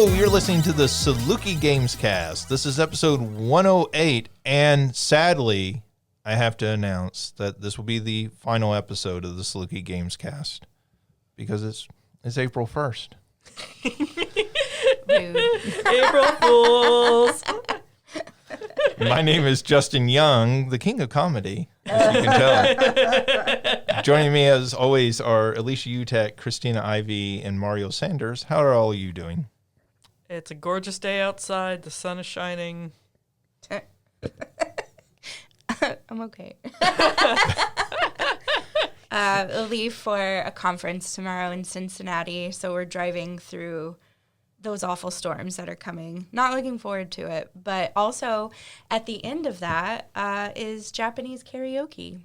Hello, you're listening to the Saluki Gamescast. This is episode 108, and sadly, I have to announce that this will be the final episode of the Saluki Gamescast because it's April 1st. April Fools. My name is Justin Young, the king of comedy, as you can tell. Joining me, as always, are Alicia Utecht, Christina Ivey, and Mario Sanders. How are all of you doing? It's a gorgeous day outside. The sun is shining. I'm okay. We'll leave for a conference tomorrow in Cincinnati, so we're driving through those awful storms that are coming. Not looking forward to it, but also at the end of that is Japanese karaoke.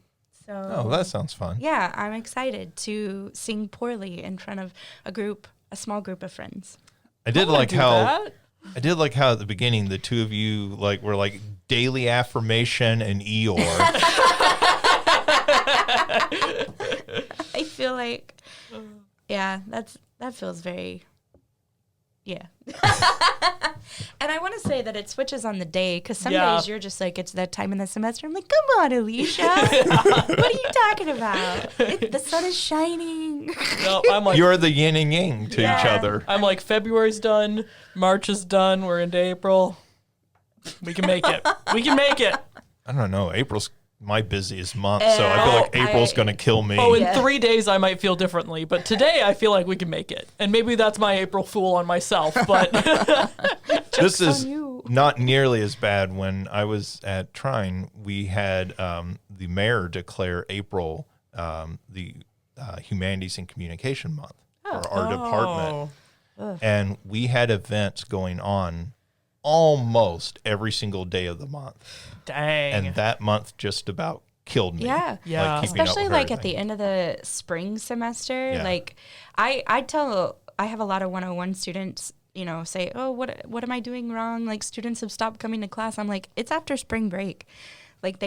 So, Oh, that sounds fun. yeah, I'm excited to sing poorly in front of a small group of friends. I did like how That? at the beginning the two of you were daily affirmation and Eeyore. I feel like, yeah, that feels very, yeah. And I want to say that it switches on the day because some days you're just like, it's that time in the semester. I'm like, come on, Alicia. What are you talking about? The sun is shining. No, I'm like, You're the yin and yang to each other. I'm like, February's done. March is done. We're into April. We can make it. We can make it. I don't know. April's my busiest month, so I feel like April's going to kill me. Oh, in 3 days I might feel differently, but today I feel like we can make it. And maybe that's my April Fool on myself, but This is you. not nearly as bad. When I was at Trine, we had the mayor declare April the Humanities and Communication Month for our department. And we had events going on almost every single day of the month. dang. And that month just about killed me. Yeah. Yeah. keeping up Especially with like at everything. the end of the spring semester. Yeah. Like I have a lot of 101 students, say, oh, what am I doing wrong? Like students have stopped coming to class. I'm like, it's after spring break. Like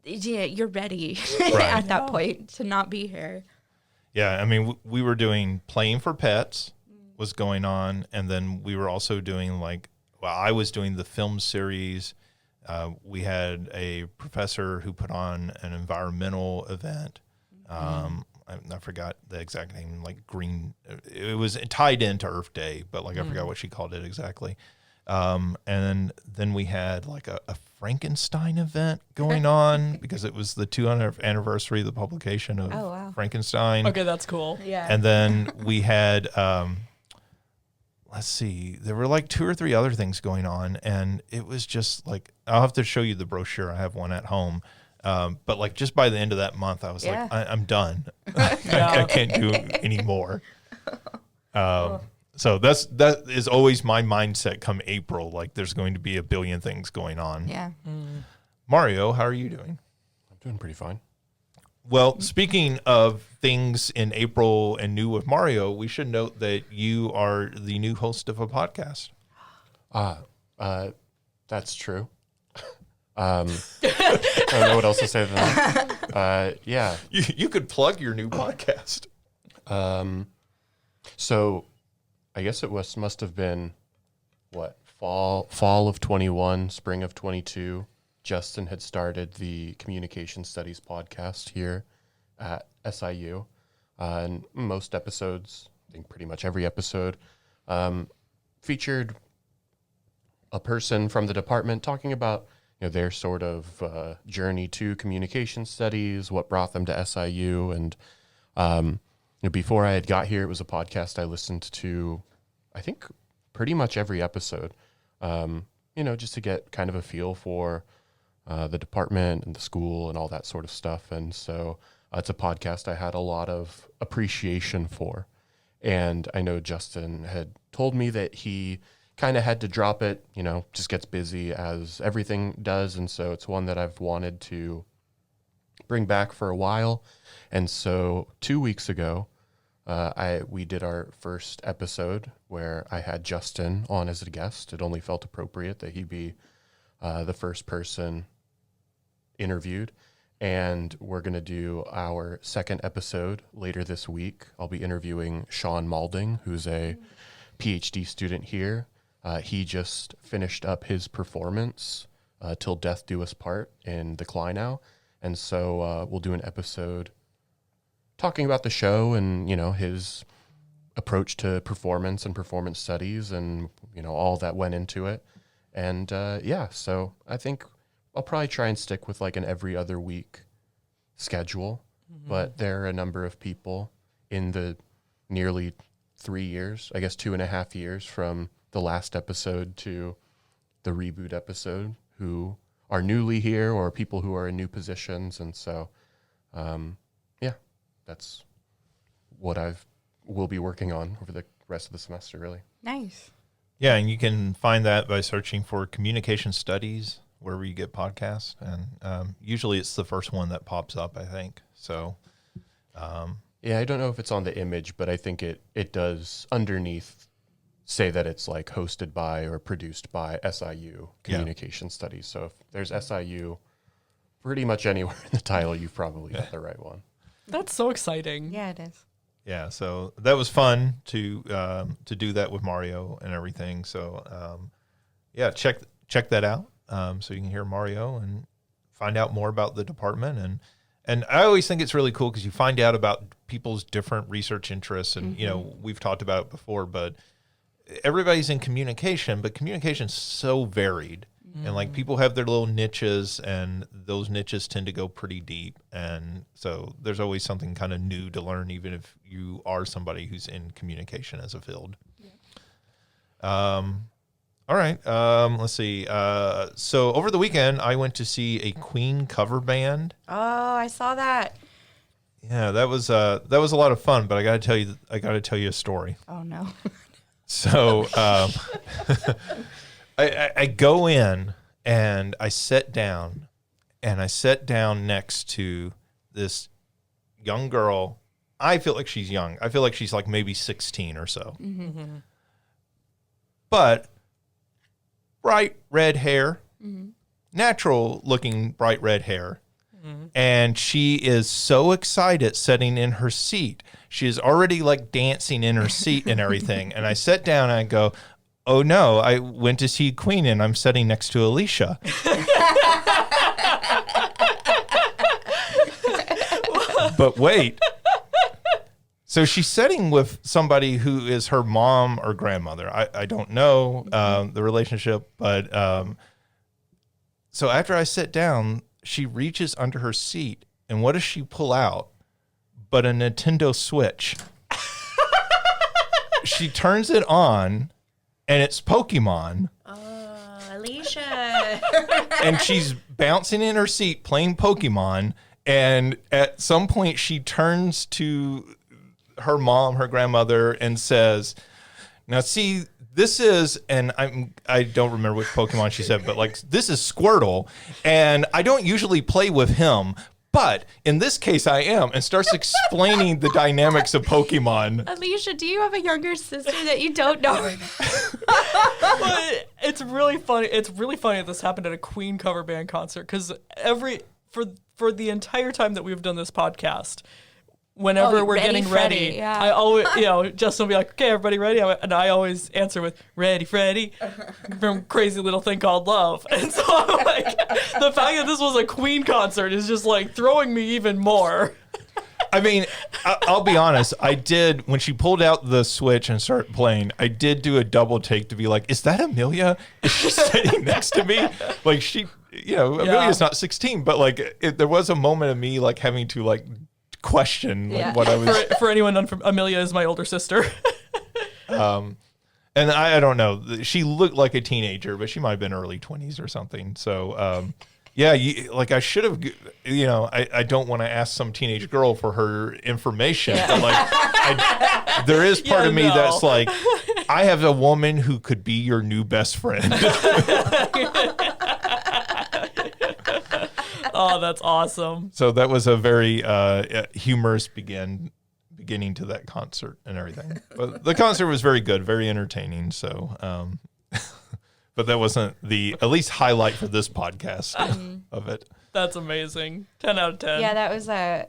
you're ready at that point to not be here. Yeah, I mean, we were doing Playing for Pets was going on, and then we were also doing I was doing the film series. We had a professor who put on an environmental event. I forgot the exact name, green. It was tied into Earth Day, but I forgot what she called it exactly. And then we had a Frankenstein event going on because it was the 200th anniversary of the publication of Frankenstein. Okay, that's cool. Yeah. And then we had, let's see, there were 2 or 3 other things going on. And it was just I'll have to show you the brochure. I have one at home. But just by the end of that month, I was I'm done. I can't do any more. So that is always my mindset come April. There's going to be a billion things going on. Yeah. Mario, how are you doing? I'm doing pretty fine. Well, speaking of things in April and new with Mario, we should note that you are the new host of a podcast. That's true. I don't know what else to say than that. Yeah. You could plug your new podcast. So I guess it must have been fall of 21, spring of 22. Justin had started the Communication Studies podcast here at SIU. And most episodes, I think pretty much every episode, featured a person from the department talking about their sort of journey to communication studies, what brought them to SIU. And before I had got here, it was a podcast I listened to, I think, pretty much every episode, just to get kind of a feel for the department and the school and all that sort of stuff. And so it's a podcast I had a lot of appreciation for. And I know Justin had told me that he kind of had to drop it, just gets busy as everything does. And so it's one that I've wanted to bring back for a while. And so 2 weeks ago, we did our first episode where I had Justin on as a guest. It only felt appropriate that he be the first person interviewed. And we're going to do our second episode later this week. I'll be interviewing Sean Malding, who's a PhD student here. He just finished up his performance, Till Death Do Us Part, in the Kleinau. And so we'll do an episode talking about the show and, his approach to performance and performance studies and, all that went into it. And so I think I'll probably try and stick with like an every other week schedule. But there are a number of people in the nearly 3 years, I guess 2.5 years from the last episode to the reboot episode, who are newly here or people who are in new positions. And so, that's what will be working on over the rest of the semester, really. Nice. Yeah, and you can find that by searching for Communication Studies wherever you get podcasts, and usually it's the first one that pops up, I think. So, yeah, I don't know if it's on the image, but I think it does underneath say that it's like hosted by or produced by SIU Communication Studies. So if there's SIU pretty much anywhere in the title, you've probably got the right one. That's so exciting. Yeah, it is. Yeah, so that was fun to do that with Mario and everything. So check that out so you can hear Mario and find out more about the department. And I always think it's really cool because you find out about people's different research interests. And we've talked about it before, but everybody's in communication, but communication's so varied. And like people have their little niches, and those niches tend to go pretty deep. And so there's always something kind of new to learn, even if you are somebody who's in communication as a field. Yeah. All right. Let's see. So over the weekend, I went to see a Queen cover band. Oh, I saw that. Yeah, that was a lot of fun. But I got to tell you a story. Oh no. So I go in and I sit down next to this young girl. I feel like she's young. I feel like she's like maybe 16 or so. Mm-hmm. But bright red hair, natural looking bright red hair. Mm-hmm. And she is so excited sitting in her seat. She is already like dancing in her seat and everything. And I sat down and I go, oh no, I went to see Queen and I'm sitting next to Alicia. But wait. So she's sitting with somebody who is her mom or grandmother. I don't know the relationship, but so after I sit down, she reaches under her seat, and what does she pull out but a Nintendo Switch? She turns it on, and it's Pokemon. Oh, Alicia. And she's bouncing in her seat playing Pokemon, and at some point she turns to her mom, her grandmother, and says, now see, this is, and I don't remember which Pokemon she said, but like, this is Squirtle, and I don't usually play with him, but in this case I am, and starts explaining the dynamics of Pokemon. Alicia, do you have a younger sister that you don't know? But it's really funny. It's really funny that this happened at a Queen cover band concert, because for the entire time that we've done this podcast, whenever we're getting ready, yeah. I always, Justin will be like, okay, everybody ready? And I always answer with, ready, Freddy, from Crazy Little Thing Called Love. And so I'm like, the fact that this was a Queen concert is just like throwing me even more. I mean, I'll be honest. I did, when she pulled out the Switch and started playing, I did do a double take to be like, is that Amelia? Is she sitting next to me? Like she, Amelia's not 16, but like there was a moment of me like having to like question what I was. For anyone Amelia is my older sister. And I don't know. She looked like a teenager, but she might have been early 20s or something. So, I should have, I don't want to ask some teenage girl for her information. Yeah. But like, there is part of me that's like, I have a woman who could be your new best friend. Oh, that's awesome. So that was a very humorous beginning to that concert and everything. But the concert was very good, very entertaining. So, but that wasn't the at least highlight for this podcast of it. That's amazing. 10 out of 10. Yeah, that was a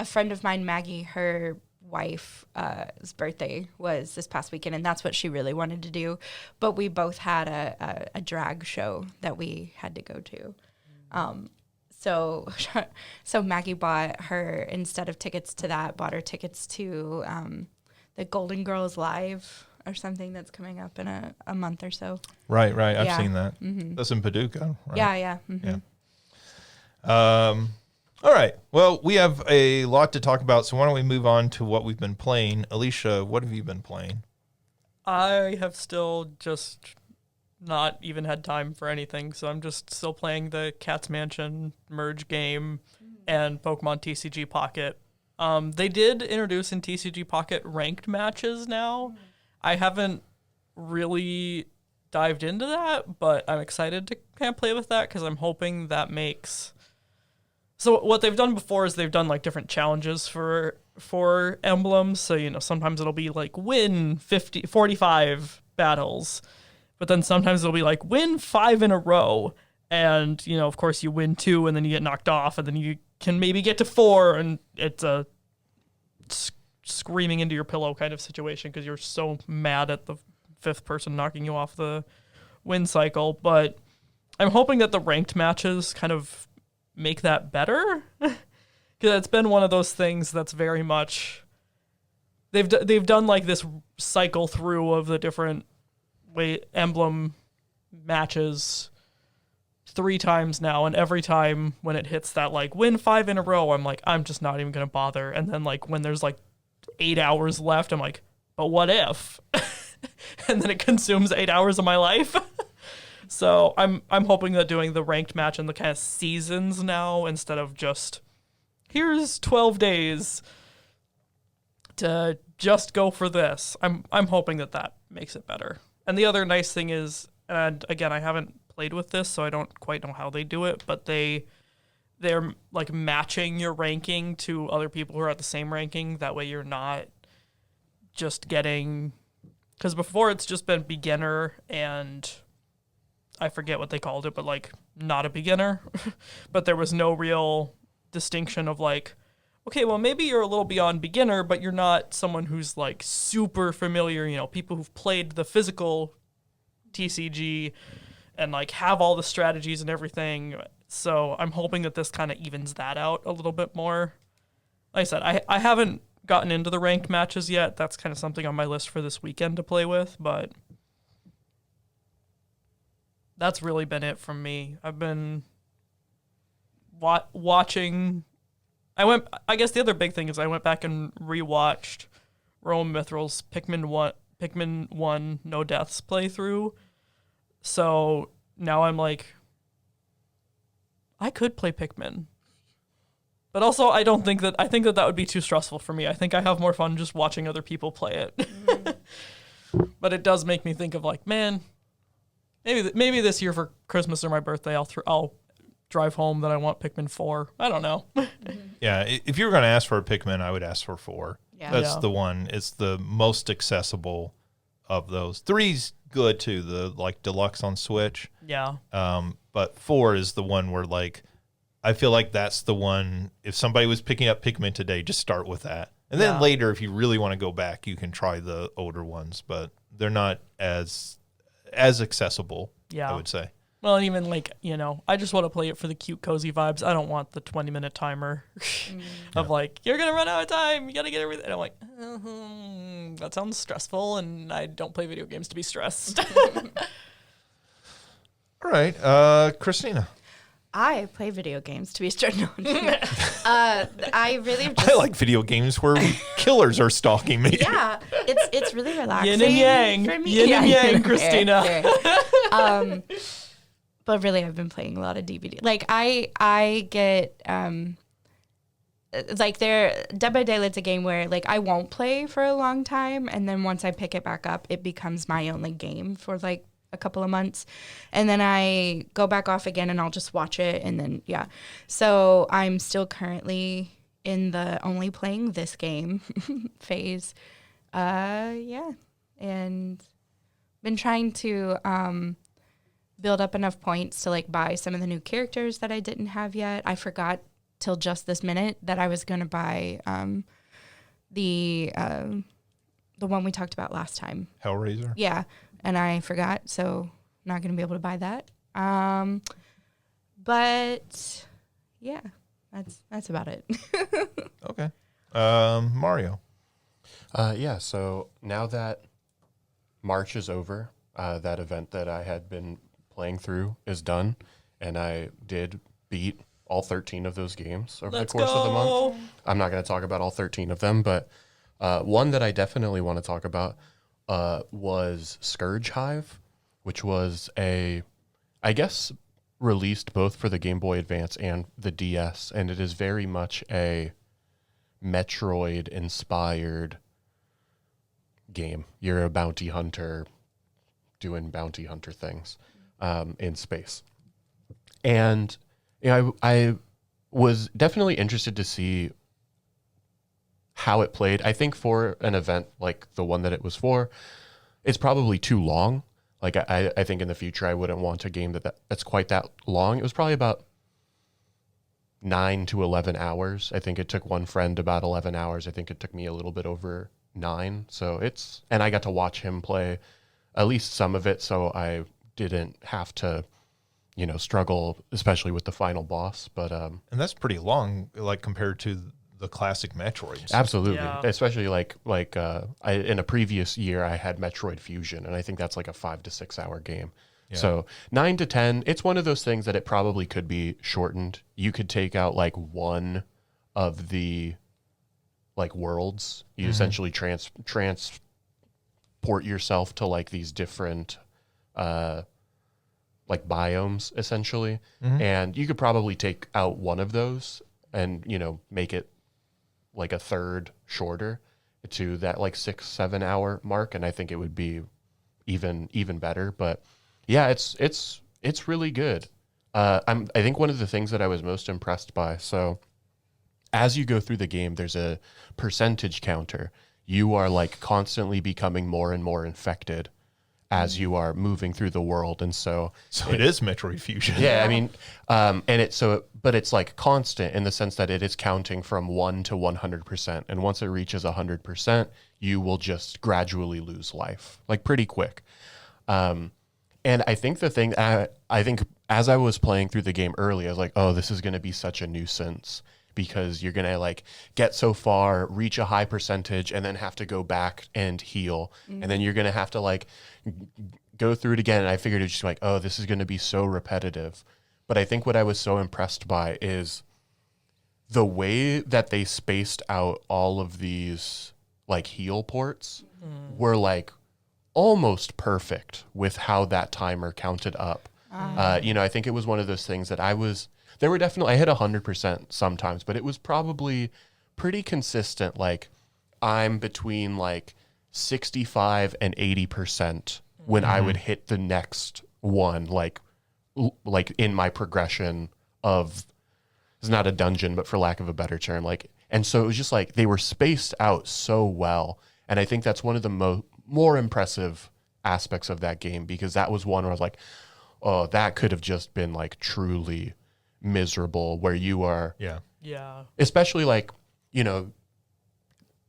friend of mine, Maggie. Her wife's birthday was this past weekend, and that's what she really wanted to do. But we both had a drag show that we had to go to. So Maggie bought her, instead of tickets to that, bought her tickets to the Golden Girls Live or something that's coming up in a month or so. Right. I've Yeah. seen that. That's in Paducah, right? Yeah. Mm-hmm. Yeah. All right. Well, we have a lot to talk about, so why don't we move on to what we've been playing? Alicia, what have you been playing? I have still just not even had time for anything, so I'm just still playing the Cat's Mansion merge game and Pokemon TCG Pocket. They did introduce in TCG Pocket ranked matches now. I haven't really dived into that, but I'm excited to kind of play with that because I'm hoping that makes... So what they've done before is they've done like different challenges for emblems. So, you know, sometimes it'll be like win 45 battles, but then sometimes it'll be like win 5 in a row. And, you know, of course you win 2 and then you get knocked off and then you can maybe get to 4 and it's a screaming into your pillow kind of situation because you're so mad at the 5th person knocking you off the win cycle. But I'm hoping that the ranked matches kind of make that better, because it's been one of those things that's very much they've done like this cycle through of the different emblem matches 3 times now, and every time when it hits that like win 5 in a row, I'm like, I'm just not even gonna bother. And then like when there's like 8 hours left, I'm like, but what if? And then it consumes 8 hours of my life. So I'm hoping that doing the ranked match and the kind of seasons now, instead of just here's 12 days to just go for this, I'm hoping that makes it better. And the other nice thing is, and again, I haven't played with this, so I don't quite know how they do it, but they're like matching your ranking to other people who are at the same ranking. That way you're not just getting, because before it's just been beginner and I forget what they called it, but like not a beginner. But there was no real distinction of like, okay, well maybe you're a little beyond beginner, but you're not someone who's like super familiar, you know, people who've played the physical TCG and like have all the strategies and everything. So I'm hoping that this kind of evens that out a little bit more. Like I said, I haven't gotten into the ranked matches yet. That's kind of something on my list for this weekend to play with, but that's really been it from me. I've been watching. I guess the other big thing is I went back and rewatched Rome Mithril's Pikmin 1 No Deaths playthrough. So now I'm like, I could play Pikmin. But also I think that would be too stressful for me. I think I have more fun just watching other people play it. But it does make me think of like, man, maybe this year for Christmas or my birthday, I'll drive home that I want Pikmin 4. I don't know. Yeah, if you were going to ask for a Pikmin, I would ask for 4. Yeah. That's the one. It's the most accessible of those. 3's good too, the like deluxe on Switch. Yeah. But 4 is the one where like I feel like that's the one. If somebody was picking up Pikmin today, just start with that. And then later, if you really want to go back, you can try the older ones, but they're not as accessible, I would say. Well, and even like, you know, I just want to play it for the cute, cozy vibes. I don't want the 20-minute timer of like, you're going to run out of time. You got to get everything. And I'm like, that sounds stressful, and I don't play video games to be stressed. All right. Christina. I play video games to be stressed. No, I really just, I like video games where killers are stalking me. Yeah, it's really relaxing. Yin and yang. For me. Yin and yang, fair, Christina. fair. But really, I've been playing a lot of DVD. Like I get like Dead by Daylight's a game where like I won't play for a long time, and then once I pick it back up, it becomes my only game for like a couple of months, and then I go back off again and I'll just watch it, and then so I'm still currently in the only playing this game phase. And been trying to build up enough points to like buy some of the new characters that I didn't have yet. I forgot till just this minute that I was going to buy the one we talked about last time. Hellraiser. Yeah, and I forgot, so I'm not going to be able to buy that. But yeah, that's about it. Okay. Mario. Yeah, so now that March is over, that event that I had been playing through is done, and I did beat all 13 of those games over the course of the month. I'm not going to talk about all 13 of them, but one that I definitely want to talk about was Scourge Hive, which was I guess, released both for the Game Boy Advance and the DS, and it is very much a Metroid-inspired game. You're a bounty hunter doing bounty hunter things in space. And I was definitely interested to see how it played. I think for an event like the one that it was for, it's probably too long. Like I think in the future I wouldn't want a game that's quite that long. It was probably about 9 to 11 hours. I think it took one friend about 11 hours. I think it took me a little bit over 9. So and I got to watch him play at least some of it, so I didn't have to, struggle, especially with the final boss. But And that's pretty long, like compared to the classic Metroids. absolutely, Yeah. especially like in a previous year I had Metroid Fusion, and I think that's like a 5 to 6 hour game. Yeah. So 9 to 10, it's one of those things that it probably could be shortened. You could take out like one of the like worlds. You essentially transport yourself to like these different like biomes essentially. And you could probably take out one of those and, make it like a third shorter to that like 6-7 hour mark. And I think it would be even better. But yeah, it's really good. I think one of the things that I was most impressed by, so as you go through the game, there's a percentage counter. You are like constantly becoming more and more infected as you are moving through the world. And so it is Metroid Fusion. yeah, I mean, but it's like constant in the sense that it is counting from 1 to 100%. And once it reaches 100%, you will just gradually lose life, like pretty quick. And I think the thing, I think as I was playing through the game early, I was like, oh, this is going to be such a nuisance because you're going to like get so far, reach a high percentage, and then have to go back and heal. And then you're going to have to like go through it again. And I figured it's just like, oh, this is going to be so repetitive. But I think what I was so impressed by is the way that they spaced out all of these like heal ports were like almost perfect with how that timer counted up. I think it was one of those things that I hit 100% sometimes, but it was probably pretty consistent. Like I'm between like 65 and 80% when I would hit the next one, like in my progression of, it's not a dungeon, but for lack of a better term, like, and so it was just like, they were spaced out so well. And I think that's one of the more impressive aspects of that game, because that was one where I was like, oh, that could have just been like truly miserable, where you are, Yeah. especially like,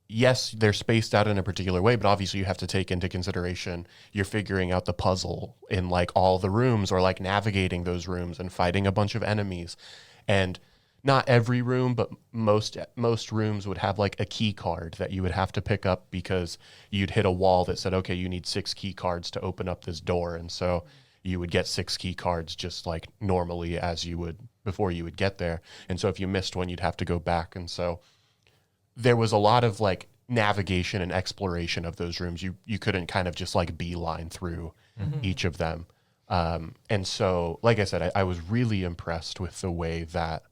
yes, they're spaced out in a particular way, but obviously you have to take into consideration you're figuring out the puzzle in like all the rooms, or like navigating those rooms and fighting a bunch of enemies. And not every room, but most rooms would have like a key card that you would have to pick up, because you'd hit a wall that said, okay, you need 6 key cards to open up this door. And so you would get 6 key cards just like normally as you would before you would get there. And so if you missed one, you'd have to go back. And so there was a lot of like navigation and exploration of those rooms. You couldn't kind of just like beeline through each of them. And so, like I said, I was really impressed with the way that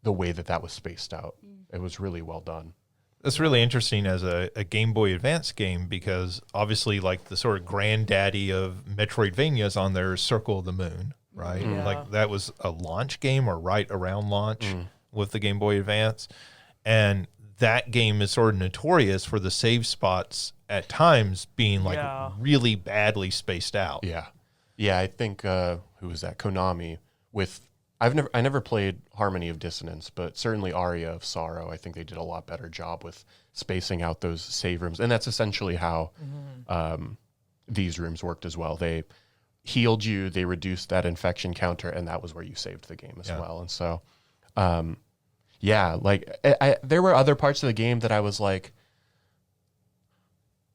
that was spaced out. It was really well done. That's really interesting as a Game Boy Advance game, because obviously like the sort of granddaddy of Metroidvanias on there is Circle of the Moon, right? Yeah. Like that was a launch game, or right around launch with the Game Boy Advance. And that game is sort of notorious for the save spots at times being like really badly spaced out. Yeah. I think, who was that? Konami, with I never played Harmony of Dissonance, but certainly Aria of Sorrow. I think they did a lot better job with spacing out those save rooms, and that's essentially how these rooms worked as well. They healed you, they reduced that infection counter, and that was where you saved the game as well. And so, there were other parts of the game that I was like,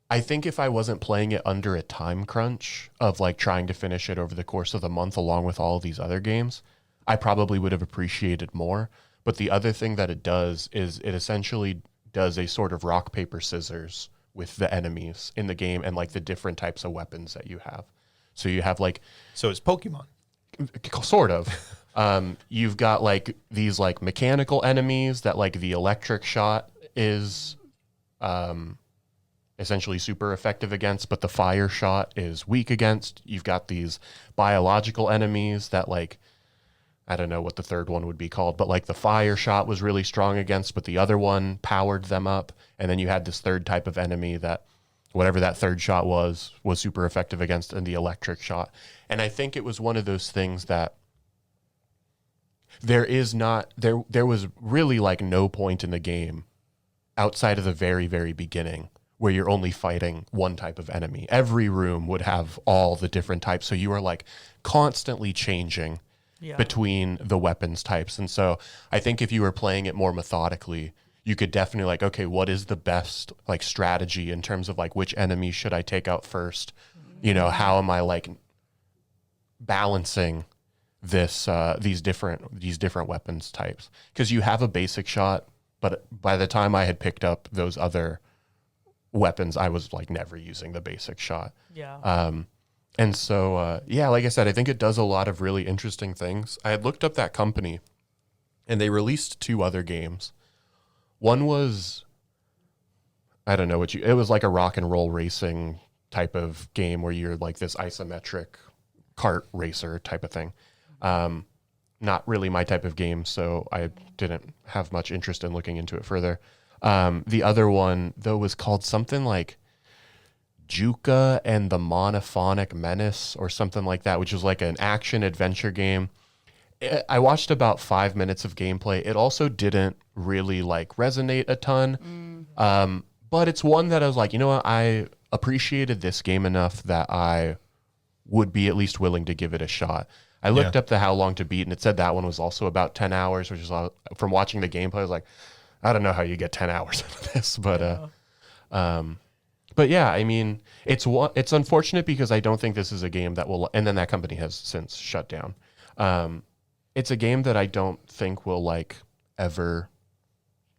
I think if I wasn't playing it under a time crunch of like trying to finish it over the course of the month along with all of these other games, I probably would have appreciated more. But the other thing that it does is it essentially does a sort of rock, paper, scissors with the enemies in the game and like the different types of weapons that you have. So you have like... So it's Pokemon. Sort of. You've got like these like mechanical enemies that like the electric shot is... essentially super effective against, but the fire shot is weak against. You've got these biological enemies that like, I don't know what the third one would be called, but like the fire shot was really strong against, but the other one powered them up. And then you had this third type of enemy that whatever that third shot was super effective against, and the electric shot. And I think it was one of those things that there was really like no point in the game outside of the very, very beginning where you're only fighting one type of enemy. Every room would have all the different types. So you are like constantly changing between the weapons types. And so I think if you were playing it more methodically, you could definitely like, okay, what is the best like strategy in terms of like which enemy should I take out first? You know, how am I like balancing this these different weapons types? Because you have a basic shot, but by the time I had picked up those other weapons, I was like never using the basic shot. And so like I said, I think it does a lot of really interesting things. I had looked up that company and they released 2 other games. One was, I don't know it was like a rock and roll racing type of game where you're like this isometric kart racer type of thing. Not really my type of game, so I didn't have much interest in looking into it further. The other one, though, was called something like Juka and the Monophonic Menace or something like that, which was like an action adventure game. I watched about 5 minutes of gameplay. It also didn't really like resonate a ton. But it's one that I was like, you know what? I appreciated this game enough that I would be at least willing to give it a shot. I looked up the how long to beat, and it said that one was also about 10 hours, which is from watching the gameplay, I was like, I don't know how you get 10 hours out of this, but yeah, I mean, it's unfortunate because I don't think this is a game that will, and then that company has since shut down. It's a game that I don't think will like ever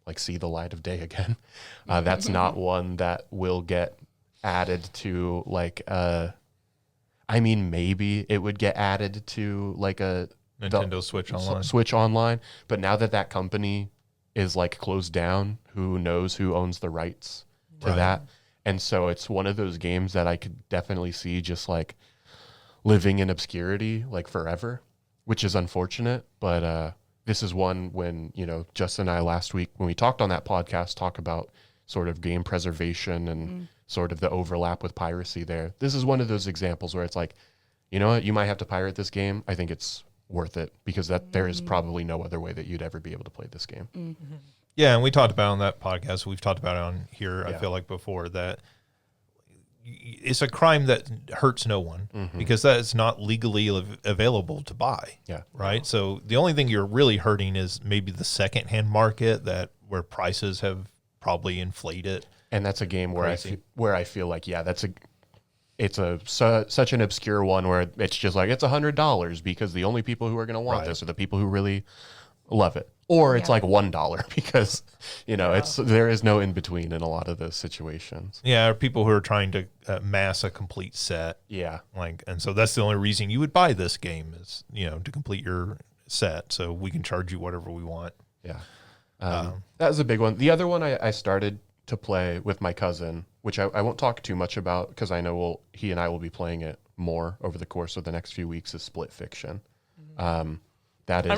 like see the light of day again. That's not one that will get added to like, I mean, maybe it would get added to like a Nintendo Switch Online. But now that company is like closed down, who knows who owns the rights to that? And so it's one of those games that I could definitely see just like living in obscurity like forever, which is unfortunate. But this is one when, you know, Justin and I last week when we talked on that podcast, talk about sort of game preservation and sort of the overlap with piracy there. This is one of those examples where it's like, you know what, you might have to pirate this game. I think it's worth it because there is probably no other way that you'd ever be able to play this game. Yeah, and we talked about on that podcast, we've talked about it on here, I feel like before, that it's a crime that hurts no one because that is not legally available to buy. Yeah. Right? So the only thing you're really hurting is maybe the secondhand market where prices have probably inflated. And that's a game where I feel like, it's such an obscure one where it's just like, it's $100 because the only people who are going to want this are the people who really love it. Or it's like $1 because, you know, there is no in between in a lot of those situations. Yeah, or people who are trying to mass a complete set. Yeah. And so that's the only reason you would buy this game is, you know, to complete your set. So we can charge you whatever we want. Yeah. That was a big one. The other one I started to play with my cousin, which I won't talk too much about because I know he and I will be playing it more over the course of the next few weeks, is Split Fiction. I'm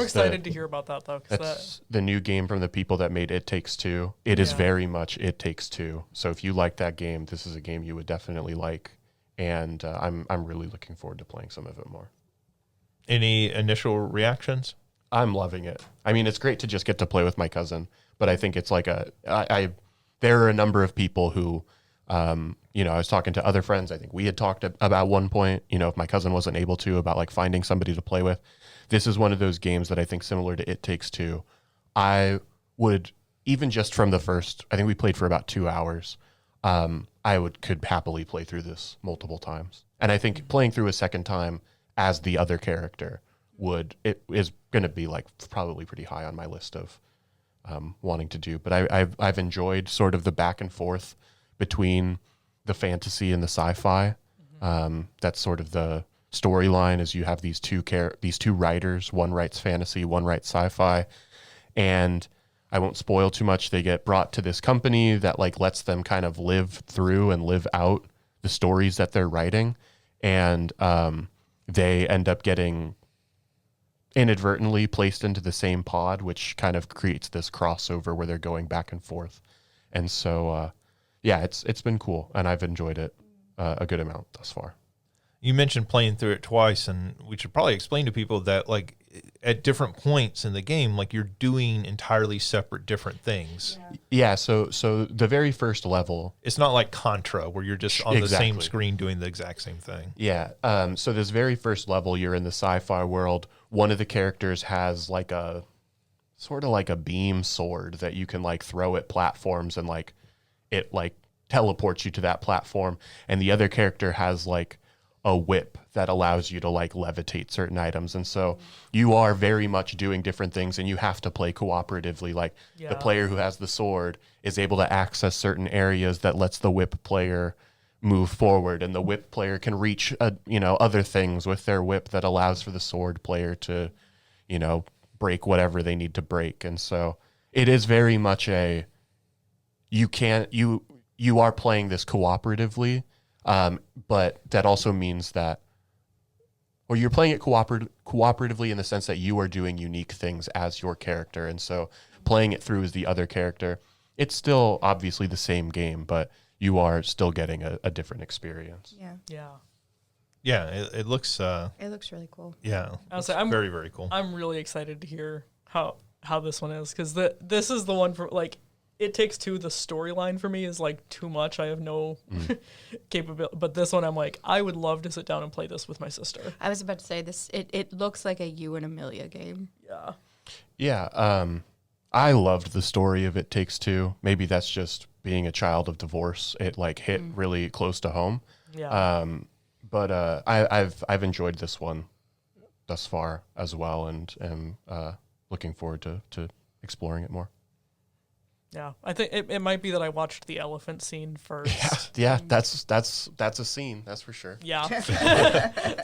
excited to hear about that, though. That's the new game from the people that made It Takes Two. It is very much It Takes Two. So if you like that game, this is a game you would definitely like. And I'm really looking forward to playing some of it more. Any initial reactions? I'm loving it. I mean, it's great to just get to play with my cousin, but I think it's like there are a number of people who, you know, I was talking to other friends. I think we had talked about one point, you know, if my cousin wasn't able to, about like finding somebody to play with. This is one of those games that I think, similar to It Takes Two, I would, even just from the first, I think we played for about 2 hours. Could happily play through this multiple times. And I think playing through a second time as the other character is going to be like probably pretty high on my list of wanting to do. But I've enjoyed sort of the back and forth between the fantasy and the sci-fi. That's sort of the storyline, is you have these two writers. One writes fantasy, one writes sci-fi, and I won't spoil too much. They get brought to this company that like lets them kind of live through and live out the stories that they're writing, and they end up getting inadvertently placed into the same pod, which kind of creates this crossover where they're going back and forth. And so, yeah, it's been cool, and I've enjoyed it a good amount thus far. You mentioned playing through it twice, and we should probably explain to people that, like, at different points in the game, like, you're doing entirely separate different things. Yeah, so the very first level, it's not like Contra where you're just on the same Exactly. screen doing the exact same thing. yeah. So this very first level, you're in the sci-fi world. One of the characters has like a sort of like a beam sword that you can like throw at platforms, and like it like teleports you to that platform. And the other character has like a whip that allows you to like levitate certain items. And so you are very much doing different things, and you have to play cooperatively. Like the player who has the sword is able to access certain areas that lets the whip player move forward, and the whip player can reach other things with their whip that allows for the sword player to, you know, break whatever they need to break. And so it is very much you are playing this cooperatively. But that also means that, or you're playing it cooperatively in the sense that you are doing unique things as your character. And so playing it through as the other character, it's still obviously the same game, but you are still getting a different experience. Yeah, it looks It looks really cool. yeah, I'll it's say I'm very, very cool. I'm really excited to hear how this one is, because this is the one for like It Takes Two. The storyline for me is like too much. I have no capability, but this one I'm like, I would love to sit down and play this with my sister. I was about to say this. It looks like a You and Amelia game. Yeah. I loved the story of It Takes Two. Maybe that's just being a child of divorce. It like hit really close to home. Yeah. But I've enjoyed this one thus far as well, and am looking forward to exploring it more. Yeah. I think it might be that I watched the elephant scene first. Yeah, that's a scene, that's for sure. Yeah.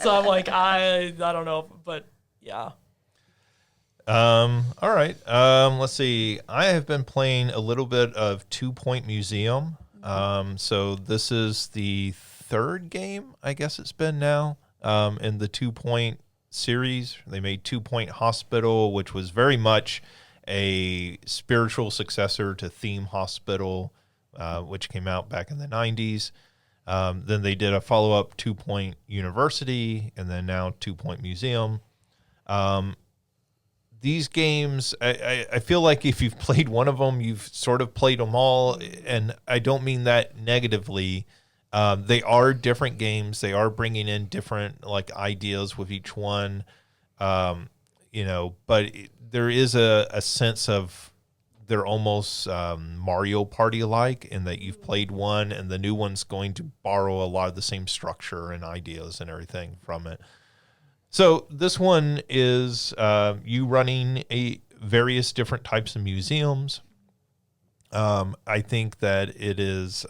So I'm like, I don't know, but yeah. All right. Let's see. I have been playing a little bit of 2 Point Museum. So this is the third game, I guess it's been now, in the 2 Point series. They made 2 Point Hospital, which was very much a spiritual successor to Theme Hospital, which came out back in the 90s. Then they did a follow-up 2 Point University, and then now 2 Point Museum. These games, I feel like if you've played one of them, you've sort of played them all, and I don't mean that negatively. They are different games. They are bringing in different like ideas with each one, but there is a sense of they're almost Mario Party-like in that you've played one, and the new one's going to borrow a lot of the same structure and ideas and everything from it. So this one is you running various different types of museums. I think that it is,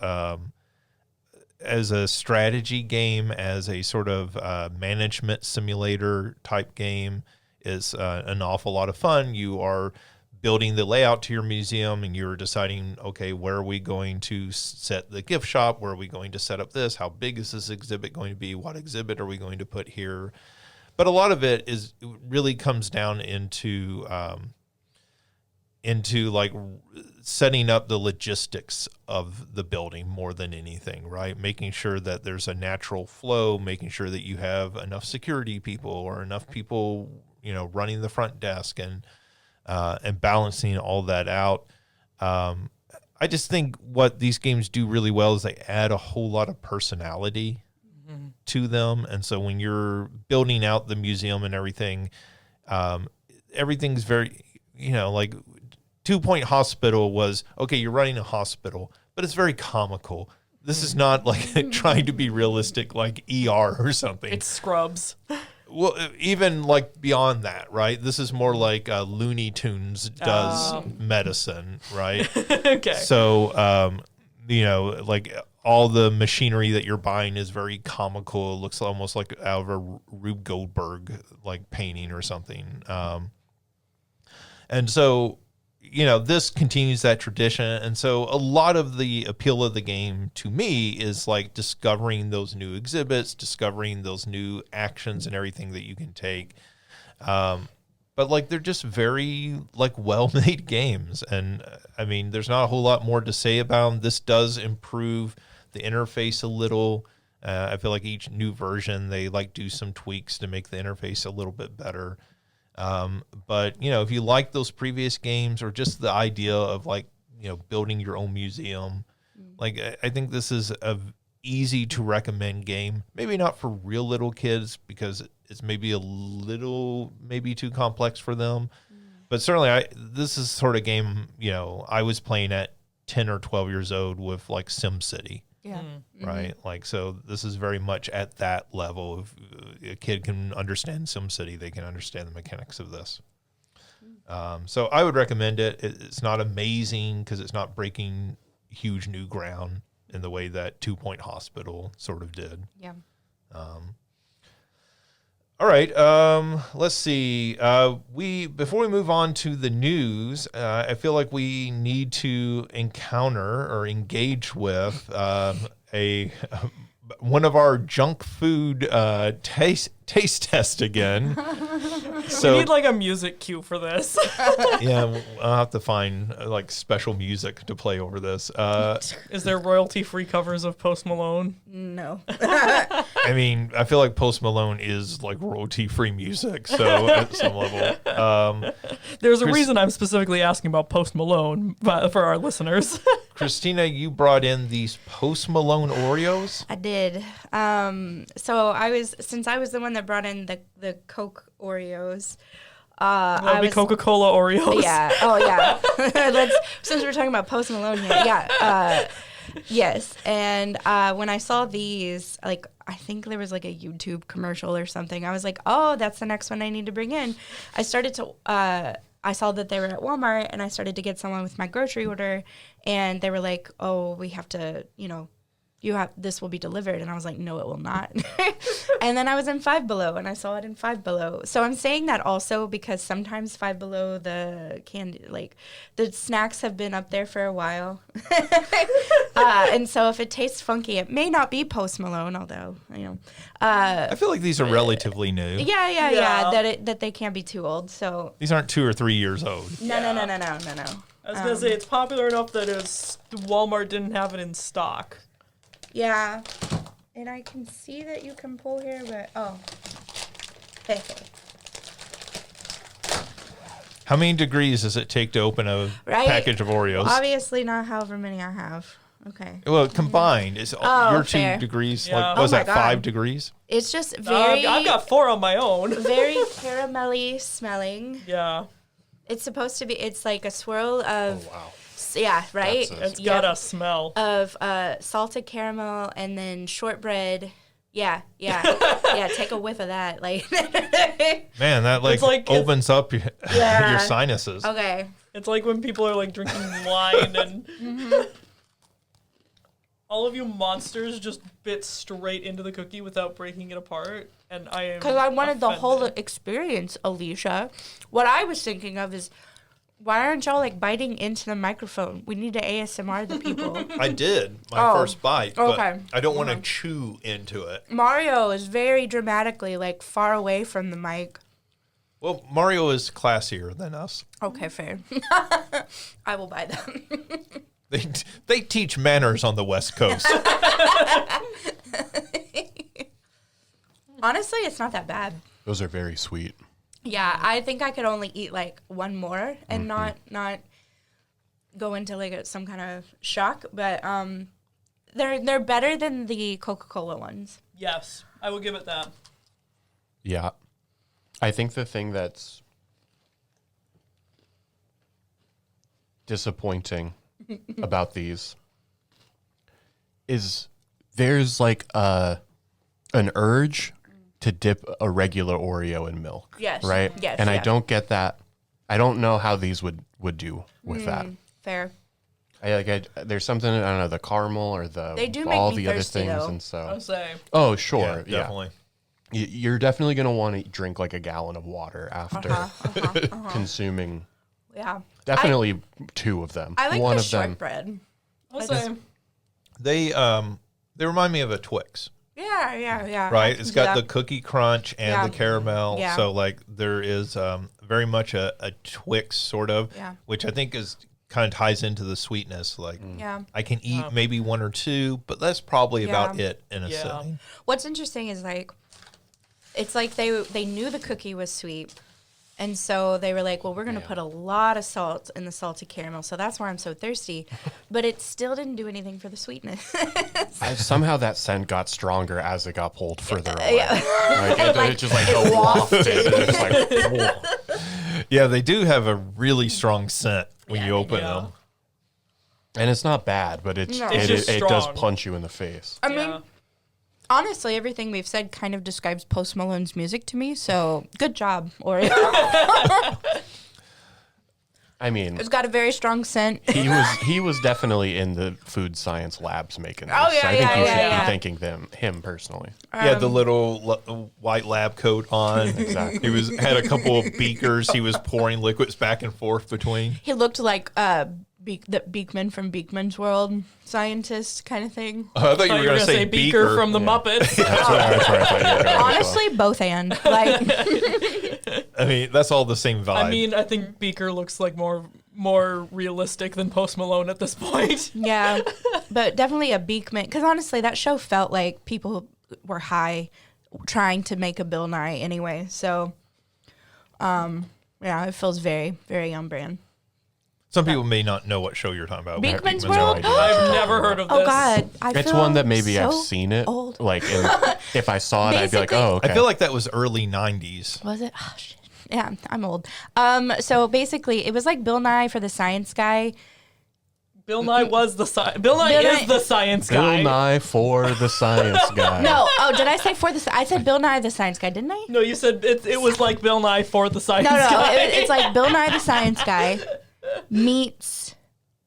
as a strategy game, as a sort of management simulator type game, is an awful lot of fun. You are building the layout to your museum, and you're deciding, okay, where are we going to set the gift shop? Where are we going to set up this? How big is this exhibit going to be? What exhibit are we going to put here? But a lot of it really comes down into like setting up the logistics of the building more than anything, right? Making sure that there's a natural flow, making sure that you have enough security people or enough people, running the front desk and balancing all that out. I just think what these games do really well is they add a whole lot of personality to them. And so when you're building out the museum and everything, everything's very, like 2 Point Hospital was, okay, you're running a hospital, but it's very comical. This is not like trying to be realistic like ER or something. It's Scrubs. Well, even like beyond that, right? This is more like Looney Tunes does medicine, right? Okay. So, like all the machinery that you're buying is very comical. It looks almost like out of a Rube Goldberg like painting or something. And so, this continues that tradition. And so a lot of the appeal of the game to me is like discovering those new exhibits, discovering those new actions and everything that you can take. But like, they're just very like well-made games. And I mean, there's not a whole lot more to say about them. This does improve the interface a little. I feel like each new version, they like do some tweaks to make the interface a little bit better. But if you like those previous games or just the idea of like, building your own museum, like I think this is a easy to recommend game. Maybe not for real little kids because it's maybe a little, maybe too complex for them, but certainly this is sort of game, I was playing at 10 or 12 years old with like SimCity. Yeah. Right. Like, so this is very much at that level. If a kid can understand SimCity, they can understand the mechanics of this. So I would recommend it. It's not amazing because it's not breaking huge new ground in the way that 2 Point Hospital sort of did. Yeah. All right. Let's see. Before we move on to the news, I feel like we need to encounter or engage with one of our junk food taste test again. We need like a music cue for this. Yeah, I'll have to find like special music to play over this. Is there royalty-free covers of Post Malone? No. I mean, I feel like Post Malone is like royalty-free music, so at some level. There's a reason I'm specifically asking about Post Malone for our listeners. Christina, you brought in these Post Malone Oreos? I did. So since I was the one that brought in the Coke Oreos. That'll be Coca-Cola Oreos. Yeah. Oh, yeah. Since we're talking about Post Malone here. Yeah. Yes. And when I saw these, like, I think there was like a YouTube commercial or something. I was like, oh, that's the next one I need to bring in. I saw that they were at Walmart, and I started to get someone with my grocery order, and they were like, oh, we have to, this will be delivered. And I was like, no, it will not. And then I was in Five Below, and I saw it in Five Below. So I'm saying that also because sometimes Five Below, the candy, like the snacks have been up there for a while. And so if it tastes funky, it may not be Post Malone, although, I feel like these are relatively new. Yeah. That they can't be too old. So These aren't 2 or 3 years old. No. I was gonna say it's popular enough that Walmart didn't have it in stock. Yeah, and I can see that you can pull here, but hey. How many degrees does it take to open a package of Oreos? Obviously not however many I have. Okay. Well, combined, is your 2 fair. degrees, Yeah. like, was that God. 5 degrees? It's just very... I've got 4 on my own. very caramelly smelling. Yeah. It's supposed to be, it's like a swirl of... Oh, wow. Yeah, right? It's got a smell. Of salted caramel and then shortbread. Yeah. Yeah, take a whiff of that. Like, Man, that opens up your sinuses. Okay. It's like when people are like drinking wine and all of you monsters just bit straight into the cookie without breaking it apart. And I am Because I wanted the whole offended. experience, Alicia. What I was thinking of is, why aren't y'all like biting into the microphone? We need to ASMR the people. I did my first bite, but okay. I don't want to chew into it. Mario is very dramatically like far away from the mic. Well, Mario is classier than us. Okay, fair. I will buy them. They teach manners on the West Coast. Honestly, it's not that bad. Those are very sweet. Yeah, I think I could only eat like one more and not go into like some kind of shock. But they're better than the Coca-Cola ones. Yes, I will give it that. Yeah. I think the thing that's disappointing about these is there's like an urge to dip a regular Oreo in milk. Yes. Right? Yes. And I yeah. don't get that. I don't know how these would do with that. Fair. There's something, I don't know, the caramel or They do make all me the other thirsty, things. though. And so, I'll say. oh, sure. Yeah. Definitely. You're definitely going to want to drink like a gallon of water after consuming. Yeah. Definitely two of them. I like one the of them. shortbread. I'll say. They remind me of a Twix. Yeah. Right? It's got Yeah. the cookie crunch and Yeah. the caramel. Yeah. So like there is very much a Twix sort of, Yeah. which I think is kind of ties into the sweetness. Like Yeah. I can eat maybe one or two, but that's probably about it in a Yeah. sitting. What's interesting is like, it's like they knew the cookie was sweet, and so they were like, well, we're gonna put a lot of salt in the salty caramel, so that's why I'm so thirsty. But it still didn't do anything for the sweetness. Somehow that scent got stronger as it got pulled further away. Yeah. Like, it just like wafted. It's like, whoa. Yeah, they do have a really strong scent when Yeah, you they open do. them. And it's not bad, but No. It's just it does strong. punch you in the face. I mean, honestly, everything we've said kind of describes Post Malone's music to me. So good job, Oreo. I mean, It's got a very strong scent. he was definitely in the food science labs making this. Oh, yeah, I think yeah, you yeah, should yeah. be thanking him personally. Yeah, the little white lab coat on. Exactly. He had a couple of beakers. He was pouring liquids back and forth between. He looked like the Beekman from Beekman's World scientist kind of thing. I thought you Oh, were going to say Beaker from the Muppets. That's what I thought you were going as well. Honestly, both and like I mean, that's all the same vibe. I mean, I think Beaker looks like more realistic than Post Malone at this point. yeah, but definitely a Beekman because honestly, that show felt like people were high trying to make a Bill Nye anyway. So, yeah, it feels very, very on brand. some people may not know what show you're talking about. Beekman's no World. idea. I've never heard of this. Oh God, It's feel one that maybe so I've seen it. Old. Like, if I saw it, I'd be like, Basically- oh, okay. I feel like that was early 90s. Was it? Oh shit. Yeah, I'm old. So basically, it was like Bill Nye for the science guy. Bill Nye was the Bill Nye Bill is Nye- the science Bill guy. Nye for the science guy. No, oh, did I say for the? I said Bill Nye the science guy, didn't I? No, you said it was like Bill Nye for the science No, guy. it's like Bill Nye the science guy meets.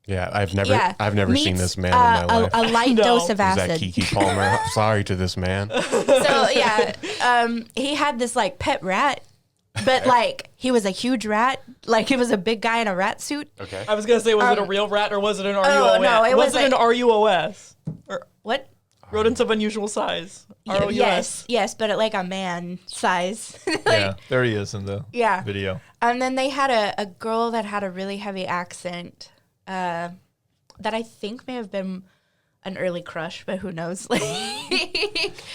Yeah, I've never meets, seen this man in my life. A light No. dose of Is that acid. Kiki Palmer? Sorry to this man. So yeah, he had this like pet rat, but like he was a huge rat. Like he was a big guy in a rat suit. Okay. I was gonna say, was it a real rat or was it an RUOS? Oh, no, it was an like- RUOS? Or What? rodents of unusual size. RUOS. Yes, but at like a man size. Yeah, there he is in the Yeah. video. And then they had a girl that had a really heavy accent that I think may have been an early crush, but who knows?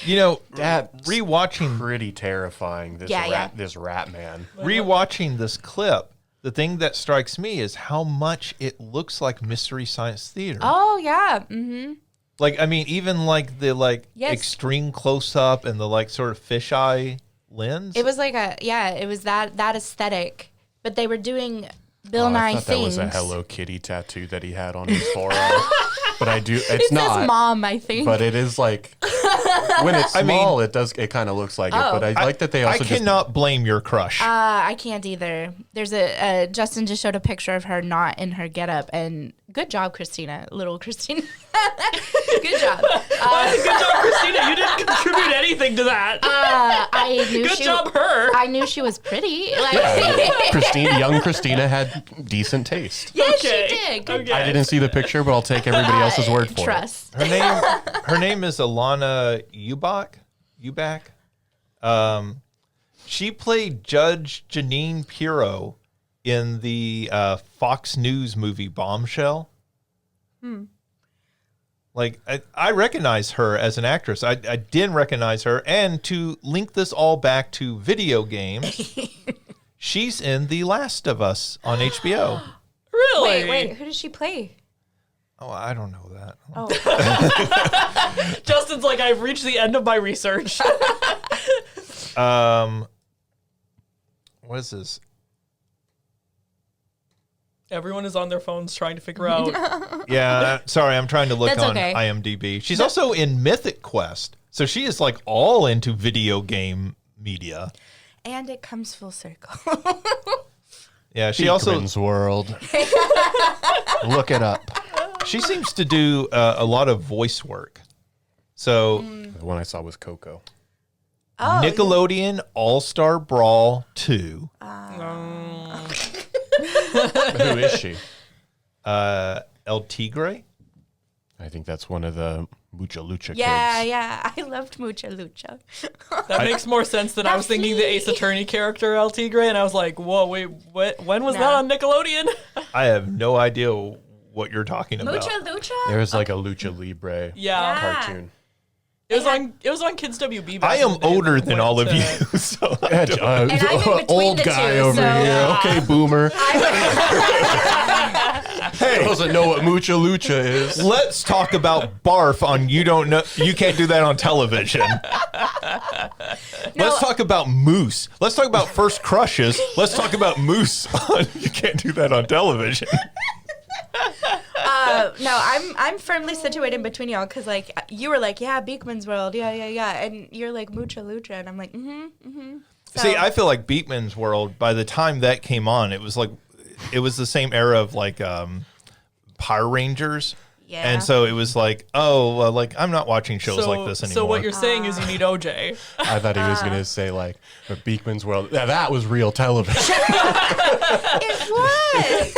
You know, That's rewatching pretty terrifying. This Yeah, yeah. this rat man. rewatching this clip, the thing that strikes me is how much it looks like Mystery Science Theater. Oh, yeah. Mm-hmm. Like, I mean, even like the Yes. extreme close up and the like sort of fisheye lens. It was like it was that aesthetic. But they were doing Bill Oh, Nye I thought things. that was a Hello Kitty tattoo that he had on his forearm. But I do. It It's says not. mom, I think. But it is like when it's I mean- small, it does. It kind of looks like it. Oh. But I like that they I also just. cannot blame your crush. I can't either. There's a Justin just showed a picture of her not in her getup, and good job, Christina, little Christina. Good job. Good job, Christina. You didn't contribute anything to that. I knew Good job, her. I knew she was pretty. Like, Young Christina had decent taste. yes, Okay. she did. Good Okay. I didn't see the picture, but I'll take everybody else's word for Trust. Her name is Alana Ubach. She played Judge Janine Pirro in the Fox News movie Bombshell. Like I recognize her as an actress. I didn't recognize her, and to link this all back to video games, She's in The Last of Us on HBO. Really? Wait, who does she play? Oh, I don't know that. Oh, Justin's like, I've reached the end of my research. What is this? Everyone is on their phones trying to figure out. Yeah, sorry, I'm trying to look That's on okay. IMDb. She's also in Mythic Quest, so she is like all into video game media. and it comes full circle. Yeah, she also Beekman's World. Look it up. she seems to do a lot of voice work. So The one I saw was Coco. Oh, Nickelodeon All-Star Brawl 2. Who is she? El Tigre. I think that's one of the Mucha Lucha yeah, kids. yeah. I loved Mucha Lucha. That makes more sense than I was thinking the Ace Attorney character El Tigre, and I was like, whoa, wait, what? When was No. that on Nickelodeon? I have no idea what you're talking about. Mucha Lucha? There was like a Lucha Libre Yeah. cartoon. It was on Kids WB back I in am the day older that than went all of to- you, so I'm in between old the guy two, over so- here. Yeah. Okay, boomer. hey, Doesn't know what Mucha Lucha is. let's talk about barf on you don't know you can't do that on television. Let's talk about moose. Let's talk about first crushes. Let's talk about moose on you can't do that on television. No, I'm firmly situated in between y'all because like you were like, yeah, Beekman's World, yeah, and you're like Mucha Lucha, and I'm like, So, See, I feel like Beekman's World, by the time that came on, it was the same era of like Power Rangers. yeah. And so it was like, oh, well, like I'm not watching shows like this anymore. So what you're saying is you need OJ. I thought he was going to say like, but Beekman's World. Yeah, that was real television. it was.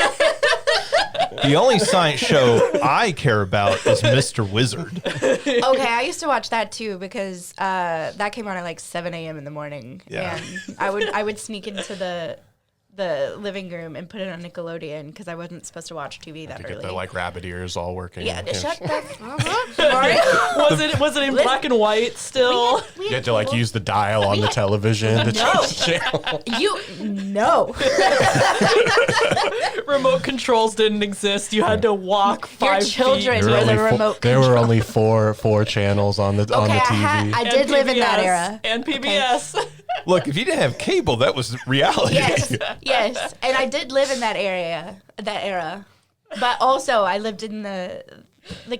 The only science show I care about is Mr. Wizard. Okay, I used to watch that too because that came on at like 7 a.m. in the morning, Yeah. and I would sneak into the living room and put it on Nickelodeon because I wasn't supposed to watch TV that To get early. the like rabbit ears all working. yeah, shut the Was it in black and white still? You had to like use the dial on the television to change the channel. No. Remote controls didn't exist. You had to walk 5 feet. children There were were the remote there were control. only four channels on the Okay, TV. I did live in that PBS, era. And PBS. Look, if you didn't have cable, that was reality. Yes, and I did live in that era. But also, I lived in the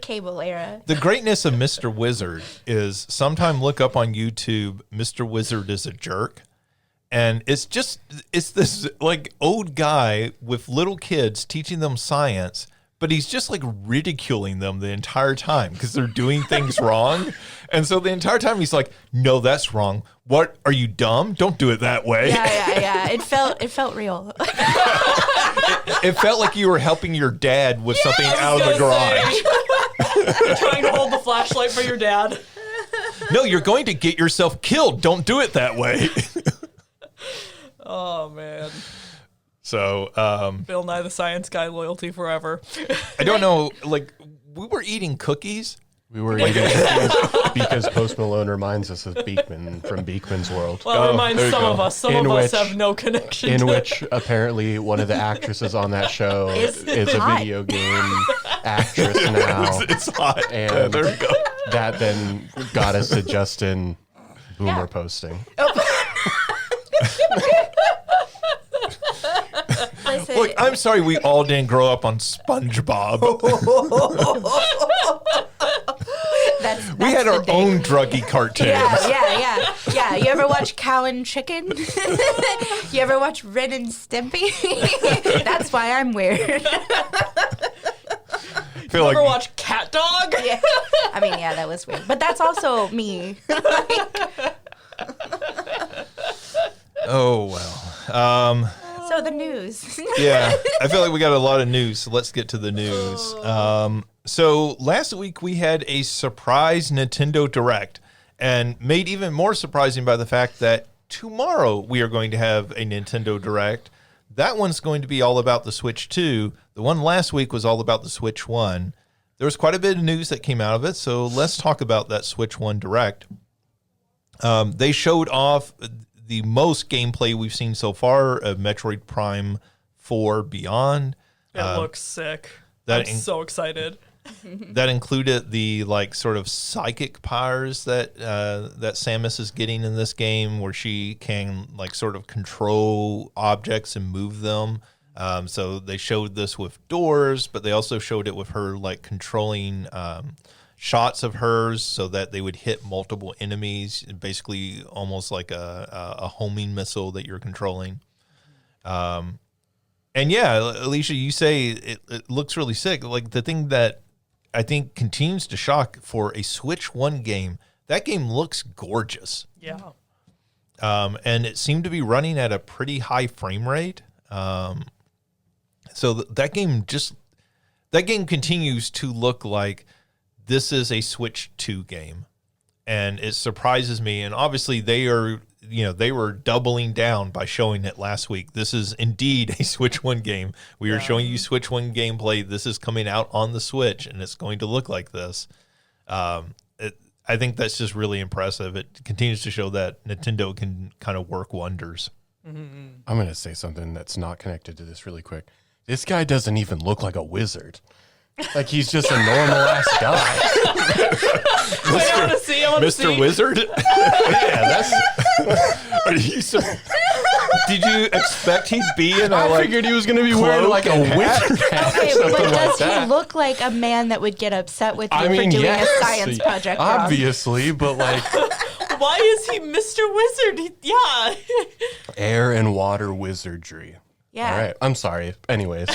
cable era. The greatness of Mr. Wizard is sometime look up on YouTube, Mr. Wizard is a jerk. And it's this like old guy with little kids teaching them science, but he's just like ridiculing them the entire time because they're doing things wrong. And so the entire time he's like, no, that's wrong. What, are you dumb? Don't do it that way. Yeah. It felt real. It felt like you were helping your dad with something out of the garage. You're trying to hold the flashlight for your dad. No, you're going to get yourself killed. Don't do it that way. Oh, man. So, Bill Nye the Science Guy loyalty forever. I don't know, like, we were eating cookies. We were eating because Post Malone reminds us of Beekman from Beekman's World. Well, it reminds there you some go. of us. Some In of us which- have no connection In to which apparently one of the actresses on that show is a hot. video game actress now. It's hot. And Yeah, there we go. that then got us to Justin Boomer Yeah. posting. Listen, Look, I'm sorry we all didn't grow up on SpongeBob. that's We had the our thing. own druggy cartoons. Yeah. You ever watch Cow and Chicken? You ever watch Ren and Stimpy? That's why I'm weird. I feel ever like watch Cat Dog? Yeah. I mean, yeah, that was weird. But that's also me. oh well. So the news. Yeah, I feel like we got a lot of news, so let's get to the news. So last week we had a surprise Nintendo Direct, and made even more surprising by the fact that tomorrow we are going to have a Nintendo Direct. That one's going to be all about the Switch 2. The one last week was all about the Switch 1. There was quite a bit of news that came out of it, so let's talk about that Switch 1 Direct. They showed off the most gameplay we've seen so far of Metroid Prime 4 Beyond. It looks sick. that I'm so excited. That included the like sort of psychic powers that that Samus is getting in this game, where she can like sort of control objects and move them. So they showed this with doors, but they also showed it with her like controlling shots of hers so that they would hit multiple enemies, basically almost like a homing missile that you're controlling. And yeah, Alicia, you say it looks really sick. Like the thing that I think continues to shock for a Switch 1 game, that game looks gorgeous. Yeah. And it seemed to be running at a pretty high frame rate. So that game continues to look like this is a Switch 2 game. And it surprises me. And obviously they were doubling down by showing it last week. This is indeed a Switch 1 game. We are showing you Switch 1 gameplay. This is coming out on the Switch, and it's going to look like this. I think that's just really impressive. It continues to show that Nintendo can kind of work wonders. I'm going to say something that's not connected to this really quick. This guy doesn't even look like a wizard. Like he's just a normal ass guy. Wait, I want to see. Mr. Wizard? Yeah, that's. Did you expect he'd be in a I figured he was going to be wearing like a wizard hat. Okay, or but something does like that. he look like a man that would get upset with you I mean, for doing yes, a science project wrong? obviously, but like Why is he Mr. Wizard? Yeah. air and water wizardry. Yeah. All right. I'm sorry. Anyways.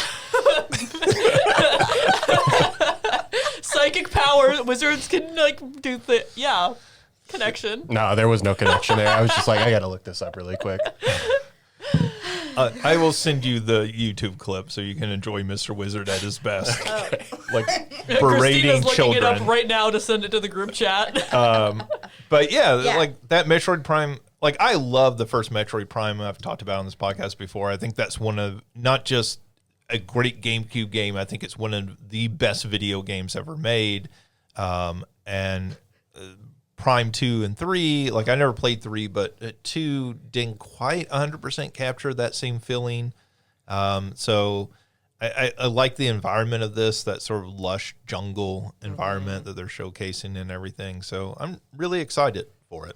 Psychic power. Wizards can like do the connection. No, there was no connection there. I was just like, I got to look this up really quick. I will send you the YouTube clip so you can enjoy Mr. Wizard at his best. Like berating Christina's looking children. it up right now to send it to the group chat. But yeah, Yeah. like that Metroid Prime, like I love the first Metroid Prime. I've talked about on this podcast before. I think that's one of not just a great GameCube game. I think it's one of the best video games ever made. And Prime 2 and 3, like I never played 3, but 2 didn't quite 100% capture that same feeling. So I like the environment of this, that sort of lush jungle environment that they're showcasing and everything. So I'm really excited for it.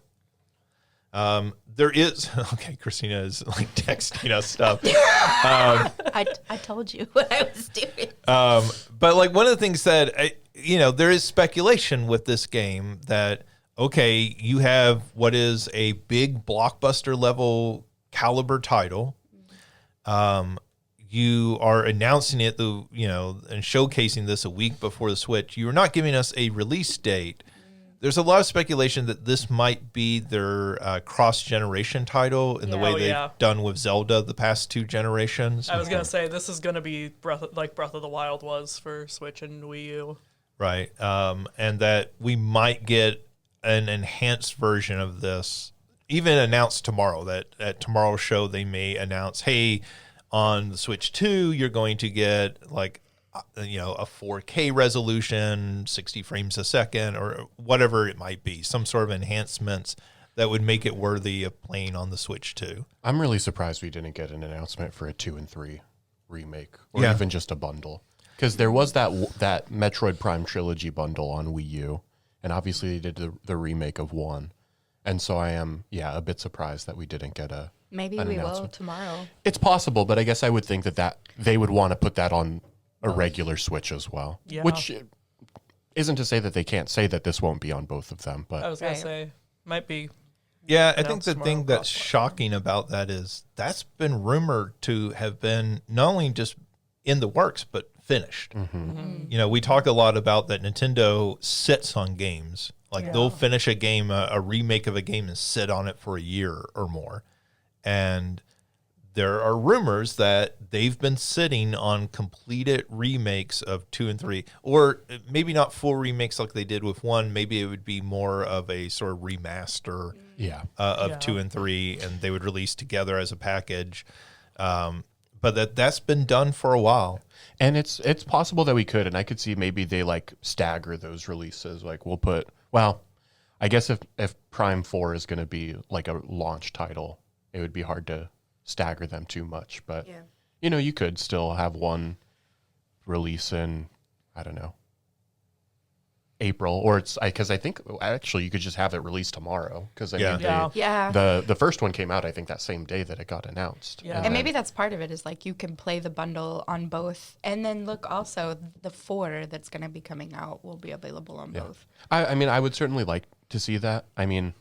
There is, okay, Christina is like texting us stuff. I told you what I was doing. But like one of the things that, there is speculation with this game that, okay, you have what is a big blockbuster level caliber title. You are announcing it, and showcasing this a week before the Switch. You're not giving us a release date. There's a lot of speculation that this might be their cross-generation title in the way they've done with Zelda the past 2 generations. I was gonna say this is gonna be Breath of the Wild was for Switch and Wii U. Right, and that we might get an enhanced version of this, even announced tomorrow. That at tomorrow's show they may announce, hey, on the Switch 2, you're going to get like a 4K resolution, 60 frames a second, or whatever it might be, some sort of enhancements that would make it worthy of playing on the Switch 2. I'm really surprised we didn't get an announcement for a 2 and 3 remake, or even just a bundle. Because there was that Metroid Prime Trilogy bundle on Wii U, and obviously they did the remake of 1. And so I am, a bit surprised that we didn't get Maybe an we will announcement. tomorrow. It's possible, but I guess I would think that they would want to put that on a regular Switch as well. Yeah. Which isn't to say that they can't say that this won't be on both of them, but I was gonna say might be. Yeah, I think the Announced thing tomorrow that's shocking about that is that's been rumored to have been not only just in the works, but finished. We talk a lot about that Nintendo sits on games. Like they'll finish a game, a remake of a game, and sit on it for a year or more. And there are rumors that they've been sitting on completed remakes of 2 and 3, or maybe not full remakes like they did with 1. Maybe it would be more of a sort of remaster of 2 and 3, and they would release together as a package. But that's been done for a while. And it's possible that we could, and I could see maybe they like stagger those releases. Like we'll put, I guess if Prime 4 is going to be like a launch title it would be hard to stagger them too much. But, Yeah. you know, you could still have one release in, I don't know, April, or it's because I think actually you could just have it released tomorrow because Yeah. Yeah. the first one came out I think that same day that it got announced. Yeah. And then- maybe that's part of it is like you can play the bundle on both. And then look also the 4 that's going to be coming out will be available on both. I mean, I would certainly like to see that. I mean,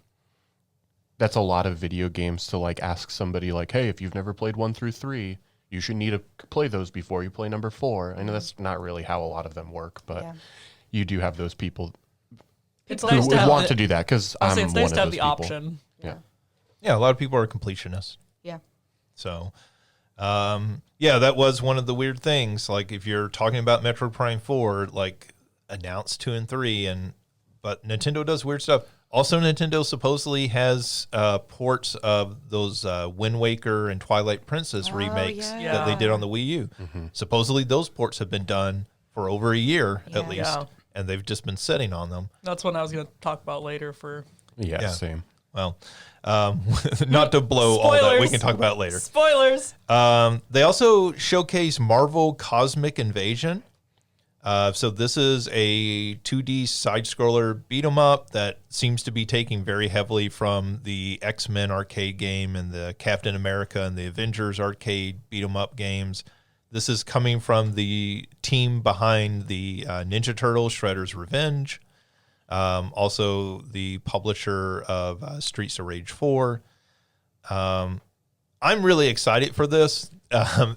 that's a lot of video games to like ask somebody like, hey, if you've never played 1 through 3, you should need to play those before you play number 4. I know that's not really how a lot of them work, but Yeah. you do have those people It's who nice to would have want the, to do that because I'll I'm say it's one nice of to have those the people. option. Yeah. Yeah, a lot of people are completionists. Yeah. So, yeah, that was one of the weird things. Like, if you're talking about Metroid Prime 4, like, announce 2 and 3, but Nintendo does weird stuff. Also, Nintendo supposedly has ports of those Wind Waker and Twilight Princess remakes yeah. that they did on the Wii U. Supposedly, those ports have been done for over a year at least, Yeah. and they've just been sitting on them. That's what I was going to talk about later for Yeah, same. Well, not to blow all that, we Spoilers. can talk about it later. spoilers. They also showcase Marvel Cosmic Invasion. So this is a 2D side-scroller beat-em-up that seems to be taking very heavily from the X-Men arcade game and the Captain America and the Avengers arcade beat-em-up games. This is coming from the team behind the Ninja Turtles Shredder's Revenge. Also the publisher of Streets of Rage 4. I'm really excited for this.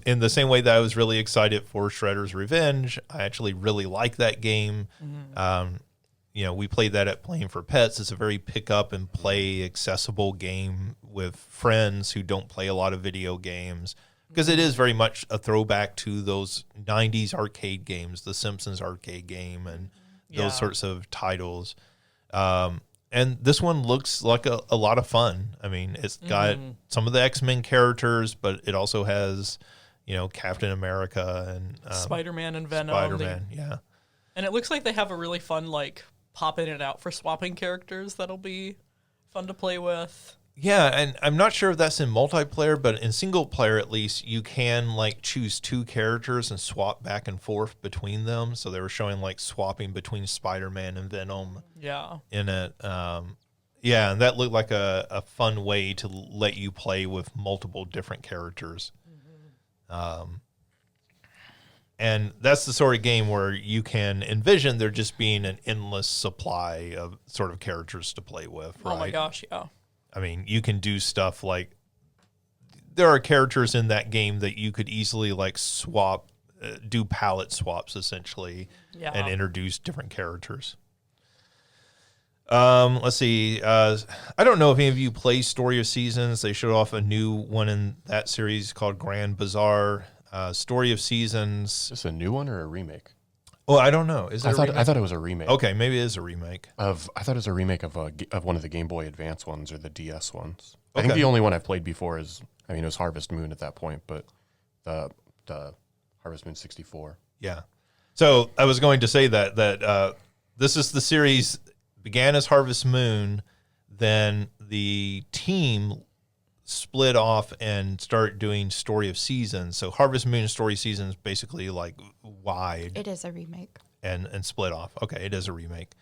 In the same way that I was really excited for Shredder's Revenge. I actually really like that game. You know, we played that at Playing for Pets. It's a very pick up and play accessible game with friends who don't play a lot of video games, because it is very much a throwback to those 90s arcade games, the Simpsons arcade game and those sorts of titles. And this one looks like a lot of fun. I mean, it's got some of the X-Men characters, but it also has, you know, Captain America and Spider-Man and Venom. Spider-Man, yeah. And it looks like they have a really fun, like, pop in and out for swapping characters that'll be fun to play with. Yeah, and I'm not sure if that's in multiplayer, but in single player at least, you can like choose 2 characters and swap back and forth between them. So they were showing like swapping between Spider-Man and Venom Yeah. in it. Yeah, and that looked like a fun way to let you play with multiple different characters. And that's the sort of game where you can envision there just being an endless supply of sort of characters to play with, right? Oh my gosh, yeah. I mean, you can do stuff like there are characters in that game that you could easily like swap, do palette swaps essentially, Yeah. and introduce different characters. Let's see. I don't know if any of you play Story of Seasons. They showed off a new one in that series called Grand Bazaar. Story of Seasons. Is this a new one or a remake? Oh, I don't know. Is it I a thought remake? I thought it was a remake. Okay, maybe it is a remake. I thought it was a remake of one of the Game Boy Advance ones or the DS ones. I think Okay. the only one I've played before is, I mean, it was Harvest Moon at that point, but the Harvest Moon 64. Yeah. So I was going to say that this is the series began as Harvest Moon, then the team split off and started doing Story of Seasons. So Harvest Moon and Story of Seasons basically like wide It is a remake. and split off. Okay, it is a remake.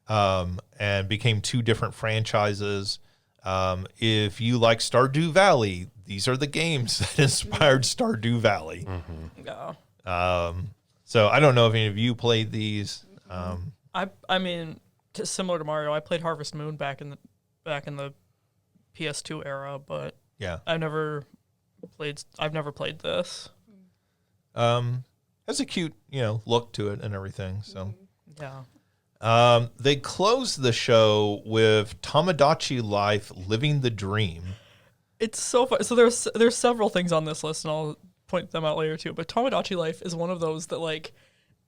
And became 2 different franchises. If you like Stardew Valley, these are the games that inspired Stardew Valley. Yeah. So I don't know if any of you played these. I mean, similar to Mario, I played Harvest Moon back in the PS2 era, but Yeah. I've never played this. Has a cute, look to it and everything. So Yeah. they closed the show with Tamagotchi Life Living the Dream. It's so fun. So there's several things on this list, and I'll point them out later too. But Tamagotchi Life is one of those that like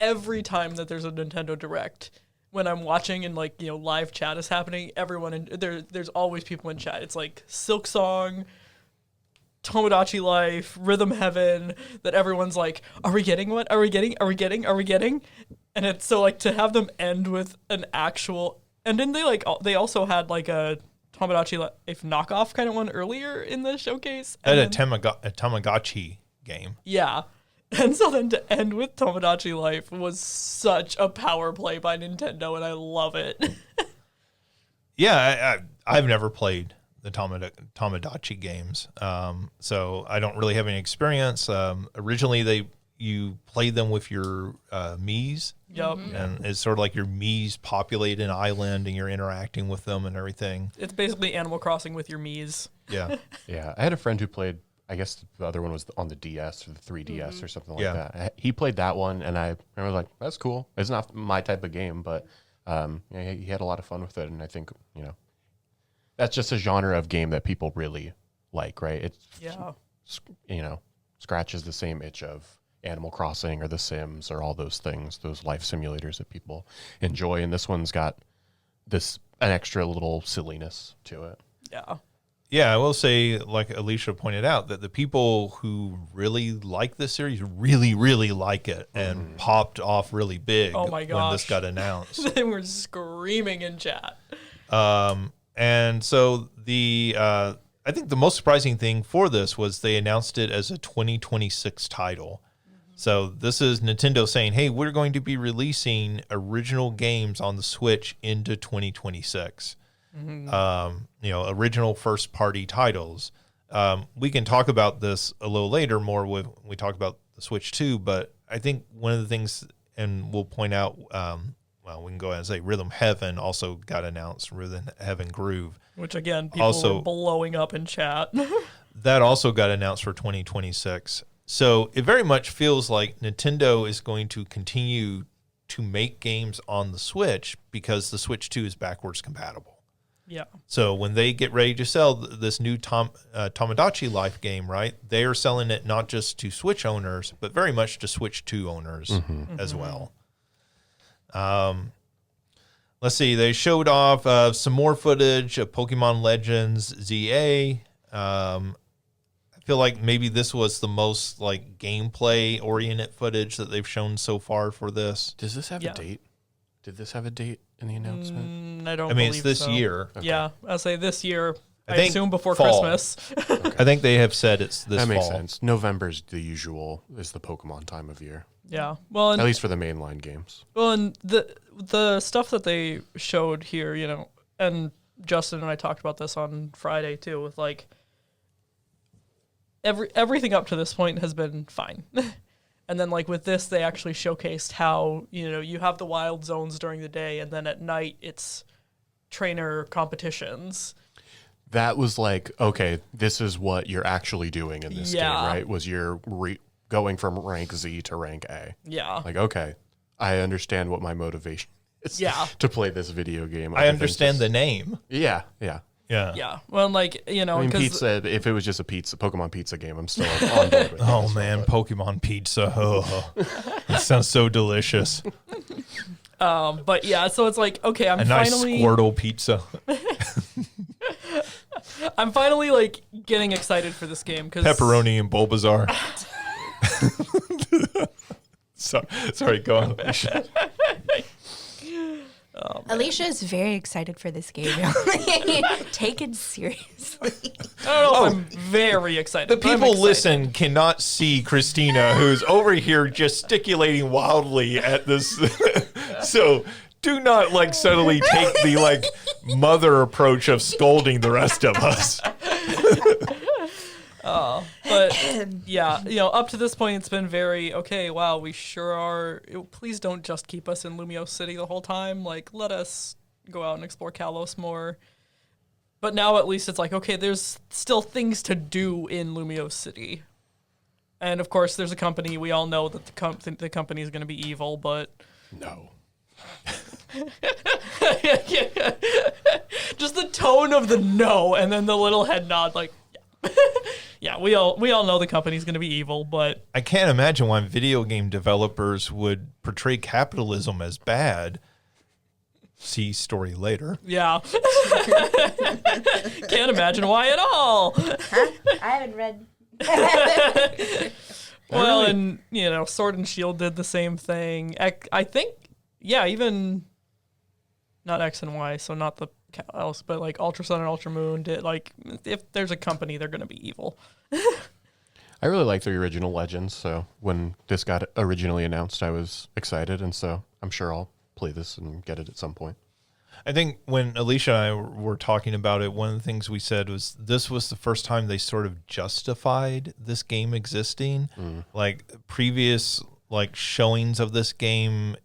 every time that there's a Nintendo Direct, when I'm watching and like live chat is happening, there's always people in chat. It's like Silk Song, Tamagotchi Life, Rhythm Heaven, that everyone's like, are we getting one? Are we getting? And it's so like to have them end with an actual, and then they also had like a Tamagotchi Life knockoff kind of one earlier in the showcase. Had And a Tamagotchi game. yeah. And so then to end with Tamagotchi Life was such a power play by Nintendo, and I love it. Yeah, I've never played the Tamagotchi games, so I don't really have any experience. Originally, you played them with your Miis, Yep. and it's sort of like your Miis populate an island, and you're interacting with them and everything. It's basically Animal Crossing with your Miis. Yeah, Yeah, I had a friend who played, I guess the other one was on the DS or the 3DS or something like Yeah. that. He played that one, and I was like, that's cool. It's not my type of game, but yeah, he had a lot of fun with it, and I think, that's just a genre of game that people really like, right? It, Yeah. Scratches the same itch of Animal Crossing or The Sims or all those things, those life simulators that people enjoy, and this one's got an extra little silliness to it. Yeah. yeah. I will say, like Alicia pointed out, that the people who really like this series really, really like it and popped off really big Oh my when gosh. this got announced. They were screaming in chat. And so I think the most surprising thing for this was they announced it as a 2026 title. So this is Nintendo saying, hey, we're going to be releasing original games on the Switch into 2026. Original first party titles. We can talk about this a little later more when we talk about the Switch 2, but I think one of the things, and we'll point out, we can go ahead and say Rhythm Heaven also got announced, Rhythm Heaven Groove. Which, again, people were blowing up in chat. That also got announced for 2026. So it very much feels like Nintendo is going to continue to make games on the Switch because the Switch 2 is backwards compatible. Yeah. So when they get ready to sell this new Tamagotchi Life game, right, they are selling it not just to Switch owners, but very much to Switch 2 owners as well. Let's see. They showed off some more footage of Pokemon Legends ZA. I feel like maybe this was the most like gameplay oriented footage that they've shown so far for this. Does this have a date? Did this have a date in the announcement? I don't I mean, believe it's this so. year. Okay. Yeah, I'll say this year. I think assume before fall. Christmas. I think they have said it's this That makes fall. sense. November's the Pokemon time of year, Yeah. Well, and, at least for the mainline games. and the stuff that they showed here, and Justin and I talked about this on Friday too, with like everything up to this point has been fine. And then like with this, they actually showcased how, you have the wild zones during the day, and then at night it's trainer competitions. That was like, okay, this is what you're actually doing in this game, right? Was you're going from rank Z to rank A. Yeah. Like, okay, I understand what my motivation is to play this video game. I understand the name. Yeah. Yeah. Well, like, I mean, because pizza, if it was just a Pokemon pizza game, I'm still on board with Oh it. man, Pokemon pizza. Oh, that sounds so delicious. but yeah, so it's like, okay, A nice Squirtle pizza. I'm finally like getting excited for this game because Pepperoni and Bulbasaur. Sorry, go on. Alicia is very excited for this game. Take it seriously. I don't know if I'm very excited. The but I'm people excited. listen cannot see Christina, who's over here gesticulating wildly at this. So do not like suddenly take the like mother approach of scolding the rest of us. But yeah, up to this point, it's been very okay. Wow, we sure are. Please don't just keep us in Lumiose City the whole time. Like, let us go out and explore Kalos more. But now at least it's like, okay, there's still things to do in Lumiose City. And of course, there's a company. We all know that the company is going to be evil, but No. just the tone of the no, and then the little head nod, like, yeah. Yeah, we all know the company's going to be evil, but I can't imagine why video game developers would portray capitalism as bad. See story later. yeah. Can't imagine why at all. I haven't read. Well, and, Sword and Shield did the same thing. I think, yeah, even not X and Y, so not the else, but like Ultra Sun and Ultra Moon did. Like, if there's a company, they're gonna be evil. I really like the original Legends, so when this got originally announced, I was excited, and so I'm sure I'll play this and get it at some point. I think when Alicia and I were talking about it, one of the things we said was this was the first time they sort of justified this game existing. Like previous like showings of this game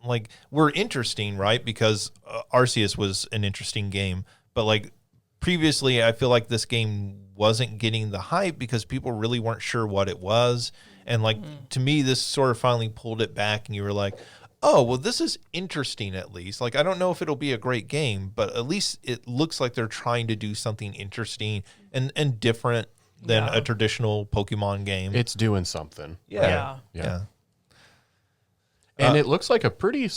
like were interesting, right? Because Arceus was an interesting game, but like previously I feel like this game wasn't getting the hype because people really weren't sure what it was. And like to me, this sort of finally pulled it back and you were like, oh, well, this is interesting at least. Like, I don't know if it'll be a great game, but at least it looks like they're trying to do something interesting and different than a traditional Pokemon game. It's doing something. Yeah. And it looks like a pretty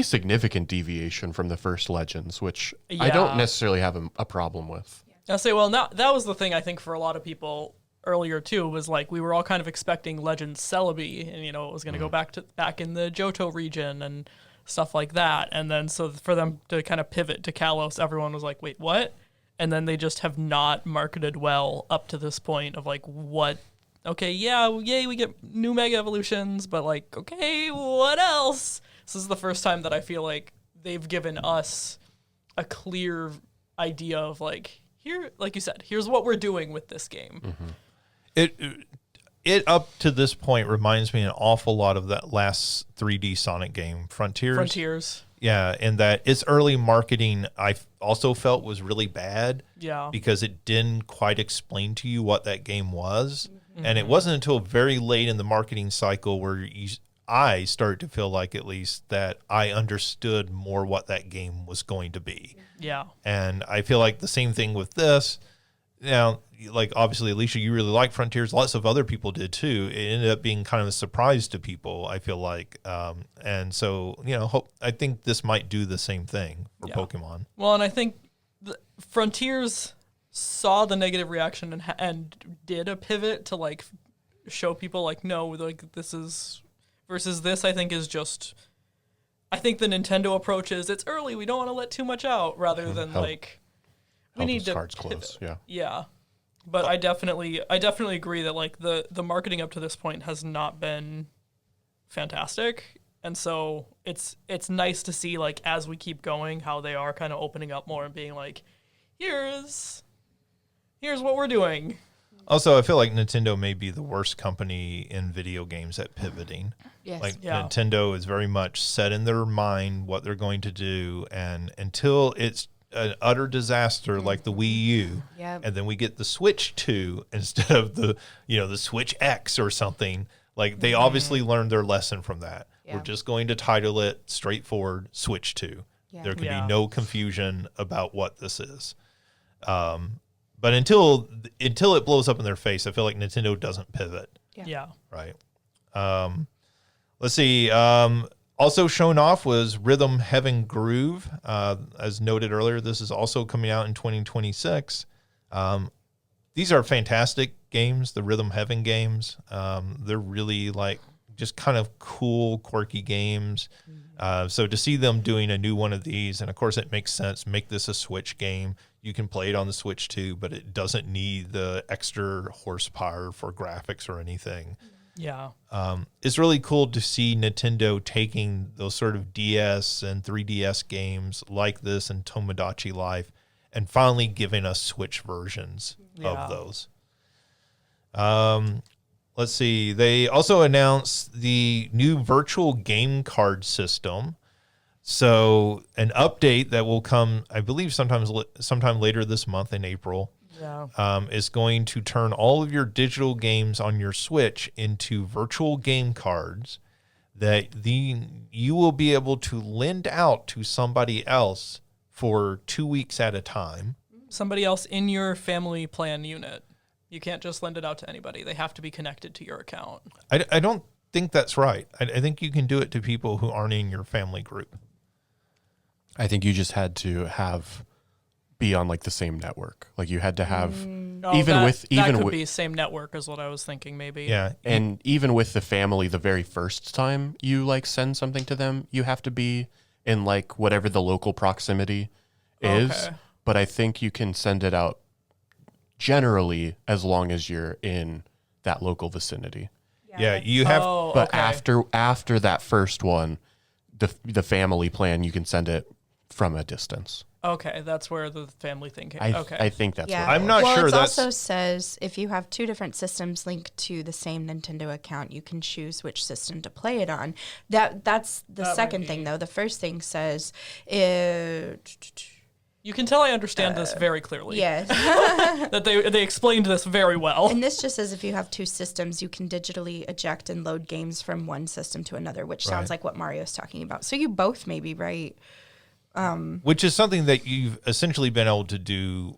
significant deviation from the first Legends, which I don't necessarily have a problem with. I'll say, well, now that was the thing I think for a lot of people earlier too, was like we were all kind of expecting Legends Celebi, and it was going to go back in the Johto region and stuff like that. And then so for them to kind of pivot to Kalos, everyone was like, wait, what? And then they just have not marketed well up to this point of like, what? Okay, yay, we get new Mega Evolutions, but like, okay, what else? This is the first time that I feel like they've given us a clear idea of like, here, like you said, here's what we're doing with this game. It up to this point reminds me an awful lot of that last 3D Sonic game, Frontiers. Yeah, and that its early marketing I also felt was really bad. Yeah. Because it didn't quite explain to you what that game was. And it wasn't until very late in the marketing cycle where I started to feel like at least that I understood more what that game was going to be. Yeah. And I feel like the same thing with this. Now, like obviously, Alicia, you really like Frontiers. Lots of other people did too. It ended up being kind of a surprise to people, I feel like. And so, I think this might do the same thing for Pokemon. Well, and I think Frontiers saw the negative reaction and did a pivot to like show people like, no, like this is versus this. I think is just. I think the Nintendo approach is it's early. We don't want to let too much out, rather than like. We need to cards close. Yeah. But I definitely agree that like the marketing up to this point has not been fantastic. And so it's nice to see like as we keep going how they are kind of opening up more and being like, here's what we're doing. Also, I feel like Nintendo may be the worst company in video games at pivoting. Yes. Like Nintendo is very much set in their mind what they're going to do, and until it's an utter disaster like the Wii U, and then we get the Switch 2 instead of the Switch X or something. Like they obviously learned their lesson from that. We're just going to title it straightforward Switch 2. There can be no confusion about what this is. But until it blows up in their face, I feel like Nintendo doesn't pivot. Yeah. Right. Let's see. Also shown off was Rhythm Heaven Groove. As noted earlier, this is also coming out in 2026. These are fantastic games, the Rhythm Heaven games. They're really like just kind of cool, quirky games. So to see them doing a new one of these, and of course it makes sense, make this a Switch game. You can play it on the Switch too, but it doesn't need the extra horsepower for graphics or anything. Yeah. It's really cool to see Nintendo taking those sort of DS and 3DS games like this and Tomodachi Life and finally giving us Switch versions of those. Let's see. They also announced the new virtual game card system. So an update that will come, I believe, sometime later this month in April. Is going to turn all of your digital games on your Switch into virtual game cards that you will be able to lend out to somebody else for 2 weeks at a time. Somebody else in your family plan unit. You can't just lend it out to anybody. They have to be connected to your account. I don't think that's right. I think you can do it to people who aren't in your family group. I think you just had to be on like the same network. Like you had to have that could be same network is what I was thinking maybe. Yeah. And even with the family, the very first time you like send something to them, you have to be in like whatever the local proximity is. Okay. But I think you can send it out generally as long as you're in that local vicinity. Yeah, you have. Oh, But okay. after that first one, the family plan, you can send it from a distance. Okay, that's where the family thing came. I Okay. think that's Yeah. what it I'm was. not well, sure it that's- also says if you have two different systems linked to the same Nintendo account, you can choose which system to play it on. That's the That might second thing, be- though. The first thing says, You can tell I understand this very clearly. yes. That they explained this very well. And this just says if you have two systems, you can digitally eject and load games from one system to another, which sounds Right. like what Mario's talking about. So you both may be right. Which is something that you've essentially been able to do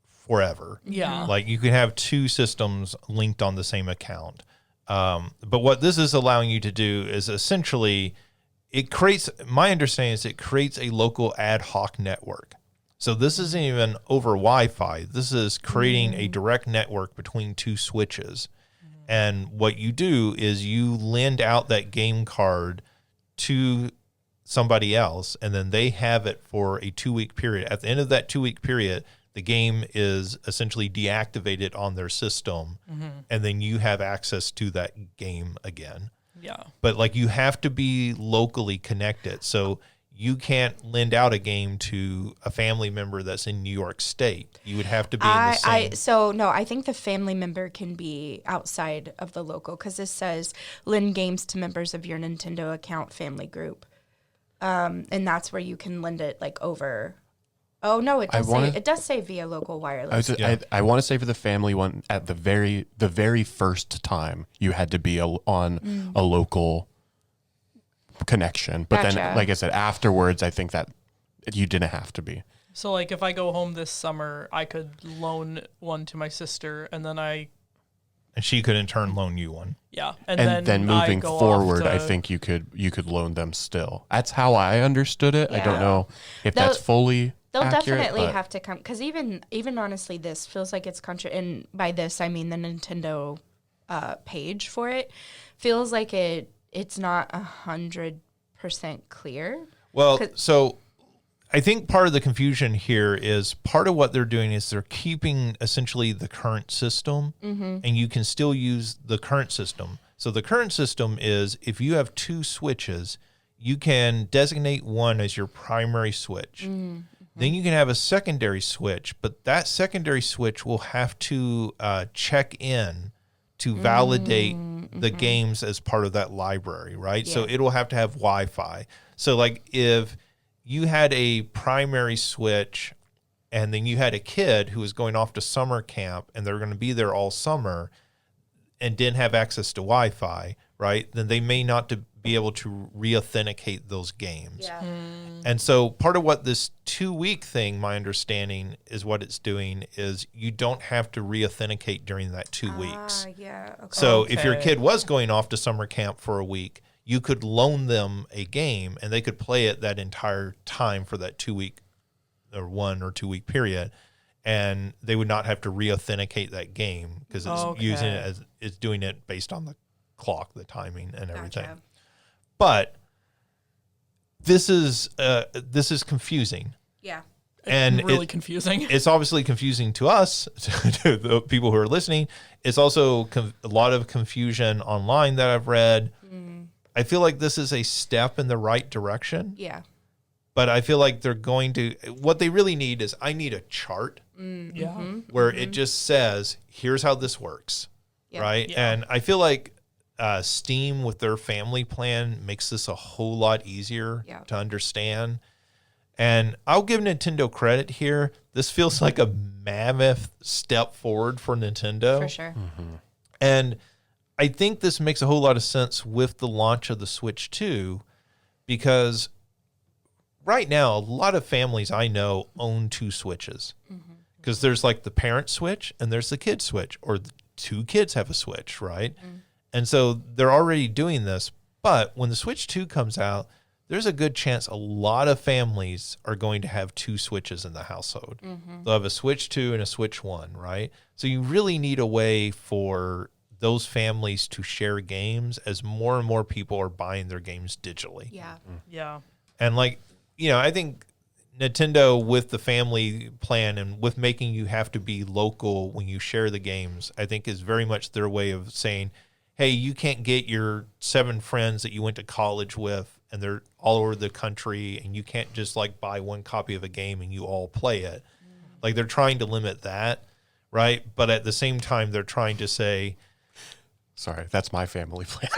forever. Yeah. Like you can have two systems linked on the same account. But what this is allowing you to do is essentially it creates, my understanding is it creates a local ad hoc network. So this isn't even over Wi-Fi. This is creating a direct network between two switches. And what you do is you lend out that game card to somebody else, and then they have it for a 2-week period. At the end of that 2-week period, the game is essentially deactivated on their system, and then you have access to that game again. Yeah. But like you have to be locally connected. So you can't lend out a game to a family member that's in New York State. You would have to be in the same. I think the family member can be outside of the local because this says lend games to members of your Nintendo account family group. And that's where you can lend it like over. Oh no, it does say via local wireless. I want to say for the family one at the very first time you had to be on a local connection, but then Gotcha. like I said, afterwards I think that you didn't have to be. So like if I go home this summer, I could loan one to my sister, and then And she could in turn loan you one. and then I moving go off forward, I to- think you could loan them still. That's how I understood it. I don't Yeah. know if They'll- that's fully They'll accurate, definitely but have to come because even honestly, this feels like it's and by this I mean the Nintendo page for it feels like it's not 100% clear. Well, 'Cause- so I think part of the confusion here is part of what they're doing is they're keeping essentially the current system, and you can still use the current system. So the current system is if you have two switches, you can designate one as your primary switch. Then you can have a secondary switch, but that secondary switch will have to check in to validate the games as part of that library, right? So Yeah. it'll have to have Wi-Fi. So like if you had a primary switch and then you had a kid who was going off to summer camp and they're going to be there all summer and didn't have access to Wi-Fi, right? Then they may not be able to re-authenticate those games. Yeah. And so part of what this 2-week thing, my understanding is what it's doing is you don't have to re-authenticate during that 2 weeks. Yeah. Okay. So if your Okay. kid was going off to summer camp for a week, you could loan them a game and they could play it that entire time for that 2-week or 1 or 2 week period. And they would not have to re-authenticate that game because it's using it Okay. as it's doing it based on the clock, the timing and everything. Gotcha. But this is confusing. Yeah. And really confusing. It's obviously confusing to us, to the people who are listening. It's also a lot of confusion online that I've read. I feel like this is a step in the right direction, Yeah. but I feel like they're going to, what they really need is I need a chart Yeah. where it just says, here's how this works, Yeah. right? Yeah. And I feel like Steam with their family plan makes this a whole lot easier Yeah. to understand. And I'll give Nintendo credit here. This feels like a mammoth step forward for Nintendo. For sure. And I think this makes a whole lot of sense with the launch of the Switch 2 because right now, a lot of families I know own two Switches because there's like the parent Switch and there's the kid Switch, or the two kids have a Switch, right? And so they're already doing this. But when the Switch 2 comes out, there's a good chance a lot of families are going to have two Switches in the household. They'll have a Switch 2 and a Switch 1, right? So you really need a way for those families to share games as more and more people are buying their games digitally. Yeah. Yeah. And like I think Nintendo with the family plan and with making you have to be local when you share the games, I think is very much their way of saying, hey, you can't get your 7 friends that you went to college with and they're all over the country and you can't just like buy one copy of a game and you all play it. Like they're trying to limit that, right? But at the same time, they're trying to say, sorry, that's my family plan.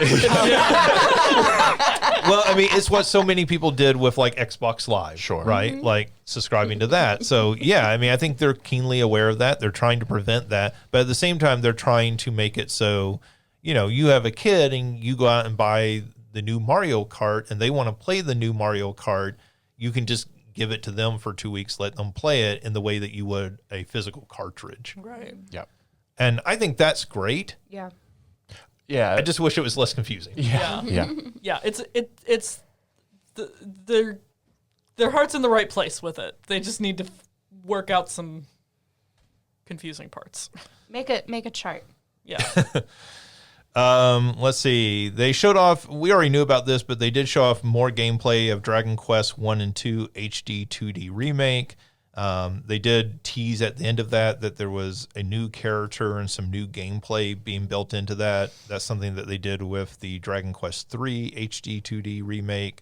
well, I mean, it's what so many people did with like Xbox Live, Sure. right? Like subscribing to that. So yeah, I mean, I think they're keenly aware of that. They're trying to prevent that, but at the same time, they're trying to make it so, you have a kid and you go out and buy the new Mario Kart and they want to play the new Mario Kart. You can just give it to them for 2 weeks, let them play it in the way that you would a physical cartridge. Right. Yep. And I think that's great. Yeah. Yeah. I just wish it was less confusing. Yeah. Yeah. Yeah. It's their heart's in the right place with it. They just need to work out some confusing parts. Make a chart. Yeah. Let's see. They showed off, we already knew about this, but they did show off more gameplay of Dragon Quest 1 and 2 HD 2D remake. They did tease at the end of that there was a new character and some new gameplay being built into that. That's something that they did with the Dragon Quest 3 HD 2D remake.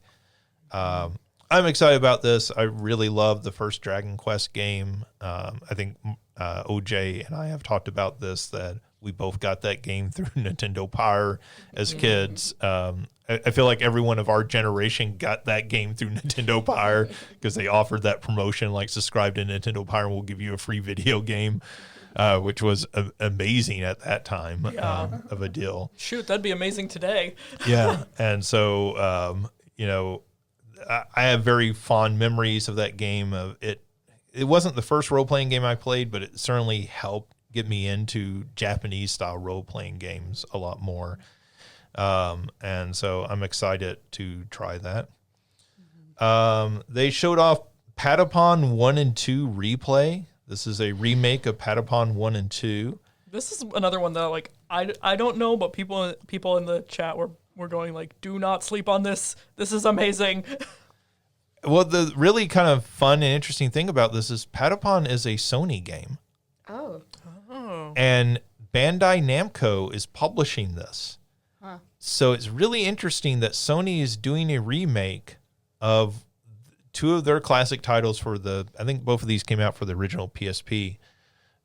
I'm excited about this. I really love the first Dragon Quest game. I think OJ and I have talked about this, that we both got that game through Nintendo Power as kids. I feel like everyone of our generation got that game through Nintendo Power because they offered that promotion, like subscribe to Nintendo Power and we'll give you a free video game, which was amazing at that time of a deal. Shoot, that'd be amazing today. Yeah. And so, I have very fond memories of that game. Of it wasn't the first role-playing game I played, but it certainly helped get me into Japanese style role-playing games a lot more. And so I'm excited to try that. They showed off Patapon 1 and 2 Replay. This is a remake of Patapon 1 and 2. This is another one that like I don't know, but people in the chat were going like, do not sleep on this. This is amazing. Well, the really kind of fun and interesting thing about this is Patapon is a Sony game. Oh. And Bandai Namco is publishing this. Huh. So it's really interesting that Sony is doing a remake of 2 of their classic titles I think both of these came out for the original PSP.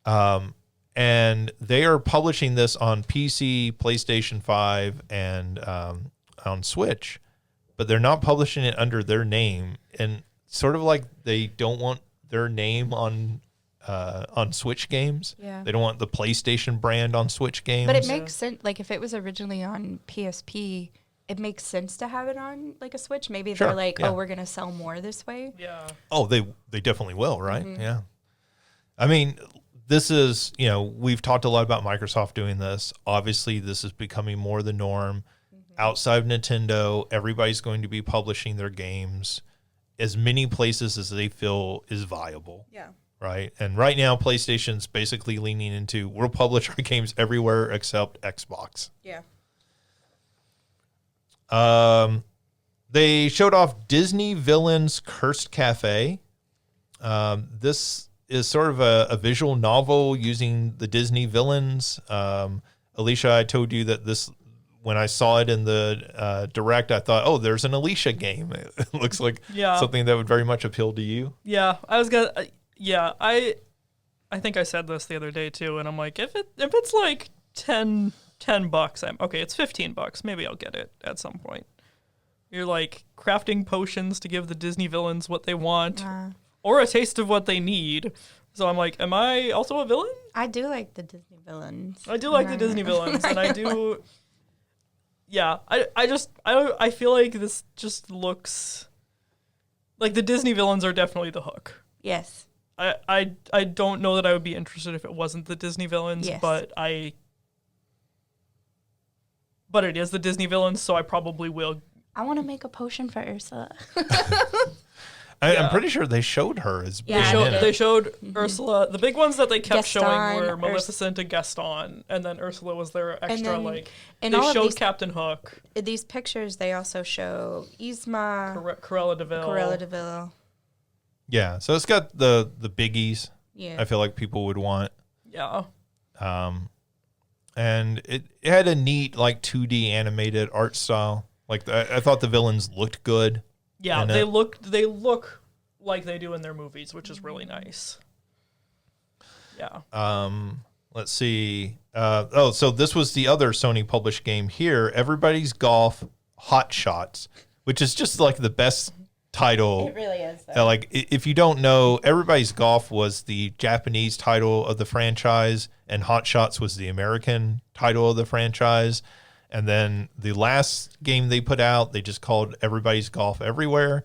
And they are publishing this on PC, PlayStation 5, and on Switch. But they're not publishing it under their name. And sort of like they don't want their name on Switch games. Yeah. They don't want the PlayStation brand on Switch games. But it makes sense. Like if it was originally on PSP, it makes sense to have it on like a Switch. Maybe Sure, they're like, yeah. oh, we're gonna sell more this way. Yeah. Oh, they definitely will, right? Yeah. I mean, this is, we've talked a lot about Microsoft doing this. Obviously, this is becoming more the norm. Outside of Nintendo, everybody's going to be publishing their games as many places as they feel is viable. Yeah. Right. And right now, PlayStation's basically leaning into we'll publish our games everywhere except Xbox. Yeah. They showed off Disney Villains Cursed Cafe. This is sort of a visual novel using the Disney villains. Alicia, I told you that this, when I saw it in the direct, I thought, oh, there's an Alicia game. It looks like something that would very much appeal to you. Yeah, I was gonna. Yeah, I think I said this the other day too, and I'm like, if it's like $10, I'm okay. It's $15. Maybe I'll get it at some point. You're like crafting potions to give the Disney villains what they want, or a taste of what they need. So I'm like, am I also a villain? I do like the Disney villains. I do like the Disney villains, and I do. Yeah, I feel like this just looks like the Disney villains are definitely the hook. Yes. I don't know that I would be interested if it wasn't the Disney villains, Yes. but it is the Disney villains, so I probably will. I want to make a potion for Ursula. I'm pretty sure they showed her as being in it. They showed Ursula. The big ones that they kept Gaston, showing were Maleficent and Gaston, and then Ursula was their extra. in They all of showed these- Captain Hook, In these pictures, they also show Yzma, Cruella de Vil. Yeah, so it's got the biggies. Yeah. I feel like people would want. Yeah. And it had a neat like 2D animated art style. Like I thought the villains looked good. Yeah, And they look like they do in their movies, which is really nice. Yeah. Let's see. So this was the other Sony published game here, Everybody's Golf Hot Shots, which is just like the best title. It really is. Though. Like if you don't know, Everybody's Golf was the Japanese title of the franchise, and Hot Shots was the American title of the franchise. And then the last game they put out, they just called Everybody's Golf Everywhere.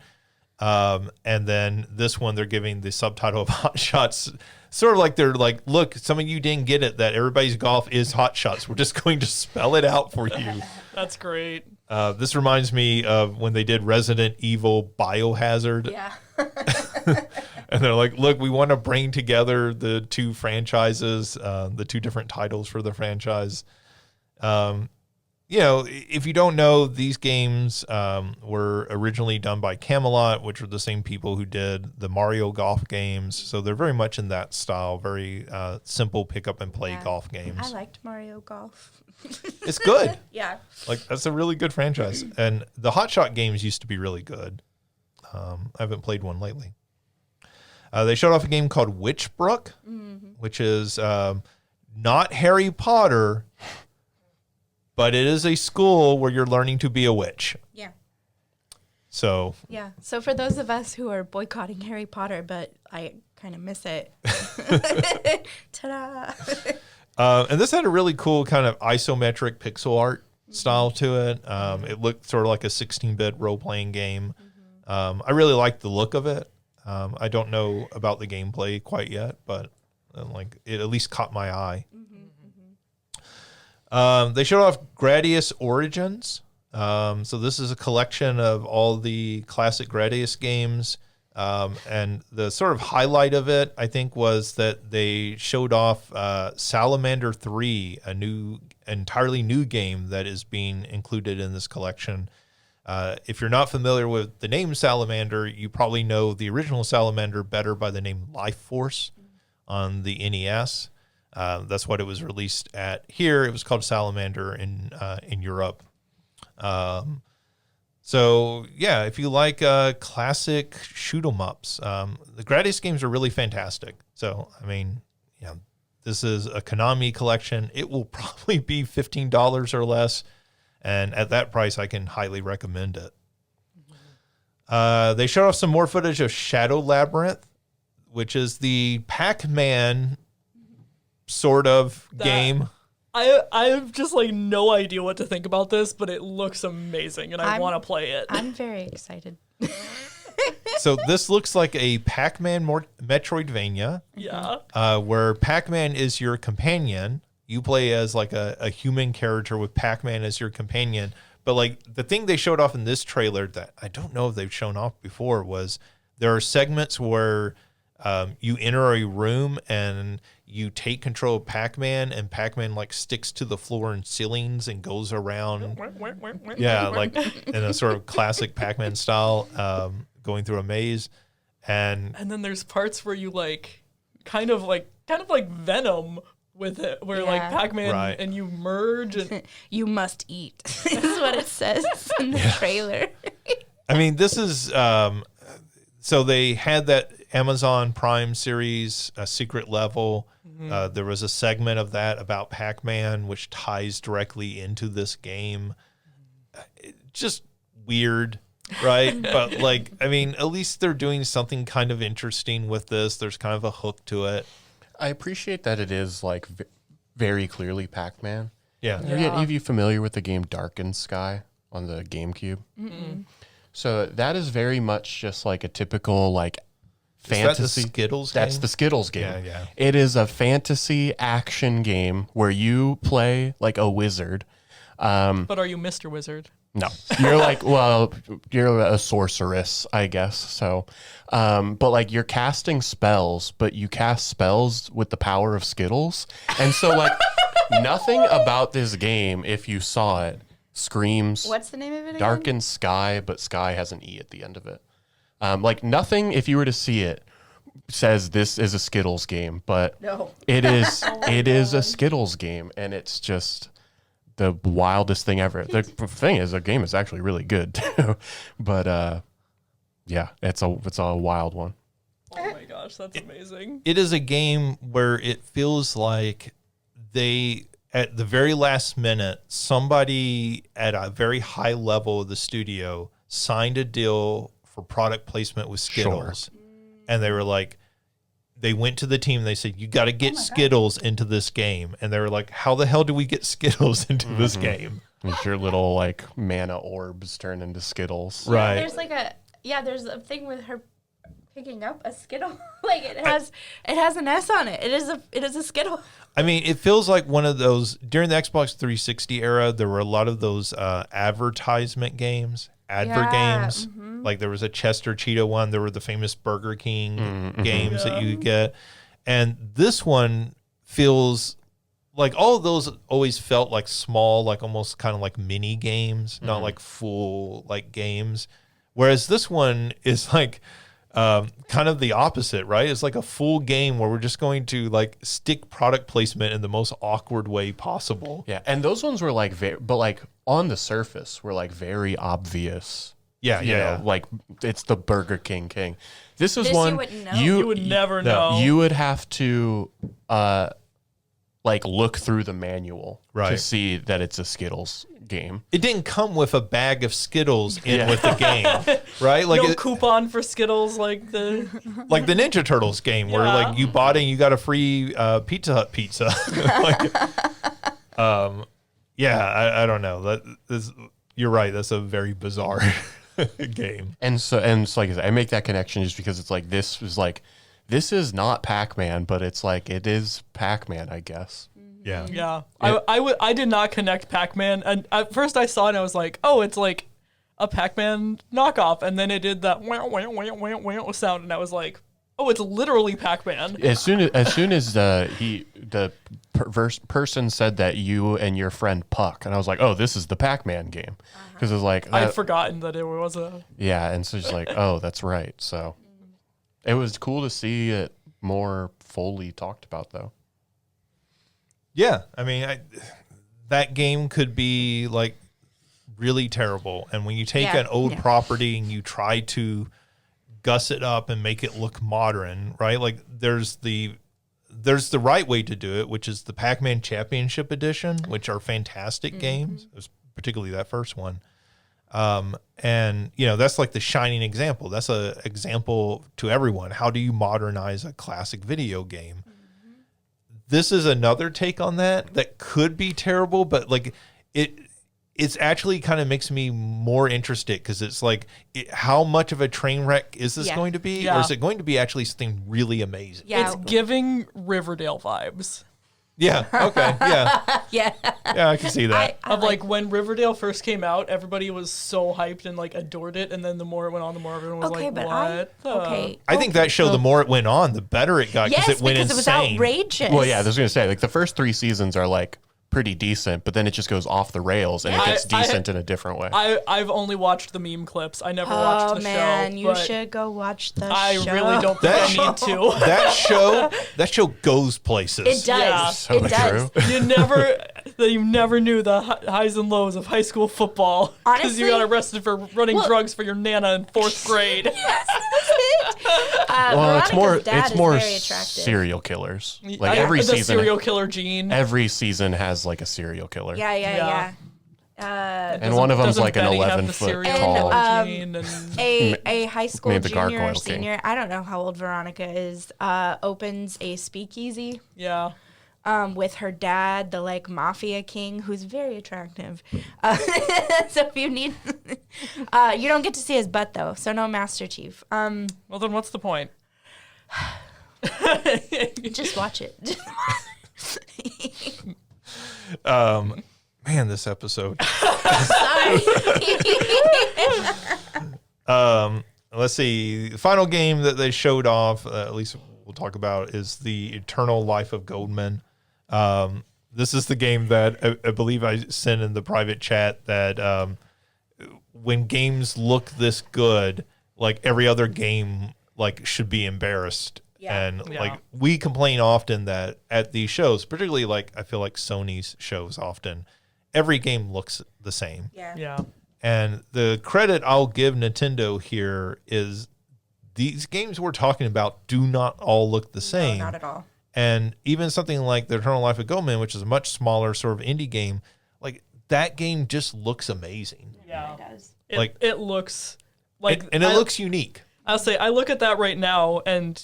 And then this one, they're giving the subtitle of Hot Shots. Sort of like they're like, look, some of you didn't get it, that Everybody's Golf is Hot Shots. We're just going to spell it out for you. That's great. This reminds me of when they did Resident Evil Biohazard. Yeah. And they're like, look, we want to bring together the two franchises, the two different titles for the franchise. If you don't know, these games were originally done by Camelot, which were the same people who did the Mario golf games. So they're very much in that style, very simple pick up and play golf games. I liked Mario Golf. It's good. Yeah. Like, that's a really good franchise. And the Hot Shot games used to be really good. I haven't played one lately. They showed off a game called Witchbrook, which is not Harry Potter, but it is a school where you're learning to be a witch. Yeah. So Yeah. So for those of us who are boycotting Harry Potter, but I kind of miss it. Ta-da. And this had a really cool kind of isometric pixel art style to it. It looked sort of like a 16-bit role-playing game. I really liked the look of it. I don't know about the gameplay quite yet, but like it at least caught my eye. They showed off Gradius Origins. So this is a collection of all the classic Gradius games. And the sort of highlight of it, I think, was that they showed off Salamander 3, entirely new game that is being included in this collection. If you're not familiar with the name Salamander, you probably know the original Salamander better by the name Life Force on the NES. That's what it was released at here. It was called Salamander in Europe. So yeah, if you like classic shoot 'em ups, the Gradius games are really fantastic. So I mean, this is a Konami collection. It will probably be $15 or less, and at that price, I can highly recommend it. They showed off some more footage of Shadow Labyrinth, which is the Pac-Man sort of game. I have just like no idea what to think about this, but it looks amazing, and I want to play it. I'm very excited. So this looks like a Pac-Man Metroidvania. Yeah. Where Pac-Man is your companion. You play as like a human character with Pac-Man as your companion. But like the thing they showed off in this trailer that I don't know if they've shown off before was there are segments where you enter a room and you take control of Pac-Man, and Pac-Man like sticks to the floor and ceilings and goes around. Yeah, like in a sort of classic Pac-Man style, going through a maze. And then there's parts where you like kind of like Venom with it, where like Pac-Man and you merge and you must eat is what it says in the trailer. I mean, this is so they had that Amazon Prime series, Secret Level. There was a segment of that about Pac-Man, which ties directly into this game. Just weird, right? But like, I mean, at least they're doing something kind of interesting with this. There's kind of a hook to it. I appreciate that it is like very clearly Pac-Man. Yeah. Are any of you familiar with the game Darkened Sky on the GameCube? So that is very much just like a typical like fantasy. Is that the Skittles game? That's the Skittles game. Yeah. It is a fantasy action game where you play like a wizard. but are you Mr. Wizard? No, you're like, well, you're a sorceress, I guess. So, but like you're casting spells, but you cast spells with the power of Skittles. And so like nothing about this game, if you saw it, screams What's the name of it again? Darkened Sky, but Sky has an E at the end of it. Like nothing, if you were to see it, says this is a Skittles game, but No. it is it is a Skittles game, and it's just the wildest thing ever. The thing is, the game is actually really good too, but yeah, it's a wild one. Oh my gosh, that's amazing. It is a game where it feels like they, at the very last minute, somebody at a very high level of the studio signed a deal for product placement with Skittles. Sure. And they were like, they went to the team and they said, you got to get Skittles into this game. And they were like, how the hell do we get Skittles into this game? It's your little like mana orbs turn into Skittles. Right. There's a thing with her picking up a Skittle. Like it has an S on it. It is a Skittle. I mean, it feels like one of those, during the Xbox 360 era, there were a lot of those advertisement games, games. Mm-hmm. Like there was a Chester Cheetah one. There were the famous Burger King games that you could get. And this one feels like all of those always felt like small, like almost kind of like mini games, not like full like games. Whereas this one is like kind of the opposite, right? It's like a full game where we're just going to like stick product placement in the most awkward way possible. Yeah, and those ones were like, but like on the surface were like very obvious. Yeah. Like it's the Burger King king. This is This one you wouldn't know. You would never know. You would have to like look through the manual to see that it's a Skittles game. It didn't come with a bag of Skittles in with the game, right? Like no coupon for Skittles like the Ninja Turtles game where like you bought it and you got a free Pizza Hut pizza. I don't know. You're right. That's a very bizarre game. And so like I make that connection just because it's like this is not Pac-Man, but it's like it is Pac-Man, I guess. Yeah. Yeah. I did not connect Pac-Man, and at first I saw it and I was like, oh, it's like a Pac-Man knockoff, and then it did that wah, wah, wah, wah, wah sound, and I was like, oh, it's literally Pac-Man. As soon as the person said that you and your friend Puck, and I was like, oh, this is the Pac-Man game, because it was like I'd forgotten that it was a and so just like, oh, that's right. So it was cool to see it more fully talked about, though. Yeah, I mean, that game could be like really terrible, and when you take an old property and you try to guss it up and make it look modern, right? Like there's the right way to do it, which is the Pac-Man Championship Edition, which are fantastic games. It was particularly that first one. And that's like the shining example. That's a example to everyone. How do you modernize a classic video game? This is another take on that could be terrible, but like it's actually kind of makes me more interested because it's like, how much of a train wreck is this going to be? Or is it going to be actually something really amazing? Yeah. It's giving Riverdale vibes. Yeah. Okay. Yeah. Yeah. Yeah, I can see that. Of like when Riverdale first came out, everybody was so hyped and like adored it, and then the more it went on, the more everyone was like, "What?" I think that show, the more it went on, the better it got because it went insane. It was outrageous. Well, yeah, I was gonna say like the first 3 seasons are like pretty decent, but then it just goes off the rails and it gets decent in a different way. I've only watched the meme clips. I never watched the show. Oh man, you should go watch the show. I really don't think I need to. That show goes places. It does. Yeah. So it does. You never knew the highs and lows of high school football because you got arrested for running drugs for your nana in 4th grade. Yes, that's it. Well, it's more very attractive. serial killers. Like every the season, serial killer gene. every season has like a serial killer. Yeah. And one of them's like an 11-foot tall. A high school Named the junior or Gargoyle senior, I don't know how old Veronica is, opens a speakeasy. Yeah. With her dad, the like mafia king, who's very attractive. So if you need, you don't get to see his butt though, so no Master Chief. Well, then what's the point? Just watch it. Man, this episode. Sorry. Let's see. The final game that they showed off, at least we'll talk about, is the Eternal Life of Goldman. This is the game that I believe I sent in the private chat that when games look this good, like every other game, like should be embarrassed. Yeah. And like we complain often that at these shows, particularly like I feel like Sony's shows often, every game looks the same. Yeah. And the credit I'll give Nintendo here is these games we're talking about do not all look the same. No, not at all. And even something like The Eternal Life of Goldman, which is a much smaller sort of indie game, like that game just looks amazing. Yeah. It does. It looks like And it looks unique. I'll say I look at that right now and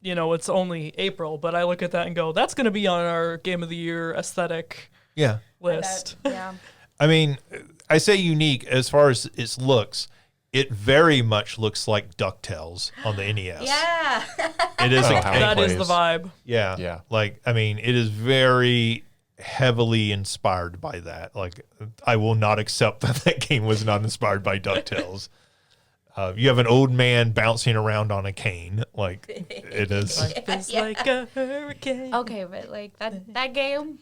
you know, it's only April, but I look at that and go, that's going to be on our Game of the Year aesthetic Yeah. list. Yeah. I mean, I say unique as far as its looks. It very much looks like DuckTales on the NES. Yeah. It is Oh, a how game. That is the plays. vibe. Yeah. Yeah. Like, I mean, it is very heavily inspired by that. Like, I will not accept that that game was not inspired by DuckTales. You have an old man bouncing around on a cane. Like, it is. It's like a hurricane. Okay, but like that game,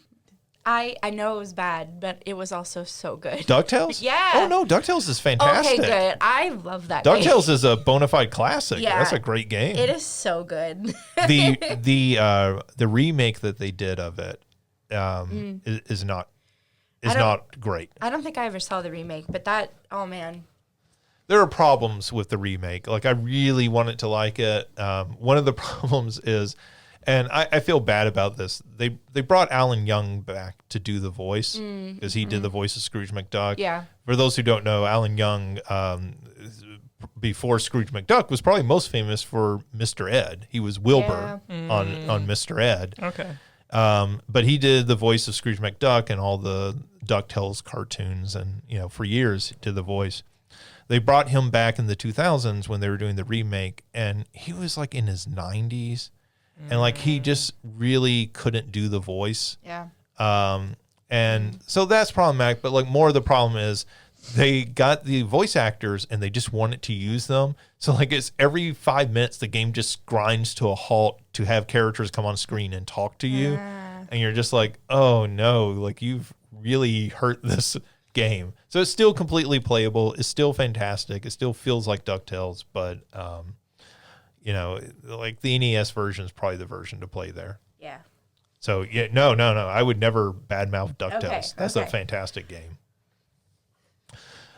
I know it was bad, but it was also so good. DuckTales? Yeah. Oh, no. DuckTales is fantastic. Okay, good. I love that game. DuckTales is a bona fide classic. Yeah. That's a great game. It is so good. The remake that they did of it is not great. I don't think I ever saw the remake, but that, oh man. There are problems with the remake. Like I really wanted to like it. One of the problems is, and I feel bad about this. They brought Alan Young back to do the voice because he did the voice of Scrooge McDuck. Yeah. For those who don't know, Alan Young before Scrooge McDuck was probably most famous for Mr. Ed. He was Wilbur on Mr. Ed. Okay. But he did the voice of Scrooge McDuck and all the DuckTales cartoons, and for years did the voice. They brought him back in the 2000s when they were doing the remake, and he was like in his 90s, and like he just really couldn't do the voice. Yeah. And so that's problematic. But like more of the problem is they got the voice actors and they just wanted to use them. So like it's every 5 minutes the game just grinds to a halt to have characters come on screen and talk to you, and you're just like, oh no, like you've really hurt this game. So it's still completely playable. It's still fantastic. It still feels like DuckTales, but like the NES version is probably the version to play there. Yeah. So yeah, no. I would never badmouth DuckTales. Okay, That's a okay. fantastic game.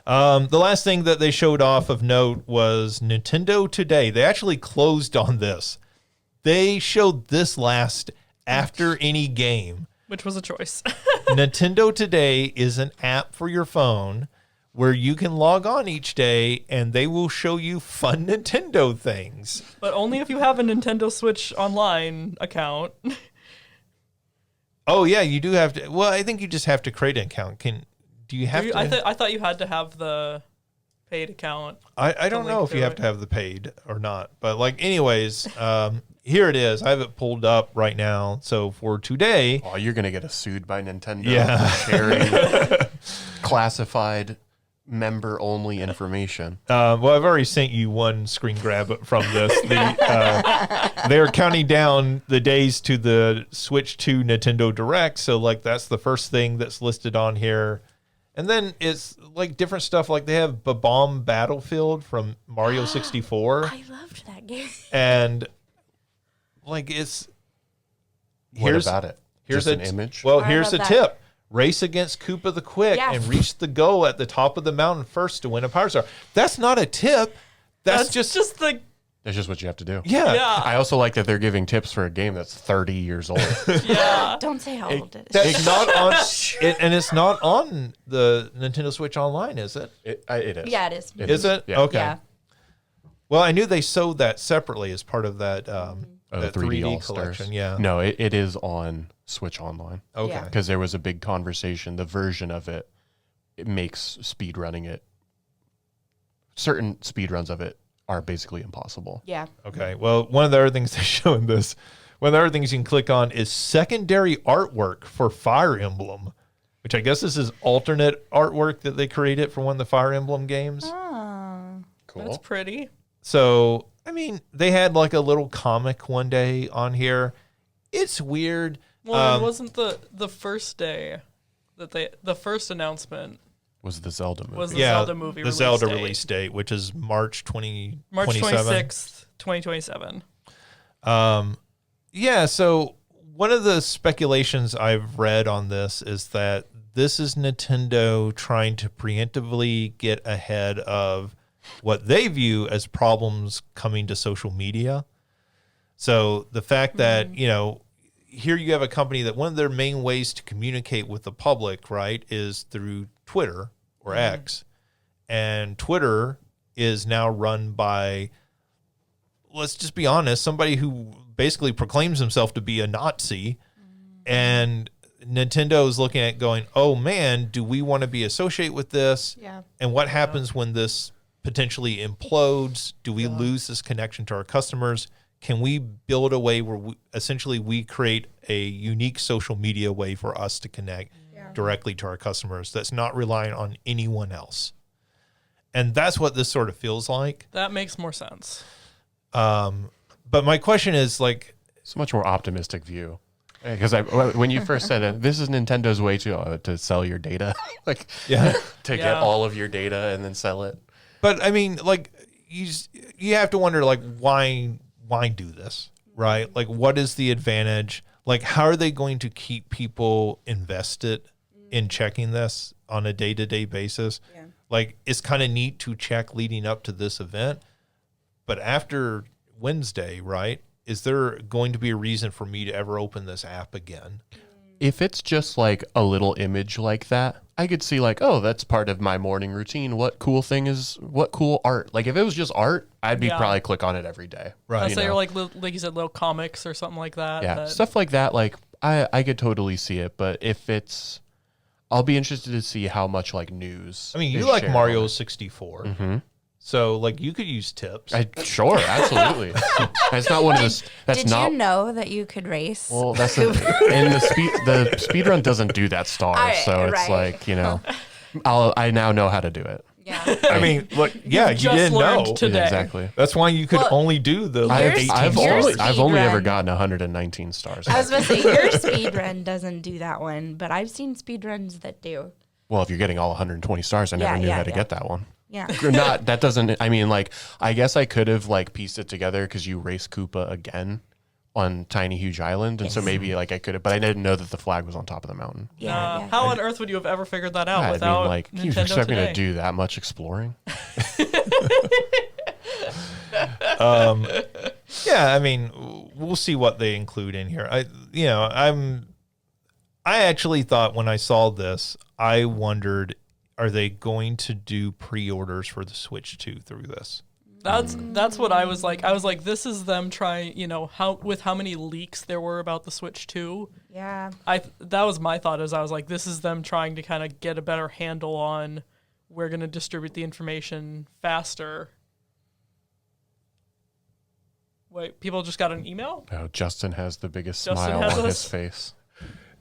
The last thing that they showed off of note was Nintendo Today. They actually closed on this. They showed this last after any game. Which was a choice. Nintendo Today is an app for your phone where you can log on each day and they will show you fun Nintendo things. But only if you have a Nintendo Switch Online account. Oh yeah, you do have to. Well, I think you just have to create an account. Do you have to? I thought you had to have the paid account. I don't know link if you to have it. to have the paid or not. But like, anyways, here it is. I have it pulled up right now. So for today, Oh, you're gonna get sued by Nintendo. Yeah. Sharing classified member-only information. well, I've already sent you one screen grab from this. They're counting down the days to the Switch 2 Nintendo Direct. So like, that's the first thing that's listed on here. And then it's like different stuff. Like they have Bomb Battlefield from Mario 64. I loved that game. And like it's What about it? Here's Just an a image? Well, I here's a love that. tip: race against Koopa the Quick Yeah. and reach the goal at the top of the mountain first to win a Power Star. That's not a tip. That's just the That's just what you have to do. yeah. yeah. I also like that they're giving tips for a game that's 30 years old. Yeah. Don't say how old it is. That's not on, and it's not on the Nintendo Switch Online, is it? It is. Yeah, it is. Is it? Yeah. Okay. Yeah. Well, I knew they sold that separately as part of that that 3D 3D All-Stars. collection. Yeah. No, it is on Switch Online. Okay. Yeah. Because there was a big conversation. The version of it makes speedrunning it. Certain speedruns of it are basically impossible. Yeah. Okay. Well, one of the other things they show in this, one of the other things you can click on is secondary artwork for Fire Emblem. which I guess this is alternate artwork that they created for one of the Fire Emblem games. Oh. Cool. That's pretty. So, I mean, they had like a little comic one day on here. It's weird. Well, it wasn't the first day that the first announcement Was the Zelda movie. was the Zelda movie the release Zelda date. release date, which is March March 26th, 2027. Yeah, so one of the speculations I've read on this is that this is Nintendo trying to preemptively get ahead of what they view as problems coming to social media. So the fact that, here you have a company that one of their main ways to communicate with the public, right, is through Twitter or X. And Twitter is now run by, let's just be honest, somebody who basically proclaims himself to be a Nazi. And Nintendo is looking at going, oh man, do we want to be associated with this? Yeah. And what happens when this potentially implodes? Do we lose this connection to our customers? Can we build a way where we create a unique social media way for us to connect directly to our customers that's not relying on anyone else? And that's what this sort of feels like. That makes more sense. But my question is like, It's a much more optimistic view. Because when you first said it, this is Nintendo's way to sell your data, to get all of your data and then sell it. but I mean, like you have to wonder like why do this, right? Like what is the advantage? Like how are they going to keep people invested in checking this on a day-to-day basis? Yeah. Like it's kind of neat to check leading up to this event, but after Wednesday, right? Is there going to be a reason for me to ever open this app again? If it's just like a little image like that, I could see like, oh, that's part of my morning routine. What cool art. Like if it was just art, I'd be probably click on it every day. Right. So you're like you said, little comics or something like that. Yeah, stuff like that. Like I could totally see it. But if it's, I'll be interested to see how much like news. I mean, you is like shared Mario on it. 64. Mm-hmm. So like you could use tips. Sure, absolutely. It's not one of those. That's Did not. you know that you could race? Well, that's and the speed run doesn't do that star, so it's right. like I now know how to do it. Yeah. I mean, look, yeah, you just didn't learned know. today. Yeah, exactly. That's why you could Well, only do the I've- 18 I've Your stars. only ever run- gotten 119 stars. I was going to say, your speed run doesn't do that one, but I've seen speed runs that do. Well, if you're getting all 120 stars, I never knew how to get that one. Yeah. Not that doesn't. I mean, like I guess I could have like pieced it together because you race Koopa again on Tiny Huge Island, and so maybe like I could have, but I didn't know that the flag was on top of the mountain. Yeah. How on earth would you have ever figured that out I without mean, like you Nintendo expect me today? to do that much exploring? Yeah, I mean, we'll see what they include in here. I actually thought when I saw this, I wondered, are they going to do pre-orders for the Switch 2 through this? That's what I was like. I was like, this is them trying, how many leaks there were about the Switch 2. Yeah. That was my thought. I was like, this is them trying to kind of get a better handle on we're going to distribute the information faster. Wait, people just got an email? Oh, Justin has the biggest Justin smile has on us. his face.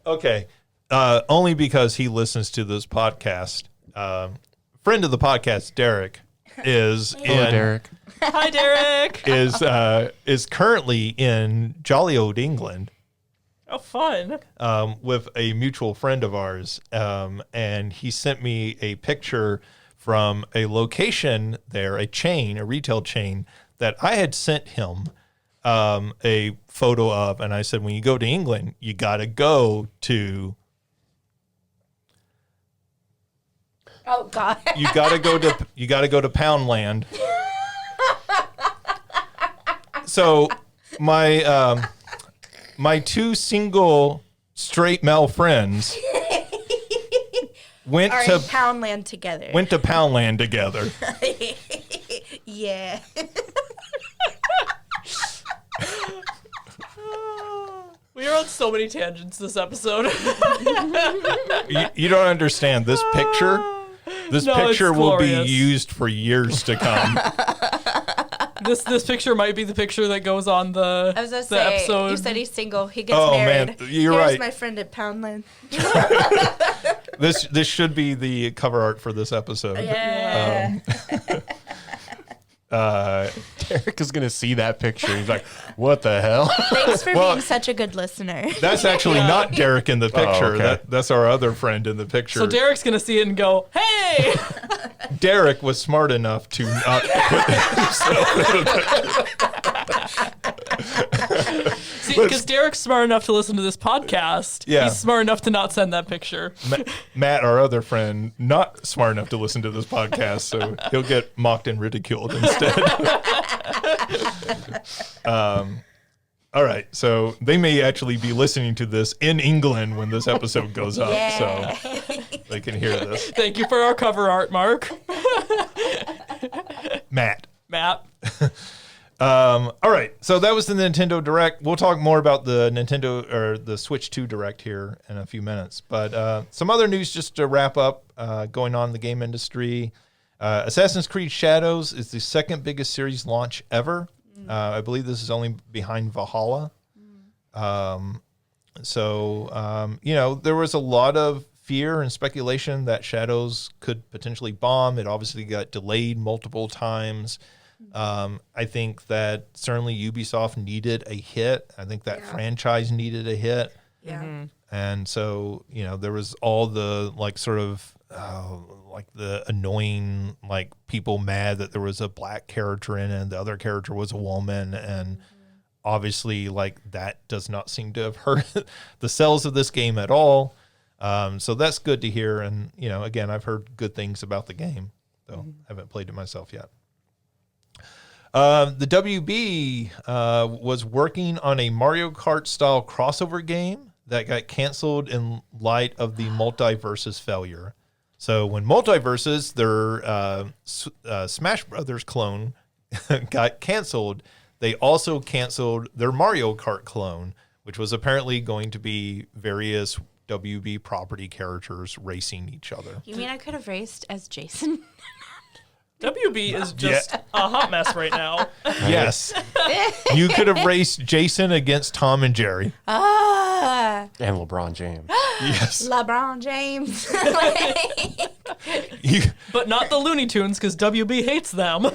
Okay. Only because he listens to this podcast. Friend of the podcast, Derek, is Hello, Derek. Hi, Derek. is currently in jolly old England Oh, fun. with a mutual friend of ours, and he sent me a picture from a location there, a retail chain that I had sent him a photo of, and I said, when you go to England, you got to go to. Oh, God. You gotta go to Poundland. So my two single straight male friends went Are to in Poundland together. Poundland together. Yeah. We are on so many tangents this episode. You don't understand this picture. This No, it's picture will be glorious. used for years to come. This picture might be the picture that goes on the I was going to the say, episode. you said he's single. He gets Oh, married. man, you're Here's right. my friend at Poundland. This should be the cover art for this episode. Yeah. Derek is gonna see that picture. He's like, "What the hell?" Thanks for being such a good listener. That's actually not Derek in the picture. okay. That's our other friend in the picture. So Derek's gonna see it and go, "Hey!" Derek was smart enough to not put himself in the picture. See, because Derek's smart enough to listen to this podcast. Yeah. He's smart enough to not send that picture. Matt, our other friend, not smart enough to listen to this podcast, so he'll get mocked and ridiculed instead. All right, so they may actually be listening to this in England when this episode goes up, so they can hear this. Thank you for our cover art, Mark. Matt. All right, so that was the Nintendo Direct. We'll talk more about the Nintendo or the Switch 2 Direct here in a few minutes. But some other news just to wrap up going on in the game industry. Assassin's Creed Shadows is the second biggest series launch ever. I believe this is only behind Valhalla. There was a lot of fear and speculation that Shadows could potentially bomb. It obviously got delayed multiple times. I think that certainly Ubisoft needed a hit. I think that franchise needed a hit. Yeah. Mm-hmm. And so, there was all the the annoying, people mad that there was a black character in it and the other character was a woman. And obviously, that does not seem to have hurt the sales of this game at all. So that's good to hear. And, again, I've heard good things about the game, though haven't played it myself yet. The WB was working on a Mario Kart style crossover game that got canceled in light of the Multiversus failure. So when Multiversus, their Smash Brothers clone, got canceled, they also canceled their Mario Kart clone, which was apparently going to be various WB property characters racing each other. You mean I could have raced as Jason? WB is just a hot mess right now. Yes. You could have raced Jason against Tom and Jerry. Ah, And LeBron James. Yes. LeBron James. But not the Looney Tunes, because WB hates them.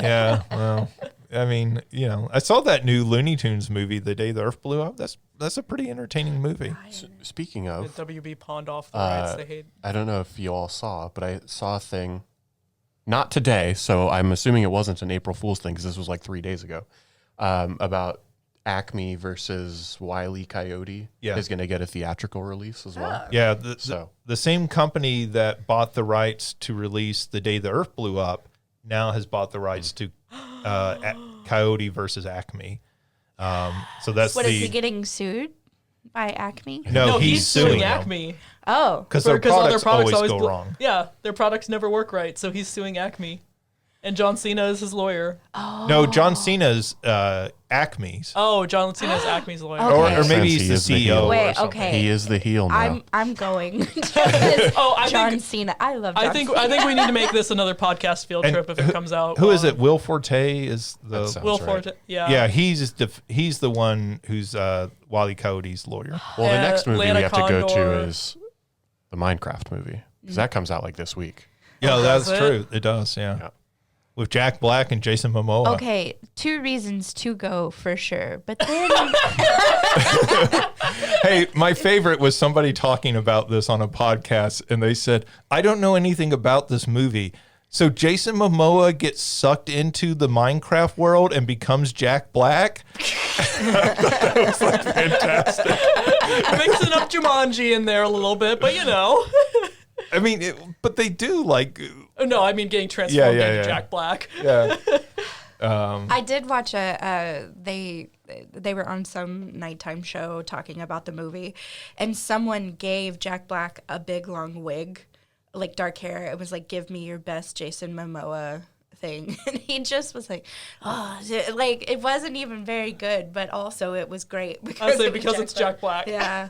Yeah, well, I mean, I saw that new Looney Tunes movie, The Day the Earth Blew Up. That's a pretty entertaining movie. Speaking of, The WB pawned off the rights they hate. I don't know if you all saw, but I saw a thing, not today, so I'm assuming it wasn't an April Fool's thing because this was 3 days ago, about Acme versus Wile E. Coyote is going to get a theatrical release as well. Yeah, the same company that bought the rights to release The Day the Earth Blew Up now has bought the rights to Coyote versus Acme. So that's What, is he getting sued by Acme? No, he's suing them. Acme. Oh. Because their all products always go wrong. Yeah, their products never work right, so he's suing Acme. And John Cena is his lawyer. Oh. No, John Cena's Acme's. Oh, John Cena is Acme's lawyer. Okay. Or maybe he's He the is the CEO. heel. Wait, or something. okay. He is the heel now. I'm going to this John Cena. I love John I think we need to make this another podcast field And trip if it comes out. Who is it? Will Forte is That the sounds Will right. Forte. Yeah. yeah. He's the one who's Wile E. Coyote's lawyer. Well, the next movie Lana we have to go to Condor. is the Minecraft movie because that comes out this week. Yeah, that's Does it? true. It does. Yeah. Yeah. With Jack Black and Jason Momoa. Okay, 2 reasons to go for sure. But then Hey, my favorite was somebody talking about this on a podcast, and they said, "I don't know anything about this movie." So Jason Momoa gets sucked into the Minecraft world and becomes Jack Black. That was fantastic. Mixing up Jumanji in there a little bit, but I mean, but they do No, I mean getting transformed Yeah, into yeah. Jack Black. yeah. I did watch they were on some nighttime show talking about the movie, and someone gave Jack Black a big long wig, dark hair. It was give me your best Jason Momoa thing, and he just was it wasn't even very good, but also it was great because It's Jack Black. Yeah.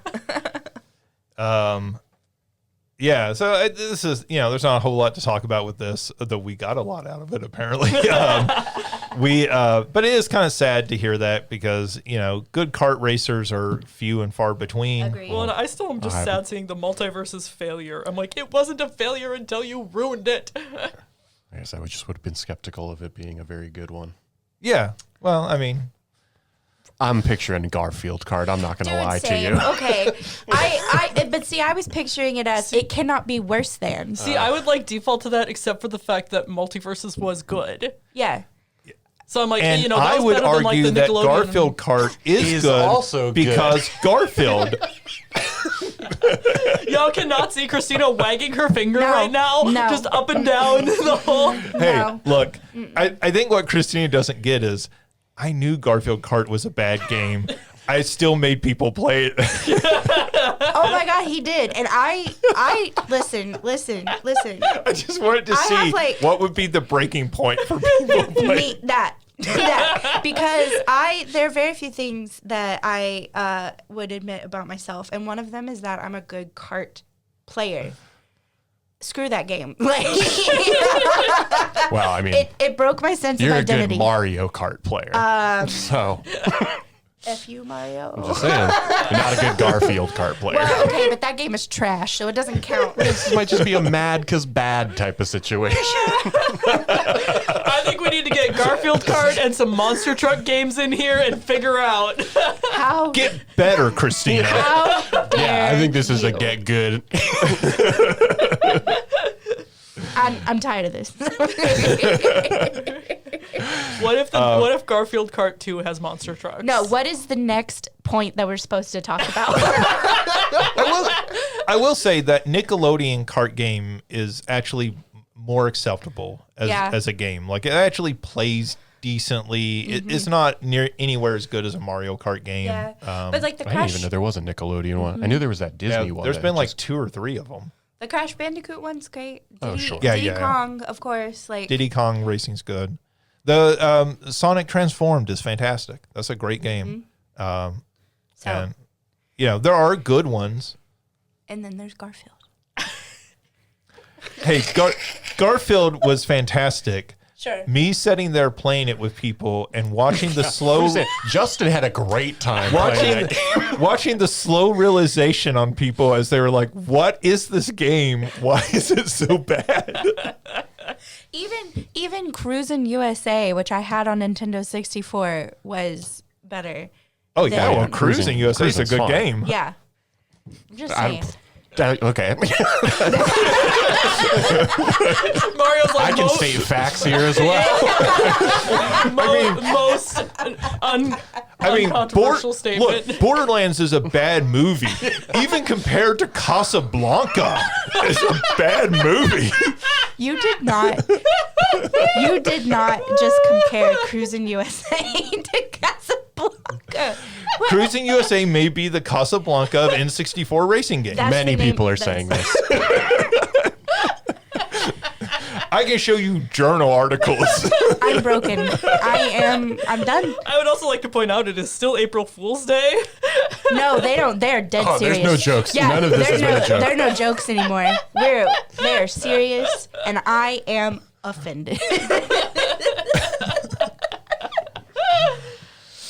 Yeah, so this is, there's not a whole lot to talk about with this, though we got a lot out of it, apparently. But it is kind of sad to hear that because, good kart racers are few and far between. Agreed. Well, and I still am just sad seeing the multiverse's failure. I'm like, it wasn't a failure until you ruined it. I guess I would have been skeptical of it being a very good one. Yeah. Well, I mean, I'm picturing Garfield kart. I'm not going to lie to you. Okay. But see, I was picturing it as it cannot be worse than. See, I would default to that except for the fact that multiverses was good. Yeah. So I'm like, and that I was would better than argue the that Nickelodeon. Garfield kart is good also good. because Garfield. Y'all cannot see Christina wagging her finger No. right now, No. just up and down the whole. Hey, No. look, I think what Christina doesn't get is I knew Garfield kart was a bad game. I still made people play it. Oh my God, he did. And I listen. I just wanted to I see have, what would be the breaking point for people to play. That. Because there are very few things that I would admit about myself, and one of them is that I'm a good kart player. Screw that game. Like, Well, I mean, it broke my sense you're of a identity. good Mario Kart player. So, F you, Mario. just saying, you're not a good Garfield kart player. Well, okay, but that game is trash, so it doesn't count. This might just be a mad because bad type of situation. I think we need to get Garfield kart and some monster truck games in here and figure out. How Get better, Christina. how Yeah, I think this is a you. get good. I'm tired of this. What if Garfield Kart 2 has monster trucks? No, what is the next point that we're supposed to talk about? I will say that Nickelodeon kart game is actually more acceptable as a game. Like it actually plays decently. It's not near anywhere as good as a Mario Kart game. Yeah, but like the I didn't even Crash, know there was a Nickelodeon one. I knew there was that Disney Yeah, one. there's that been like just- 2 or 3 of them. the Crash Bandicoot one's great. Diddy, sure. Yeah, Diddy yeah. Kong, of course. Like Diddy Kong Racing's good. The Sonic Transformed is fantastic. That's a great game. so, And there are good ones. and then there's Garfield. Hey, Garfield was fantastic. Sure. Me sitting there playing it with people and watching the slow Justin had a great time playing that. watching the slow realization on people as they were like, "What is this game? Why is it so bad?" Even Cruisin' USA, which I had on Nintendo 64, was better. Oh yeah, There. well, Cruising USA is a Cruising's good fine. game. Yeah. I'm just saying. Okay. Mario's like I can state facts here as well. most uncontroversial statement. Look, Borderlands is a bad movie. Even compared to Casablanca, it's a bad movie. You did not just compare Cruisin' USA to Casablanca. What? Cruising USA may be the Casablanca of N64 racing games. That's Many the name- people are that's- saying this. I can show you journal articles. I'm broken. I'm done. I would also like to point out it is still April Fool's Day. No, they don't. They're dead Oh, serious. there's no jokes. Yeah, None of this there's has been a joke. There are no jokes anymore. They're serious, and I am offended.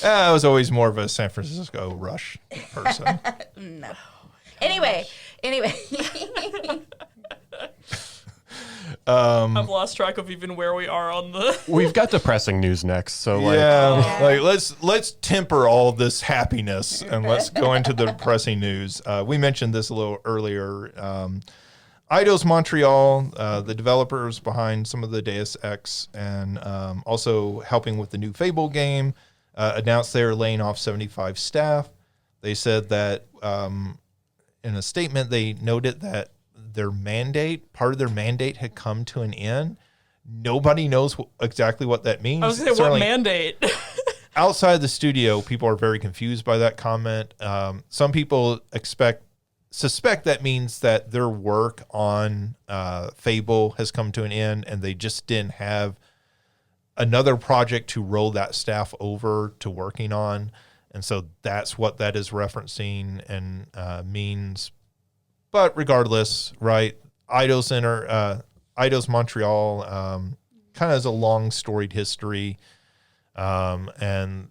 I was always more of a San Francisco Rush person. No. Anyway. I've lost track of even where we are on the. We've got depressing news next, so like, Like let's temper all this happiness and let's go into the depressing news. We mentioned this a little earlier. Eidos Montreal, the developers behind some of the Deus Ex and also helping with the new Fable game, announced they are laying off 75 staff. They said that in a statement they noted that part of their mandate had come to an end. Nobody knows exactly what that means. I was going to say, what mandate? Outside the studio, people are very confused by that comment. Some people suspect that means that their work on Fable has come to an end and they just didn't have another project to roll that staff over to working on. And so that's what that is referencing and means. But regardless, right, Eidos Montreal kind of has a long storied history. And,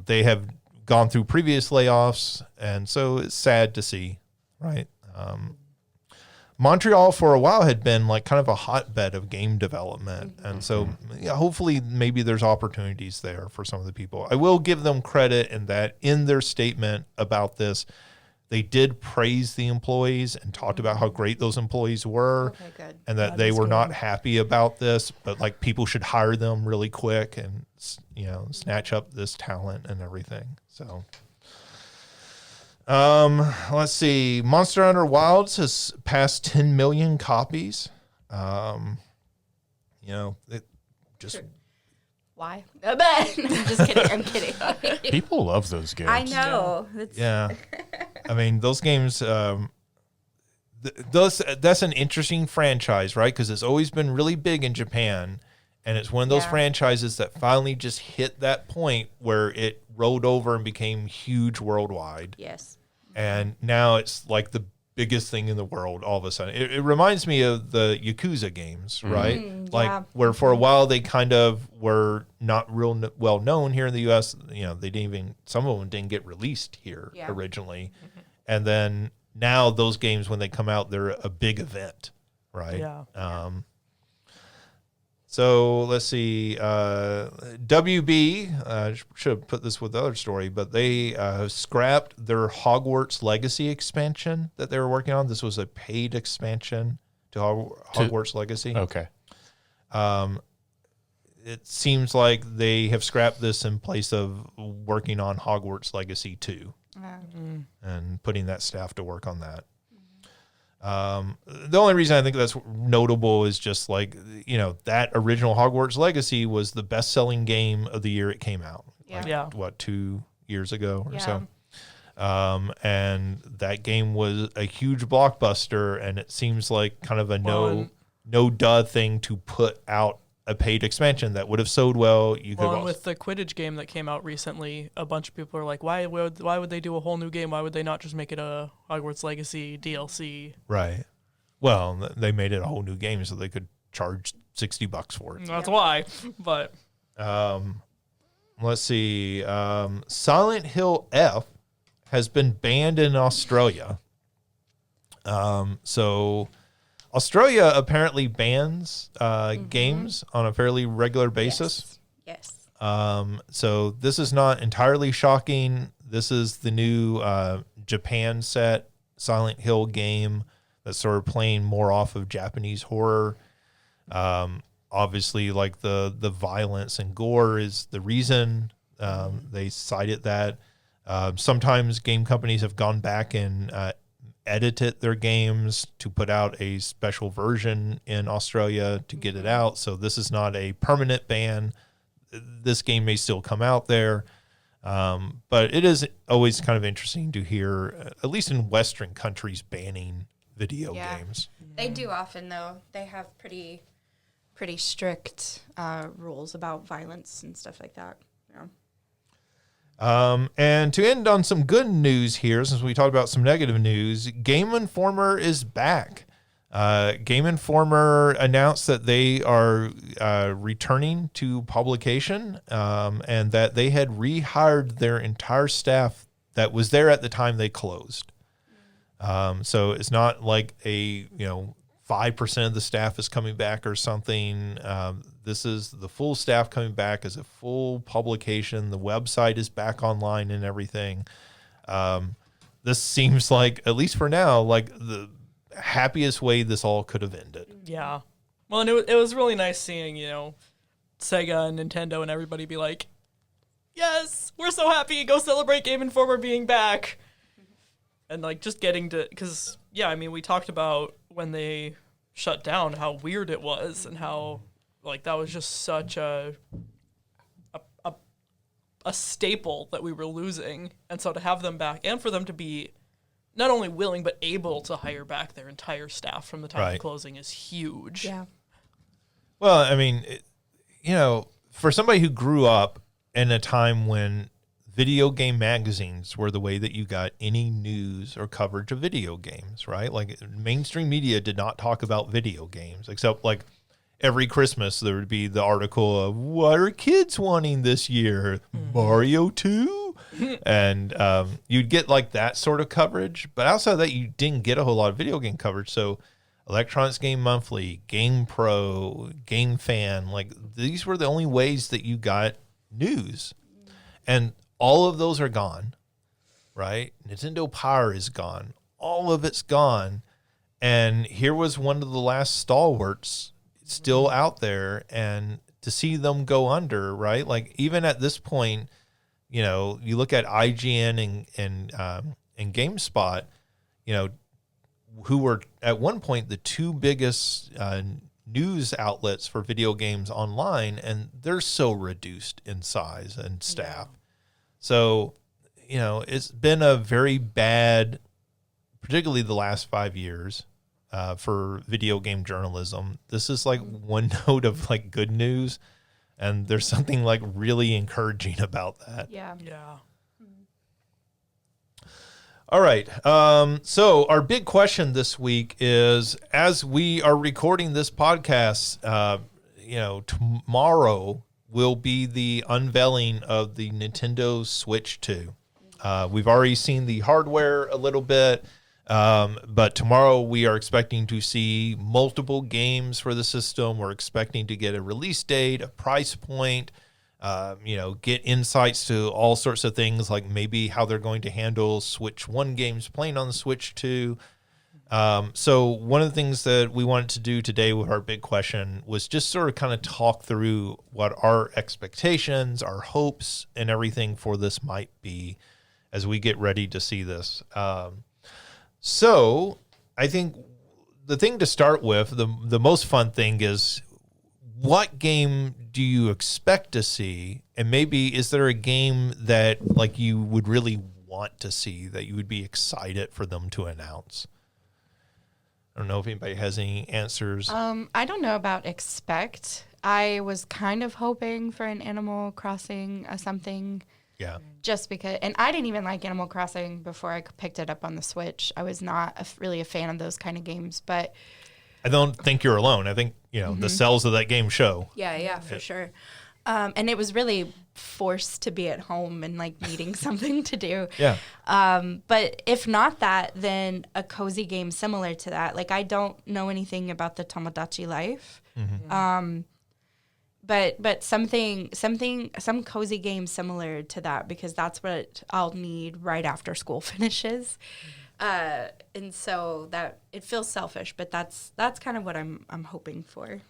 they have gone through previous layoffs. And so it's sad to see, right? Montreal for a while had been like kind of a hotbed of game development. And so hopefully maybe there's opportunities there for some of the people. I will give them credit in that in their statement about this, they did praise the employees and talked about how great those employees were, Okay, good. and that they were not happy about this, but like people should hire them really quick and, snatch up this talent and everything. So, let's see. Monster Hunter Wilds has passed 10 million copies. It just Why? I'm just kidding. I'm kidding. People love those games. I know. Yeah. I mean, those games, that's an interesting franchise, right? Because it's always been really big in Japan. And it's one of those franchises that finally just hit that point where it rolled over and became huge worldwide. Yes. And now it's like the biggest thing in the world all of a sudden. It reminds me of the Yakuza games, right? Where for a while they kind of were not real well known here in the U.S. Some of them didn't get released here originally. And then now those games, when they come out, they're a big event, right? Yeah. So let's see. WB, should have put this with the other story, but they scrapped their Hogwarts Legacy expansion that they were working on. This was a paid expansion to Hogwarts Legacy. Okay. It seems like they have scrapped this in place of working on Hogwarts Legacy 2 and putting that staff to work on that. The only reason I think that's notable is just like, that original Hogwarts Legacy was the best-selling game of the year it came out. Yeah. 2 years ago or so? And that game was a huge blockbuster, and it seems like kind of a no duh thing to put out a paid expansion that would have sold well. And with the Quidditch game that came out recently, a bunch of people are like, why would they do a whole new game? Why would they not just make it a Hogwarts Legacy DLC? Right. Well, they made it a whole new game so they could charge $60 for it. That's why. But let's see. Silent Hill F has been banned in Australia. So Australia apparently bans games on a fairly regular basis. Yes. So this is not entirely shocking. This is the new Japan set Silent Hill game that's sort of playing more off of Japanese horror. Obviously, like the violence and gore is the reason they cited that. Sometimes game companies have gone back and edited their games to put out a special version in Australia to get it out. So this is not a permanent ban. This game may still come out there. But it is always kind of interesting to hear, at least in Western countries, banning video games. They do often, though. They have pretty strict rules about violence and stuff like that. Yeah. And to end on some good news here, since we talked about some negative news, Game Informer is back. Game Informer announced that they are returning to publication and that they had rehired their entire staff that was there at the time they closed. So it's not like 5% of the staff is coming back or something. This is the full staff coming back as a full publication. The website is back online and everything. This seems like, at least for now, like the happiest way this all could have ended. Yeah. Well, and it was really nice seeing, Sega and Nintendo and everybody be like, yes, we're so happy. Go celebrate Game Informer being back. And like just getting to, because, we talked about when they shut down how weird it was and how like that was just such a staple that we were losing. And so to have them back and for them to be not only willing but able to hire back their entire staff from the time of closing is huge. Yeah. Well, I mean, for somebody who grew up in a time when video game magazines were the way that you got any news or coverage of video games, right? Like mainstream media did not talk about video games except like every Christmas there would be the article of what are kids wanting this year? Mario 2? And you'd get like that sort of coverage. But outside of that, you didn't get a whole lot of video game coverage. So Electronics Game Monthly, Game Pro, Game Fan, like these were the only ways that you got news. And all of those are gone, right? Nintendo Power is gone. All of it's gone. And here was one of the last stalwarts still out there, and to see them go under, right? Like even at this point, you know, you look at IGN and GameSpot, you know, who were at one point the two biggest news outlets for video games online, and they're so reduced in size and staff. So, you know, it's been a very bad, particularly the last 5 years, for video game journalism. This is like one note of like good news, and there's something like really encouraging about that. Yeah. All right. So our big question this week is, as we are recording this podcast, you know, tomorrow will be the unveiling of the Nintendo Switch 2. We've already seen the hardware a little bit. But tomorrow we are expecting to see multiple games for the system. We're expecting to get a release date, a price point, you know, get insights to all sorts of things, like maybe how they're going to handle Switch 1 games playing on the Switch 2. So one of the things that we wanted to do today with our big question was just sort of kind of talk through what our expectations, our hopes, and everything for this might be as we get ready to see this. So I think the thing to start with, the most fun thing is, what game do you expect to see? And maybe is there a game that like you would really want to see, that you would be excited for them to announce? I don't know if anybody has any answers. I don't know about expect. I was kind of hoping for an Animal Crossing something. Yeah. Just because, and I didn't even like Animal Crossing before I picked it up on the Switch. I was not really a fan of those kind of games, but I don't think you're alone. I think, you know, the sales of that game show. yeah, for sure. And it was really forced to be at home and like needing something to do. Yeah. But if not that, then a cozy game similar to that. Like I don't know anything about the Tomodachi Life. But some cozy game similar to that, because that's what I'll need right after school finishes. And so that it feels selfish, but that's kind of what I'm hoping for.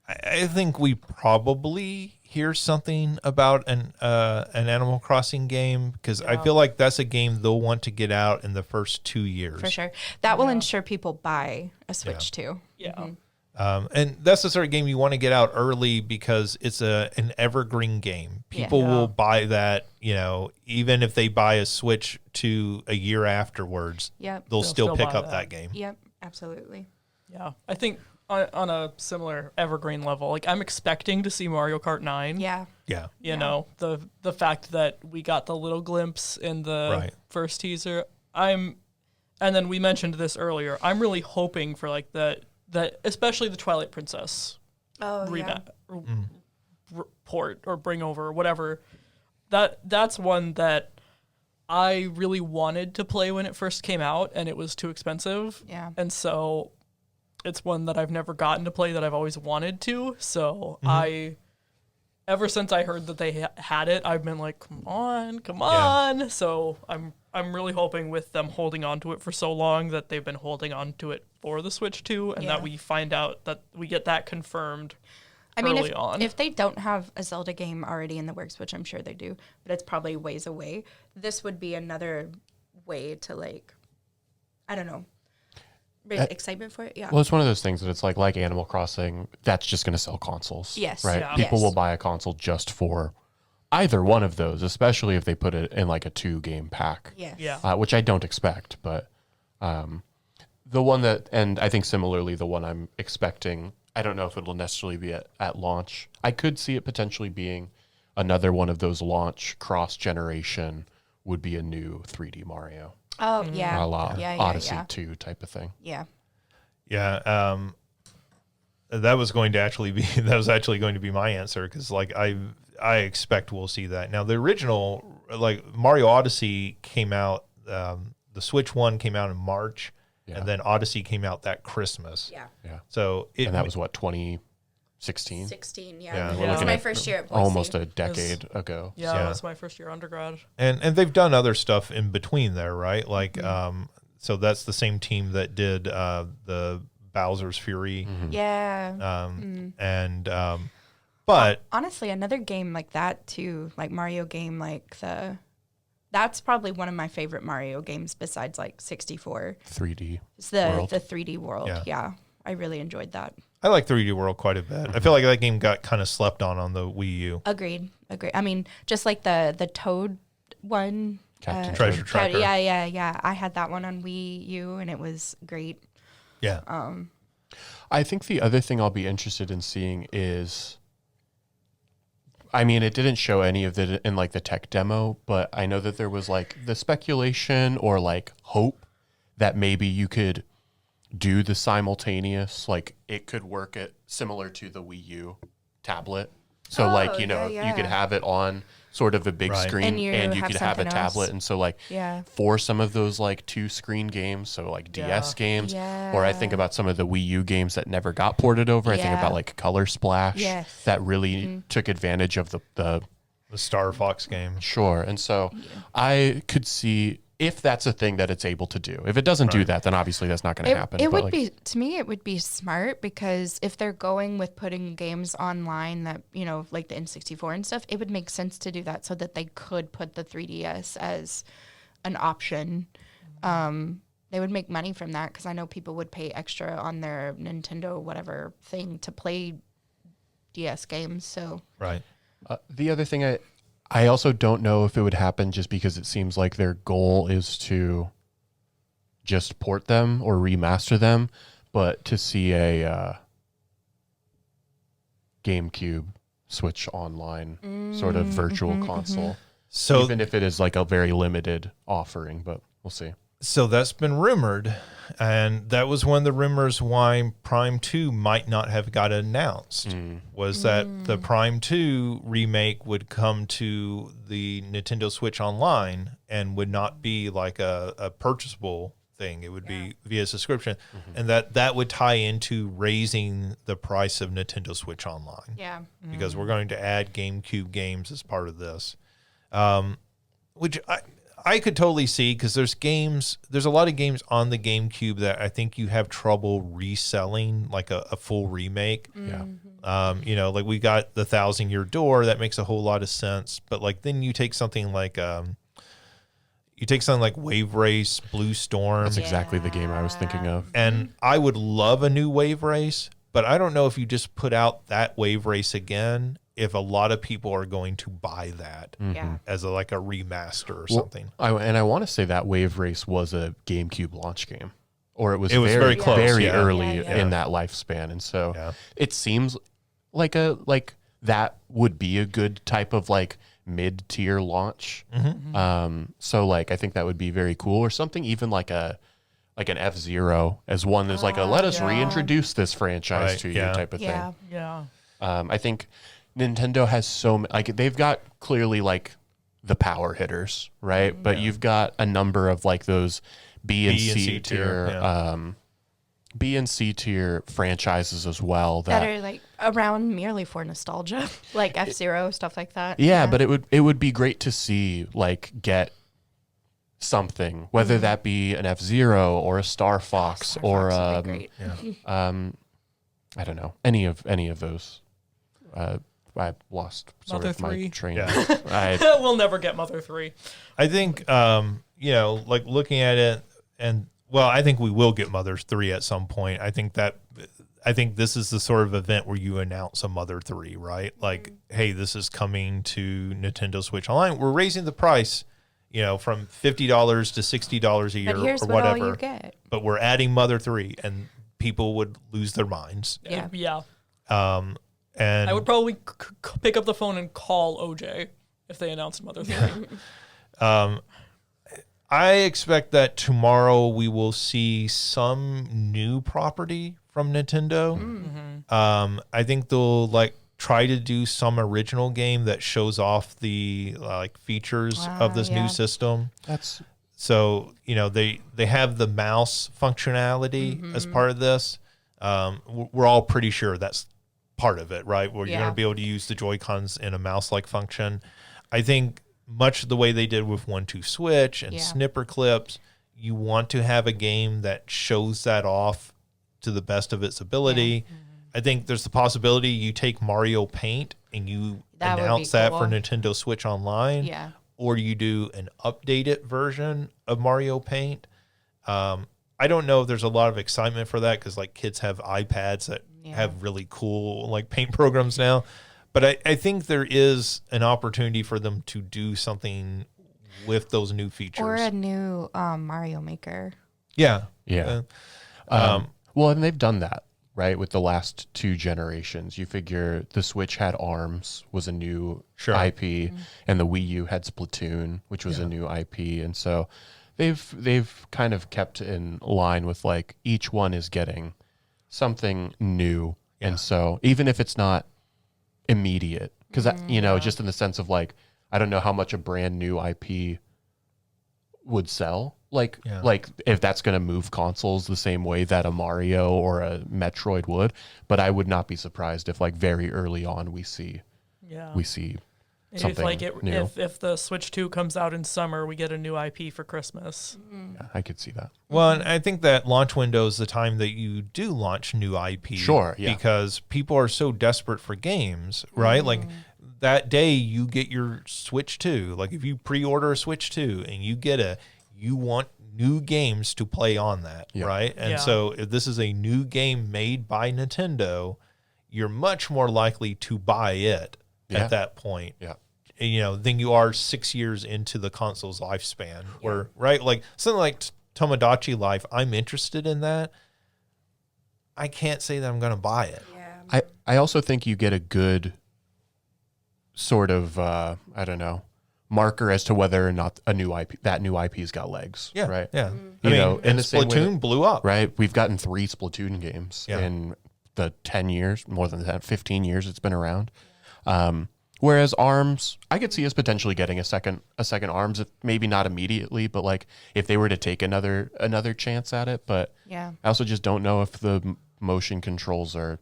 I think we probably hear something about an Animal Crossing game, because I feel like that's a game they'll want to get out in the first 2 years. For sure. That will ensure people buy a Switch too. Yeah. And that's the sort of game you want to get out early, because it's an evergreen game. People will buy that, you know, even if they buy a Switch 2 a year afterwards, they'll still pick up that game. Yep, absolutely. Yeah. I think on a similar evergreen level, like I'm expecting to see Mario Kart 9. Yeah. Yeah. You know, the fact that we got the little glimpse in the first teaser. And then we mentioned this earlier. I'm really hoping for like that especially the Twilight Princess port or bring over or whatever. That's one that I really wanted to play when it first came out, and it was too expensive. Yeah. And so it's one that I've never gotten to play that I've always wanted to. So ever since I heard that they had it, I've been like, come on. Yeah. So I'm really hoping with them holding on to it for so long that they've been holding on to it for the Switch 2, and that we find out that we get that confirmed early on. If they don't have a Zelda game already in the works, which I'm sure they do, but it's probably ways away, this would be another way to, like, I don't know, excitement for it. Yeah. Well, it's one of those things that it's like Animal Crossing, that's just going to sell consoles. Yes. Right? Yeah. People will buy a console just for either one of those, especially if they put it in like a 2-game pack. Yes. Yeah. Which I don't expect, but the one that, and I think similarly, the one I'm expecting, I don't know if it'll necessarily be at launch. I could see it potentially being another one of those launch cross-generation, would be a new 3D Mario. Oh, yeah. A la yeah, Odyssey 2 type of thing. Yeah. Yeah. that was going to actually be my answer, because like I expect we'll see that. Now the original, like Mario Odyssey came out, the Switch one came out in March, and then Odyssey came out that Christmas. Yeah. So and that was what, 2016? 16, Yeah. It We're was looking my at first year at Boise. Almost a decade ago. Yeah, Yeah. that's my first year undergrad. And they've done other stuff in between there, right? Like so that's the same team that did the Bowser's Fury. Yeah. And but Honestly, another game like that too, like Mario game, that's probably one of my favorite Mario games besides like 64. 3D. It's the World. 3D world. Yeah. Yeah. I really enjoyed that. I like 3D World quite a bit. I feel like that game got kind of slept on the Wii U. Agreed. I mean, just like the Toad one. Captain Treasure Toad. Tracker. Yeah. I had that one on Wii U and it was great. Yeah. I think the other thing I'll be interested in seeing is, I mean, it didn't show any of it in like the tech demo, but I know that there was like the speculation or like hope that maybe you could do the simultaneous, like it could work it similar to the Wii U tablet. So like, you know, you could have it on sort of a big Right. screen And you and you have could have a something else. tablet. And so like Yeah. for some of those like 2-screen games, so like DS games, or I think Yeah. about some of the Wii U games that never got ported over. I think Yeah. about like Color Splash Yes. that really took advantage of the The Star Fox game. sure. And so I could see if that's a thing that it's able to do. If it doesn't do that, then obviously that's not going to happen. It But, would like, be, to me, it would be smart because if they're going with putting games online that, you know, like the N64 and stuff, it would make sense to do that so that they could put the 3DS as an option. They would make money from that because I know people would pay extra on their Nintendo whatever thing to play DS games. So Right. the other thing I also don't know if it would happen just because it seems like their goal is to just port them or remaster them, but to see a GameCube Switch Online sort of virtual console, So even if it is like a very limited offering, but we'll see. So that's been rumored, and that was one of the rumors why Prime 2 might not have got announced, was that the Prime 2 remake would come to the Nintendo Switch Online and would not be like a purchasable thing. It would be via subscription, and that would tie into raising the price of Nintendo Switch Online. yeah. Because we're going to add GameCube games as part of this, which I could totally see, because there's a lot of games on the GameCube that I think you have trouble reselling, like a full remake. Yeah. You know, like we got the 1,000 Year Door, that makes a whole lot of sense. But like then you take something like Wave Race, Blue Storm, That's exactly the game I was thinking of. and I would love a new Wave Race, but I don't know if you just put out that Wave Race again, if a lot of people are going to buy that Yeah. as like a remaster or something. I want to say that Wave Race was a GameCube launch game, or it was It was very close, very yeah. early Yeah. in that lifespan, and so Yeah. it seems like that would be a good type of like mid-tier launch. So like I think that would be very cool, or something even like an F-Zero as one that's like a let us reintroduce this franchise Right, to you yeah. type of Yeah. thing. Yeah. I think Nintendo has like they've got clearly like the power hitters, right? But you've got a number of like those B and C tier, yeah. B and C tier franchises as well. That are like around merely for nostalgia, like F-Zero, stuff like that. yeah, but it would be great to see like get something, whether that be an F-Zero or a Star Fox Star or Fox would be great. I don't know, any of those. I lost sort Mother of my 3. train. Yeah. We'll never get Mother 3. I think, you know, like looking at it, and well, I think we will get Mother 3 at some point. I think this is the sort of event where you announce a Mother 3, right? Like, hey, this is coming to Nintendo Switch Online. We're raising the price, you know, from $50 to $60 a year But here's or what whatever. all you get. But we're adding Mother 3, and people would lose their minds. Yeah. Yeah. And I would probably pick up the phone and call OJ if they announced Mother 3. I expect that tomorrow we will see some new property from Nintendo. I think they'll like try to do some original game that shows off the like features of this new system. So, you know, they have the mouse functionality as part of this. We're all pretty sure that's part of it, right? Where you're going to be able to use the Joy-Cons in a mouse-like function. I think much the way they did with 1-2 Switch and snipper clips, you want to have a game that shows that off to the best of its ability. I think there's the possibility you take Mario Paint and you announce that for Nintendo Switch Online. Yeah. Or you do an updated version of Mario Paint. I don't know if there's a lot of excitement for that because like kids have iPads that have really cool like paint programs now. But I think there is an opportunity for them to do something with those new features. Or a new Mario Maker. Yeah. Well, and they've done that, right? With the last 2 generations. You figure the Switch had ARMS, was a new IP, and the Wii U had Splatoon, which was a new IP. And so they've kind of kept in line with like each one is getting something new. And so even if it's not immediate, because you know, just in the sense of like, I don't know how much a brand new IP would sell. Like if that's going to move consoles the same way that a Mario or a Metroid would, but I would not be surprised if like very early on we see something new. If the Switch 2 comes out in summer, we get a new IP for Christmas. Yeah, I could see that. Well, and I think that launch window is the time that you do launch new IP. Sure, yeah. Because people are so desperate for games, right? Like that day you get your Switch 2. Like if you pre-order a Switch 2 and you want new games to play on that, right? And so if this is a new game made by Nintendo, you're much more likely to buy it at that point. Yeah. You know, than you are 6 years into the console's lifespan. Where, right? Like something like Tomodachi Life, I'm interested in that. I can't say that I'm going to buy it. Yeah. I also think you get a good sort of, I don't know, marker as to whether or not that new IP's got legs. Yeah. Right. Yeah. You know, and the same way Splatoon blew up. Right. We've gotten 3 Splatoon games in the 10 years, more than that, 15 years it's been around. Whereas ARMS, I could see us potentially getting a second ARMS, if maybe not immediately, but like if they were to take another chance at it. But I also just don't know if the motion controls are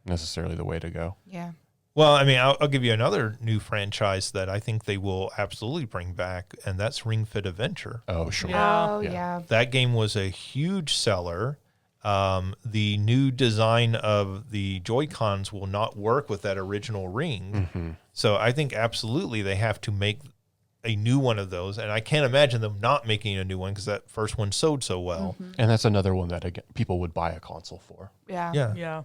necessarily the way to go. Yeah. Well, I mean, I'll give you another new franchise that I think they will absolutely bring back, and that's Ring Fit Adventure. Oh, sure. Yeah. That game was a huge seller. The new design of the Joy-Cons will not work with that original ring. So I think absolutely they have to make a new one of those. And I can't imagine them not making a new one because that first one sold so well. And that's another one that again, people would buy a console for. Yeah. Yeah.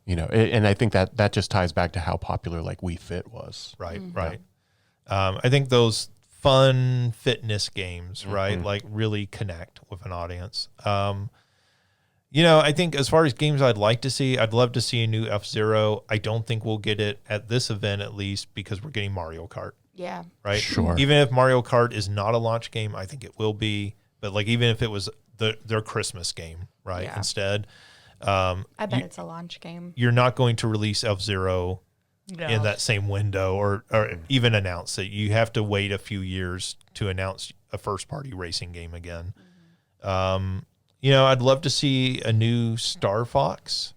You know, and I think that just ties back to how popular like Wii Fit was. Right. I think those fun fitness games, right, like really connect with an audience. You know, I think as far as games I'd like to see, I'd love to see a new F-Zero. I don't think we'll get it at this event, at least, because we're getting Mario Kart. Yeah. Right? Sure. Even if Mario Kart is not a launch game, I think it will be. But, like, even if it was their Christmas game, right, Yeah. instead. I bet it's a launch game. You're not going to release F-Zero in that same window or even announce it. You have to wait a few years to announce a first-party racing game again. You know, I'd love to see a new Star Fox.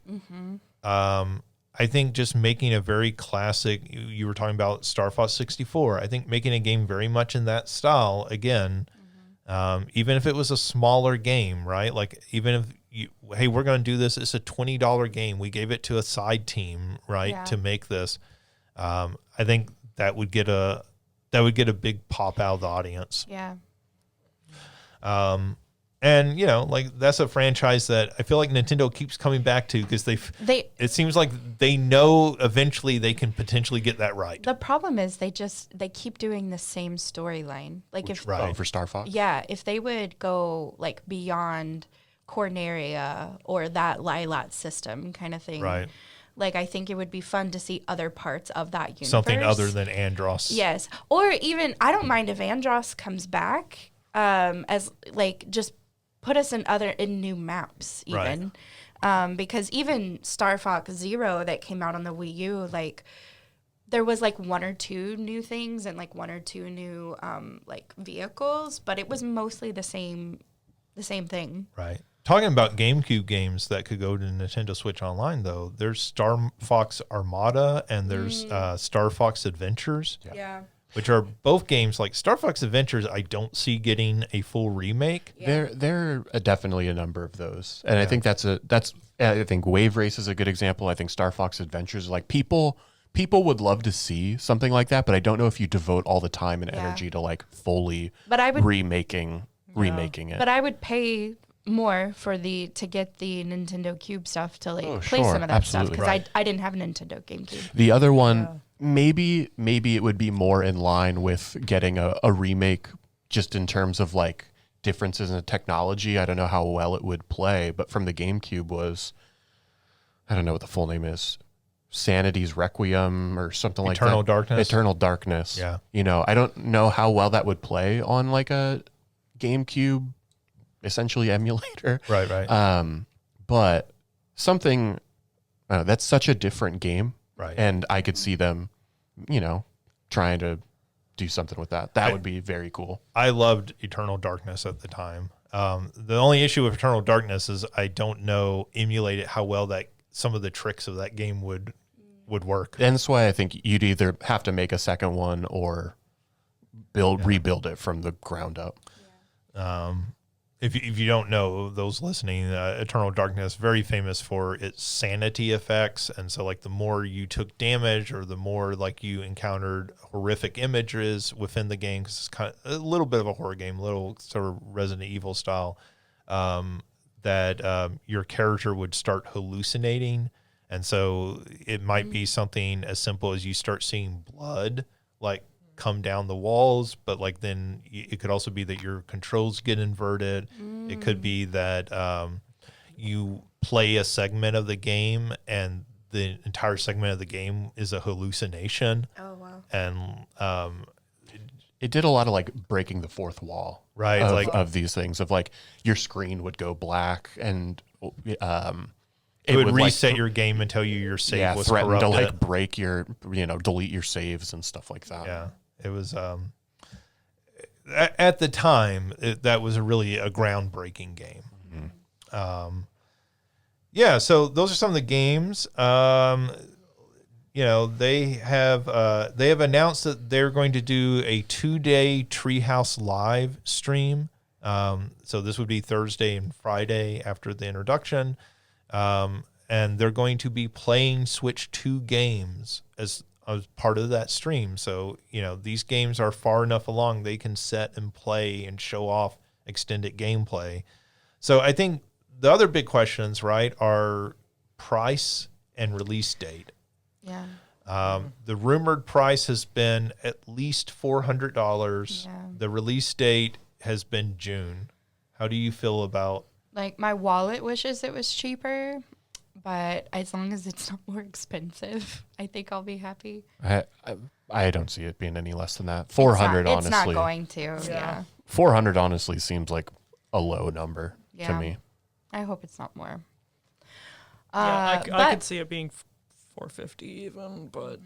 I think just making a very classic, you were talking about Star Fox 64. I think making a game very much in that style, again, even if it was a smaller game, right? Like, even if hey, we're going to do this, it's a $20 game. We gave it to a side team, right, to make this. I think that would get a big pop out of the audience. Yeah. And, you know, like that's a franchise that I feel like Nintendo keeps coming back to because it seems like they know eventually they can potentially get that right. The problem is they keep doing the same storyline. Like for Star Fox? Yeah, if they would go like beyond Corneria or that Lilat system kind of thing. Right. Like, I think it would be fun to see other parts of that universe. Something other than Andros. Yes. Or even, I don't mind if Andros comes back as like just put us in new maps even. Because even Star Fox Zero that came out on the Wii U, like there was like one or two new things and like one or two new like vehicles, but it was mostly the same thing. Right. Talking about GameCube games that could go to Nintendo Switch Online, though, there's Star Fox Armada and there's Star Fox Adventures, Yeah. which are both games like Star Fox Adventures. I don't see getting a full remake. There are definitely a number of those, and I think I think Wave Race is a good example. I think Star Fox Adventures, like people would love to see something like that, but I don't know if you devote all the time and energy to like fully remaking it. But I would pay more to get the Nintendo Cube stuff to like play sure, some of that stuff absolutely. because I didn't have a Nintendo GameCube. The other one, maybe it would be more in line with getting a remake, just in terms of like differences in the technology. I don't know how well it would play, but from the GameCube was, I don't know what the full name is, Sanity's Requiem or something like that. Eternal Darkness. Yeah. You know, I don't know how well that would play on like a GameCube essentially emulator. Right. But something, that's such a different game. Right. And I could see them, you know, trying to do something with that. That would be very cool. I loved Eternal Darkness at the time. The only issue with Eternal Darkness is I don't know emulate it how well that some of the tricks of that game would work. And that's why I think you'd either have to make a second one or rebuild it from the ground up. If you don't know, those listening, Eternal Darkness, very famous for its sanity effects. And so like the more you took damage or the more like you encountered horrific images within the game, because it's kind of a little bit of a horror game, a little sort of Resident Evil style, that your character would start hallucinating. And so it might be something as simple as you start seeing blood like come down the walls, but like then it could also be that your controls get inverted. It could be that you play a segment of the game and the entire segment of the game is a hallucination. Oh wow. And it did a lot of like breaking the fourth wall, right, of these things, of like your screen would go black and it would reset your game and tell you your save was threaten corrupted. to like break your, delete your saves and stuff like that. Yeah, it was at the time that was really a groundbreaking game. Yeah, so those are some of the games. They have announced that they're going to do a 2-day Treehouse Live stream. So this would be Thursday and Friday after the introduction. And they're going to be playing Switch 2 games as part of that stream. So, these games are far enough along they can set and play and show off extended gameplay. So I think the other big questions, right, are price and release date. Yeah. The rumored price has been at least $400. Yeah. The release date has been June. How do you feel about? Like my wallet wishes it was cheaper, but as long as it's not more expensive, I think I'll be happy. I don't see it being any less than that. 400 honestly. It's not going to. Yeah. 400 honestly seems like a low number to me. I hope it's not more. I could see it being $450 even, but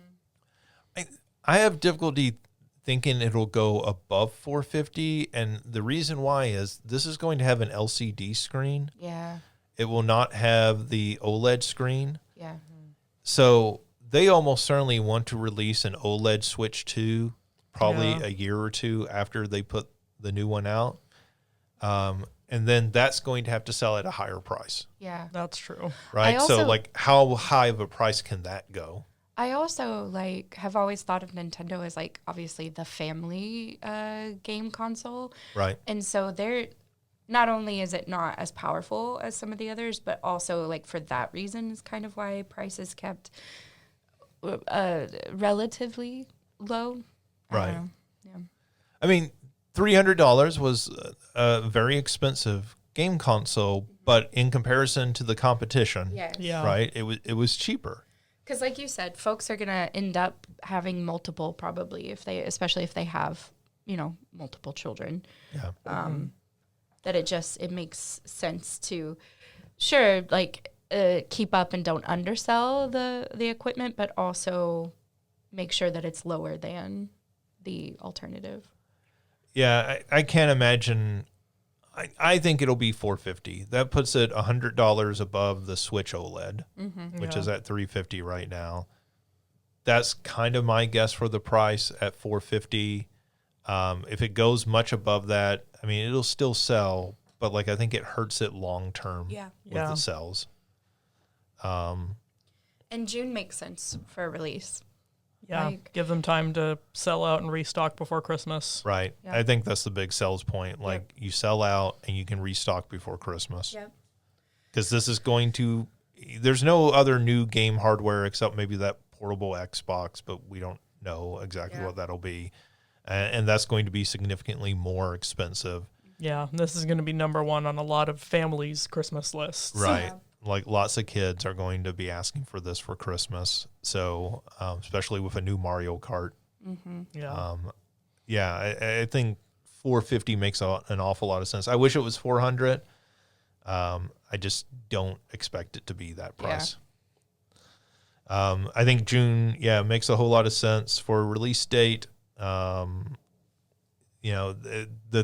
I have difficulty thinking it'll go above $450, and the reason why is this is going to have an LCD screen. Yeah. It will not have the OLED screen. Yeah. So they almost certainly want to release an OLED Switch 2 probably a year or two after they put the new one out. And then that's going to have to sell at a higher price. Yeah. that's true. Right? So like how high of a price can that go? I also have always thought of Nintendo as obviously the family game console. Right. And so they're not only is it not as powerful as some of the others, but also for that reason is kind of why prices kept relatively low. Right. Yeah. I mean, $300 was a very expensive game console, but in comparison to the competition, Yeah. right? It was cheaper. Because like you said, folks are going to end up having multiple probably especially if they have, multiple children. Yeah. That it makes sense to, sure, keep up and don't undersell the equipment, but also make sure that it's lower than the alternative. Yeah, I can't imagine. I think it'll be $450. That puts it $100 above the Switch OLED, which is at $350 right now. That's kind of my guess for the price at $450. If it goes much above that, I mean, it'll still sell, but like I think it hurts it long term with the sales. And June makes sense for a release. Yeah, give them time to sell out and restock before Christmas. Right. Yeah. I think that's the big sales point. Like you sell out and you can restock before Christmas. Yep. Because this is going to, there's no other new game hardware except maybe that portable Xbox, but we don't know exactly what that'll be. And that's going to be significantly more expensive. Yeah, this is going to be number one on a lot of families' Christmas lists. Right. Like lots of kids are going to be asking for this for Christmas. So, especially with a new Mario Kart. I think $450 makes an awful lot of sense. I wish it was $400. I just don't expect it to be that price. I think June, makes a whole lot of sense for a release date. The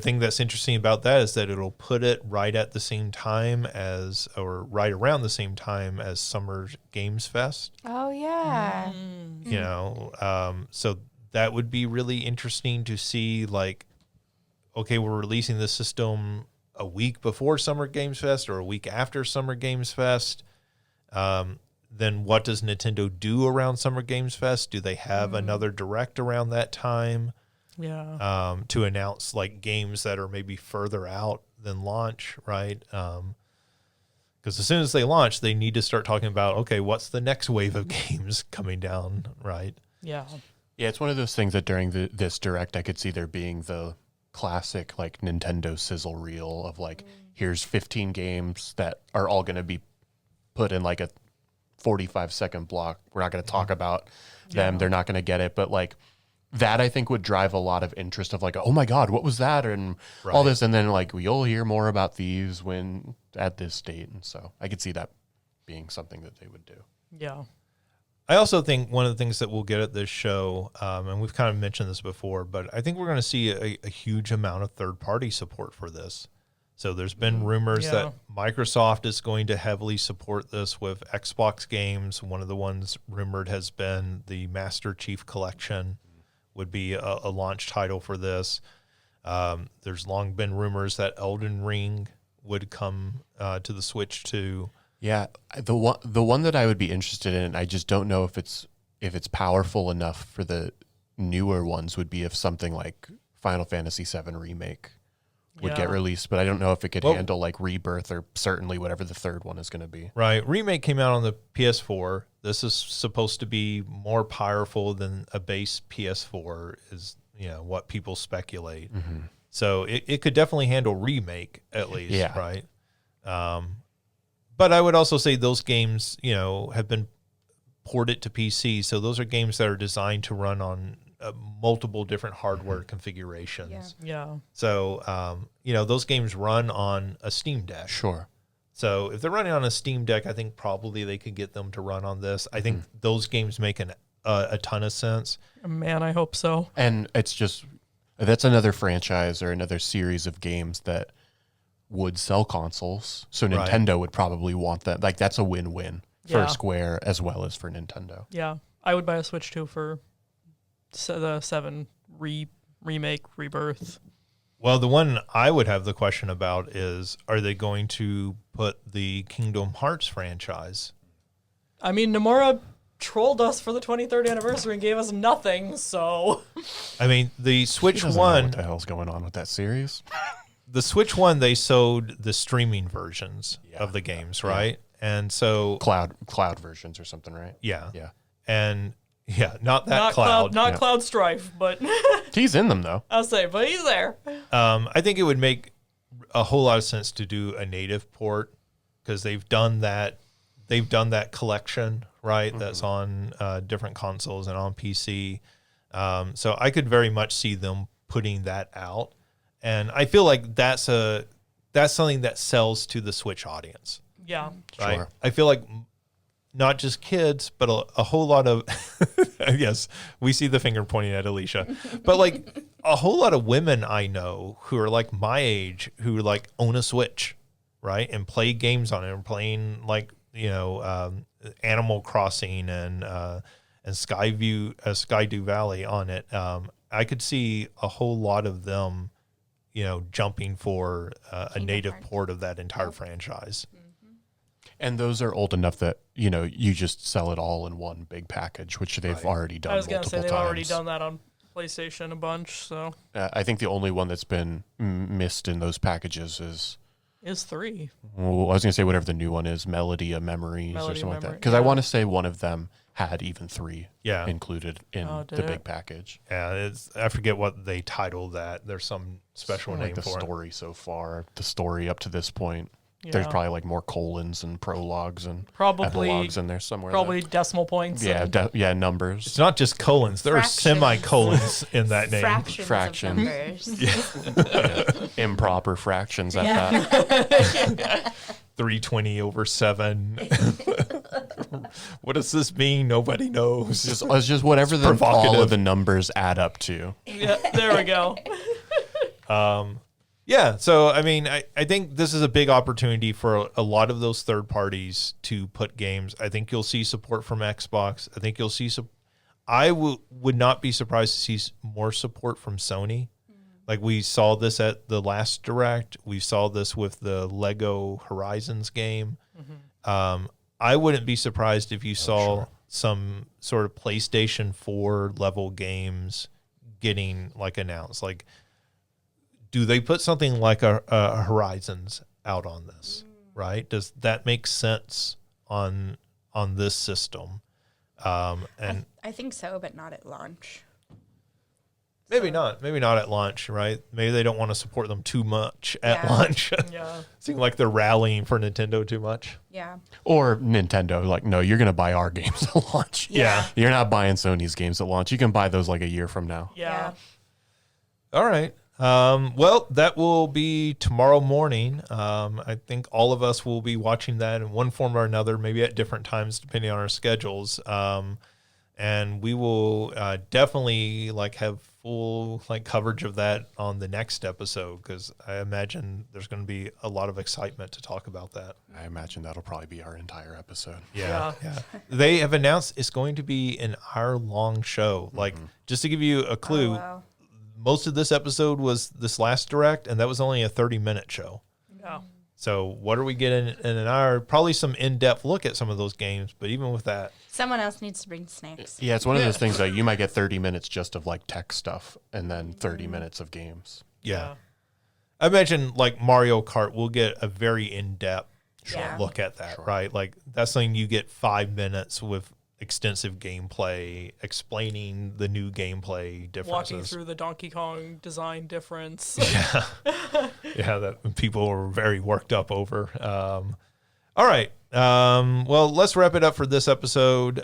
thing that's interesting about that is that it'll put it right at the same time or right around the same time as Summer Games Fest. Oh, yeah. So that would be really interesting to see, like, okay, we're releasing this system a week before Summer Games Fest or a week after Summer Games Fest. Then what does Nintendo do around Summer Games Fest? Do they have another direct around that time? Yeah. To announce like games that are maybe further out than launch, right? Because as soon as they launch, they need to start talking about, okay, what's the next wave of games coming down, right? Yeah. Yeah, it's one of those things that during this direct, I could see there being the classic like Nintendo sizzle reel of like, here's 15 games that are all going to be put in like a 45-second block. We're not going to talk about them. They're not going to get it, but like, that I think would drive a lot of interest of like, oh my God, what was that? And all this. And then like, you'll hear more about these when at this date. And so I could see that being something that they would do. Yeah. I also think one of the things that we'll get at this show, and we've kind of mentioned this before, but I think we're going to see a huge amount of third-party support for this. So there's been rumors that Microsoft is going to heavily support this with Xbox games. One of the ones rumored has been the Master Chief Collection would be a launch title for this. There's long been rumors that Elden Ring would come to the Switch too. Yeah, the one that I would be interested in, I just don't know if it's powerful enough for the newer ones, would be if something like Final Fantasy VII Remake would get released, but I don't know if it could handle like Rebirth or certainly whatever the third one is going to be. Right. Remake came out on the PS4. This is supposed to be more powerful than a base PS4 is, what people speculate. So it could definitely handle Remake at least, right? But I would also say those games, have been ported to PC. So those are games that are designed to run on multiple different hardware configurations. Yeah. So, those games run on a Steam Deck. Sure. So if they're running on a Steam Deck, I think probably they could get them to run on this. I think those games make a ton of sense. Man, I hope so. And it's just, that's another franchise or another series of games that would sell consoles. So Nintendo would probably want that. Like, that's a win-win for Square as well as for Nintendo. Yeah. I would buy a Switch too for the 7 remake, Rebirth. Well, the one I would have the question about is, are they going to put the Kingdom Hearts franchise? I mean, Nomura trolled us for the 23rd anniversary and gave us nothing, so... I mean, the Switch Know One... what the hell's going on with that series? The Switch One, they sold the streaming versions of the games, right? And so... Cloud versions or something, right? Yeah. Yeah. And... Yeah, not Cloud. Not Cloud Strife, but... He's in them, though. I'll say, but he's there. I think it would make a whole lot of sense to do a native port because they've done that collection, right? That's on different consoles and on PC. So I could very much see them putting that out. And I feel like that's something that sells to the Switch audience. Yeah. Right? Sure. I feel like not just kids, but a whole lot of, yes, we see the finger pointing at Alicia, but like a whole lot of women I know who are like my age who like own a Switch, right? And play games on it and playing like, Animal Crossing and Skydew Valley on it. I could see a whole lot of them, jumping for a native port of that entire franchise. And those are old enough that, you just sell it all in one big package, which they've already done I was going to say multiple they've times. already done that on PlayStation a bunch, so. I think the only one that's been missed in those packages is 3. well, I was going to say whatever the new one is, Melody of Memories or Melody of something like that. Memory, Because I yeah. want to say one of them had even 3 Yeah. included in did the it? big package. Yeah, I forget what they titled that. There's some special Like name the for it. story so far, the story up to this point. There's Yeah. probably like more colons and prologues and Probably- epilogues in there somewhere. Probably decimal points. Yeah, and- numbers. It's not just colons. There Fractions. are semicolons in that name. Fractions of numbers. Improper fractions at that. 320 over 7. What does this mean? Nobody knows. It's just whatever all provocative. of the numbers add up to. Yeah, there we go. Yeah, so I mean, I think this is a big opportunity for a lot of those third parties to put games. I think you'll see support from Xbox. I think you'll see I would not be surprised to see more support from Sony. Like we saw this at the last Direct. We saw this with the Lego Horizons game. I wouldn't be surprised if you saw some sort of PlayStation 4 level games getting like announced. Like, do they put something like a Horizons out on this? Right? Does that make sense on this system? And I think so, but not at launch. maybe not at launch, right? Maybe they don't want to support them too much at Yeah. launch. Yeah. Seem like they're rallying for Nintendo too much. Yeah. Or Nintendo, like, no, you're going to buy our games at launch. Yeah. You're not buying Sony's games at launch. You can buy those like a year from now. Yeah. All right. Well, that will be tomorrow morning. I think all of us will be watching that in one form or another, maybe at different times, depending on our schedules. And we will definitely like have full like coverage of that on the next episode, because I imagine there's going to be a lot of excitement to talk about that. I imagine that'll probably be our entire episode. Yeah. They have announced it's going to be an hour-long show. Like, just to give you a clue, Oh, wow. most of this episode was this last Direct, and that was only a 30-minute show. Yeah. So what are we getting in an hour? Probably some in-depth look at some of those games, but even with that, Someone else needs to bring snacks. Yeah, it's one of those things that you might get 30 minutes just of like tech stuff and then 30 minutes of games. yeah. I imagine like Mario Kart will get a very in-depth Yeah. look at that, right? Like that's something you get 5 minutes with extensive gameplay, explaining the new gameplay differences. Walking through the Donkey Kong design difference. Yeah, that people were very worked up over. All right. Well, let's wrap it up for this episode.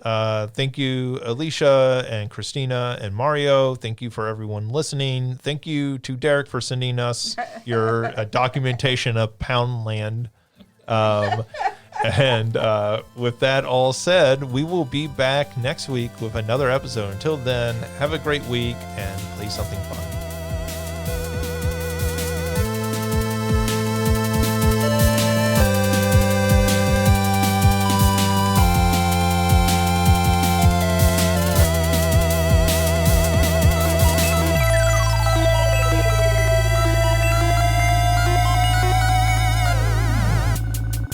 Thank you, Alicia and Christina and Mario. Thank you for everyone listening. Thank you to Derek for sending us your documentation of Poundland. And with that all said, we will be back next week with another episode. Until then, have a great week and play something fun.